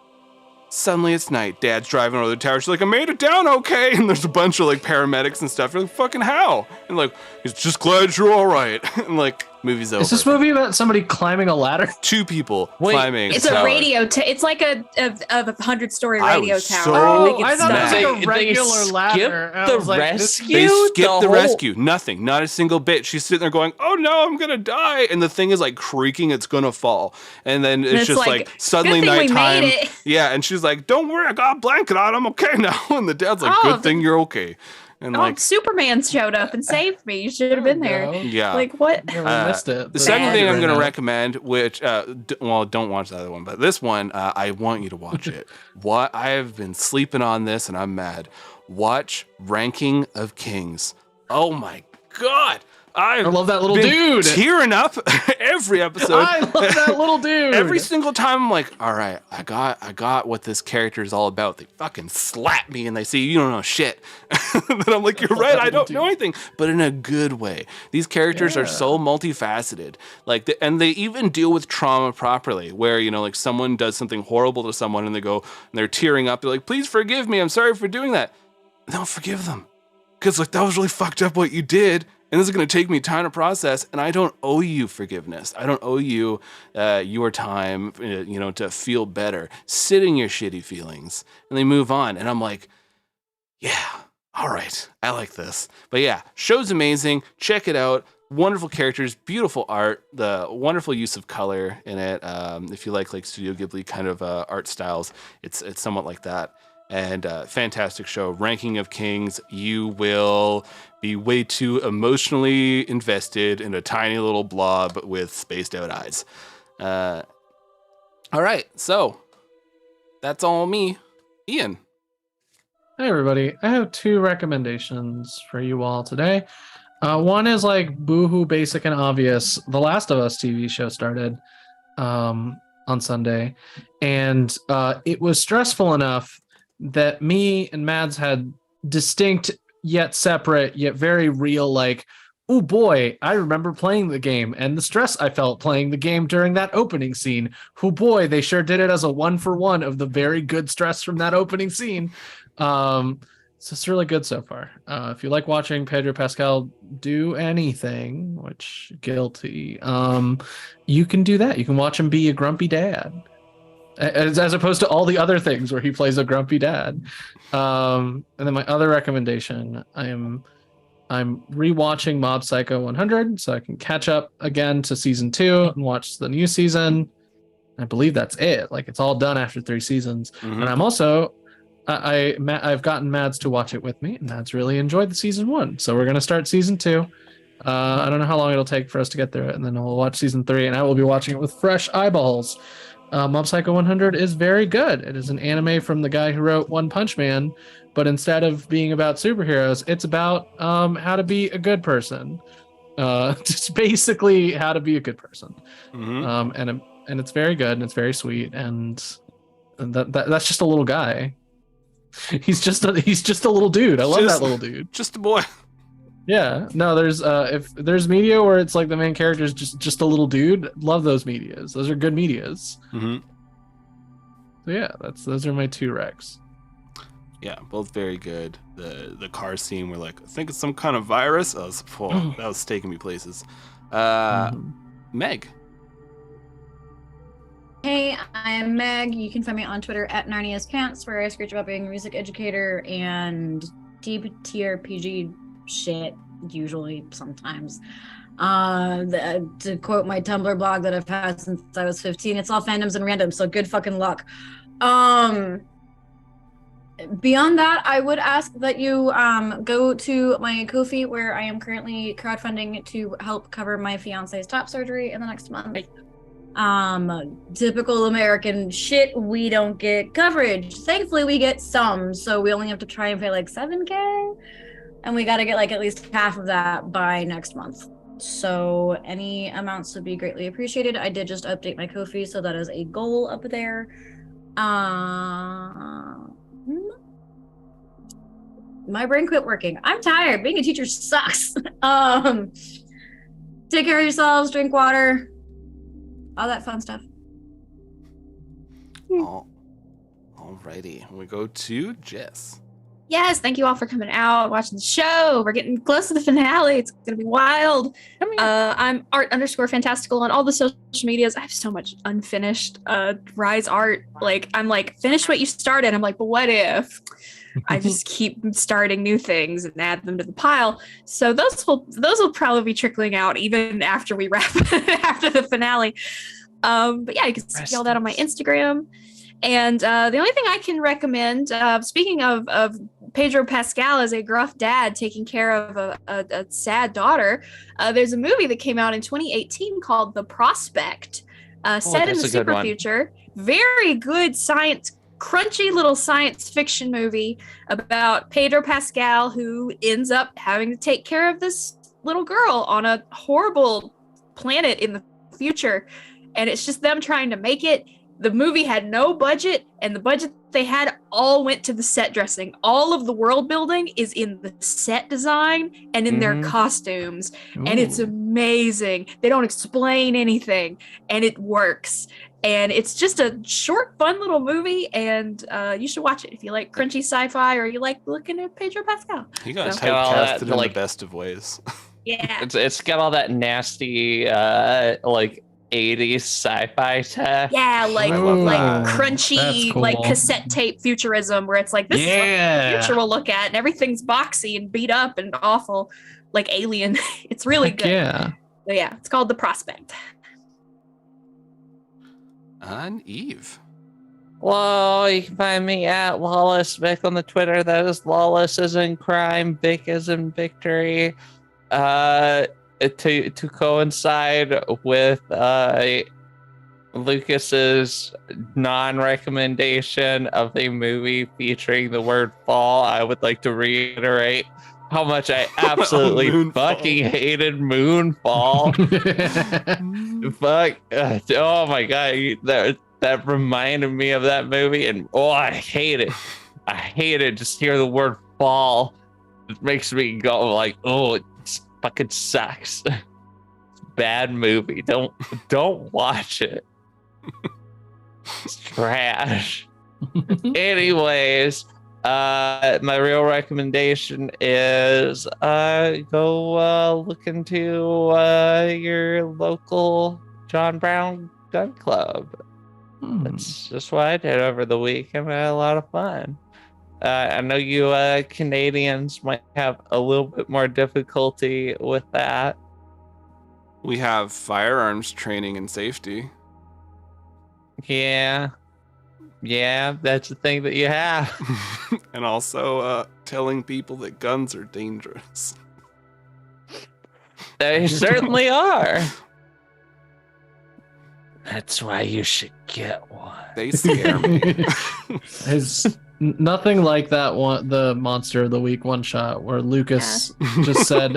Suddenly it's night. Dad's driving over the tower. She's like, I made it down okay. And there's a bunch of like paramedics and stuff. You're like, fucking how? And like, he's just glad you're all right. And like, movie's over. Is this movie about somebody climbing a ladder? 2 people climbing. It's a radio. It's like a 100-story radio tower. I thought it was like a regular ladder. The rescue? They skipped the rescue. Nothing. Not a single bit. She's sitting there going, oh no, I'm gonna die. And the thing is like creaking. It's gonna fall. And then it's just like suddenly nighttime. Yeah. And she's like, don't worry, I got a blanket on. I'm okay now. And the dad's like, good thing you're okay. And like Superman showed up and saved me. You should have been there. Yeah. Like what? Missed it. The second thing I'm going to recommend, which, don't watch the other one, but this one, I want you to watch it. What I have been sleeping on this and I'm mad. Watch Ranking of Kings. Oh my God. I love that little dude. Tearing up every episode. I love that little dude. Every single time I'm like, all right, I got what this character is all about. They fucking slap me and they say, you don't know shit. And I'm like, you're right, I don't know anything, but in a good way. These characters are so multifaceted. Like, and they even deal with trauma properly, where, you know, like someone does something horrible to someone and they go, and they're tearing up. They're like, please forgive me. I'm sorry for doing that. No, forgive them. Because like, that was really fucked up what you did. And this is going to take me time to process, and I don't owe you forgiveness. I don't owe you your time, to feel better. Sit in your shitty feelings, and they move on. And I'm like, yeah, all right, I like this. But yeah, show's amazing. Check it out. Wonderful characters, beautiful art, the wonderful use of color in it. If you like Studio Ghibli kind of art styles, it's somewhat like that. And fantastic show. Ranking of Kings. You will be way too emotionally invested in a tiny little blob with spaced out eyes. All right, so that's all me. Ian. Hey everybody, I have 2 recommendations for you all today. One is like boohoo basic and obvious. The Last of Us TV show started on Sunday, and it was stressful enough that me and Mads had distinct yet separate yet very real, like, oh boy, I remember playing the game and the stress I felt playing the game during that opening scene. Oh boy, they sure did it as a 1-for-1 of the very good stress from that opening scene. So it's really good so far. If you like watching Pedro Pascal do anything, which guilty, you can do that. You can watch him be a grumpy dad. As opposed to all the other things where he plays a grumpy dad. And then my other recommendation, I'm rewatching Mob Psycho 100 so I can catch up again to season 2 and watch the new season. I believe that's it. Like, it's all done after 3 seasons. Mm-hmm. And I'm also I've gotten Mads to watch it with me, and Mads really enjoyed the season 1. So we're gonna start season 2. I don't know how long it'll take for us to get through it, and then we'll watch season 3, and I will be watching it with fresh eyeballs. Mob Psycho 100 is very good. It is an anime from the guy who wrote One Punch Man, but instead of being about superheroes, it's about how to be a good person. Just basically how to be a good person. Mm-hmm. And it's very good and it's very sweet and that's just a little guy. He's just a little dude. I love that little dude. Just a boy. Yeah. No, there's if there's media where it's like the main character is just a little dude, love those medias. Those are good medias. Mm-hmm. So yeah, those are my 2 recs. Yeah, both very good. The car scene where like I think it's some kind of virus. That was taking me places. Meg. Hey, I'm Meg. You can find me on Twitter at Narnia's Pants, where I screech about being a music educator and TTRPG shit, usually, sometimes. To quote my Tumblr blog that I've had since I was 15, it's all fandoms and random, so good fucking luck. Beyond that, I would ask that you go to my Ko-fi, where I am currently crowdfunding to help cover my fiance's top surgery in the next month. Typical American shit, we don't get coverage. Thankfully, we get some, so we only have to try and pay like $7,000, and we got to get like at least half of that by next month. So any amounts would be greatly appreciated. I did just update my Ko-fi, so that is a goal up there. My brain quit working. I'm tired. Being a teacher sucks. Take care of yourselves, drink water, all that fun stuff. Alrighty. We go to Jess. Yes, thank you all for coming out, watching the show. We're getting close to the finale. It's gonna be wild. I'm art_fantastical on all the social medias. I have so much unfinished Rise art. Like I'm like, finish what you started. I'm like, but what if? I just keep starting new things and add them to the pile. So those will probably be trickling out even after we wrap after the finale. But yeah, you can see all that on my Instagram. And the only thing I can recommend, speaking of Pedro Pascal as a gruff dad taking care of a sad daughter, there's a movie that came out in 2018 called The Prospect, set in the super future. Very good crunchy little science fiction movie about Pedro Pascal, who ends up having to take care of this little girl on a horrible planet in the future. And it's just them trying to make it. The movie had no budget, and the budget they had all went to the set dressing. All of the world building is in the set design and in their costumes. Ooh. And it's amazing. They don't explain anything, and it works. And it's just a short, fun little movie, and you should watch it if you like crunchy sci-fi or you like looking at Pedro Pascal. You got typecasted in the best of ways. Yeah. It's got all that nasty, like 80s sci-fi tech. Yeah, like crunchy, cool. Like cassette tape futurism, where it's like this is what the future will look at, and everything's boxy and beat up and awful, like Alien. It's really good. Yeah. So yeah, it's called The Prospect. And Eve. Well, you can find me at Lawless Vic on the Twitter. That is Lawless as in crime, Vic as in victory. To coincide with Lucas's non-recommendation of a movie featuring the word fall, I would like to reiterate how much I absolutely fucking hated Moonfall. Fuck. Oh my god, that reminded me of that movie, and I hate it. I hate it. Just hear the word fall. It makes me go like, oh, it fucking sucks. It's a bad movie. Don't watch it. It's trash. Anyways, my real recommendation is go look into your local John Brown gun club. That's just what I did over the weekend. I had a lot of fun. I know you Canadians might have a little bit more difficulty with that. We have firearms training and safety. Yeah, that's the thing that you have. And also telling people that guns are dangerous. They certainly are. That's why you should get one. They scare me. It's nothing like that one, the Monster of the Week one shot where Lucas just said,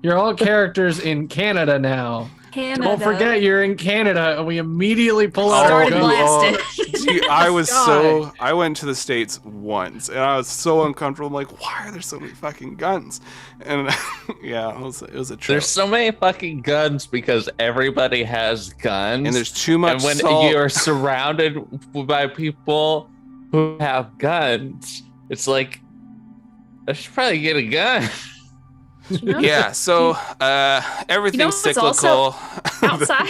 you're all characters in Canada now. Canada. Don't forget you're in Canada, and we immediately pull out our Started guns. blasting. Dude, I went to the States once, and I was so uncomfortable. I'm like, why are there so many fucking guns? And yeah, it was a trip. There's so many fucking guns because everybody has guns. And there's too much And when salt. you're surrounded by people who have guns, it's like, I should probably get a gun. Yeah, so everything's what's cyclical. also outside?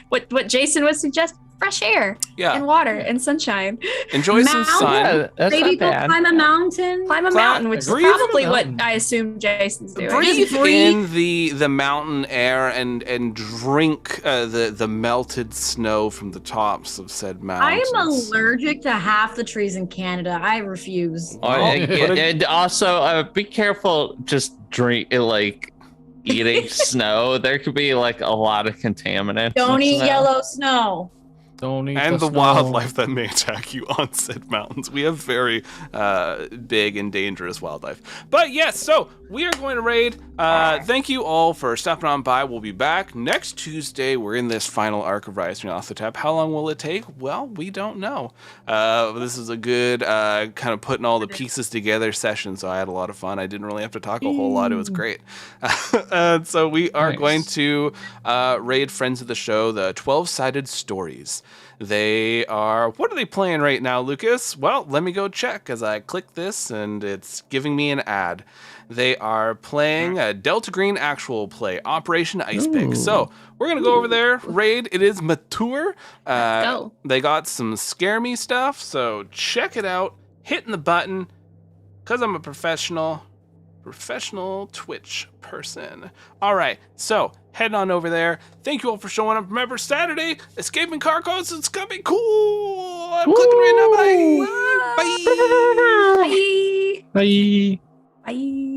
what Jason would suggest: fresh air Yeah, and water and sunshine. enjoy some Mountain. sun. Yeah, that's Maybe not go bad. climb a mountain. Climb a Climb- mountain, which is breathe in a probably what mountain. I assume Jason's doing. Breathe breathe. in the mountain air and drink the melted snow from the tops of said I mountains. am allergic to half the trees in Canada. I refuse. And also, be careful. Just eating snow. There could be like a lot of contaminants. Don't in eat snow. yellow snow. Don't eat And the snow. wildlife that may attack you on said mountains. We have very big and dangerous wildlife. But yes, so we are going to raid. Thank you all for stopping on by. We'll be back next Tuesday. We're in this final arc of Rise of Nyarlathotep. How long will it take? Well, we don't know. This is a good kind of putting all the pieces together session, so I had a lot of fun. I didn't really have to talk a whole lot. It was great. So we are Nice. going to raid friends of the show, the 12-Sided Stories. They are, what are they playing right now, Lucas? Well, let me go check as I click this and it's giving me an ad. They are playing a Delta Green actual play, Operation Ice Pick. So we're going to go over there, raid. It is mature. go. They got some scare me stuff, so check it out. Hitting the button, because I'm a professional Twitch person. All right, so heading on over there. Thank you all for showing up. Remember, Saturday, escaping Kratoqs. It's gonna be cool. I'm clicking right now. Bye. Bye. Bye. Bye. Bye.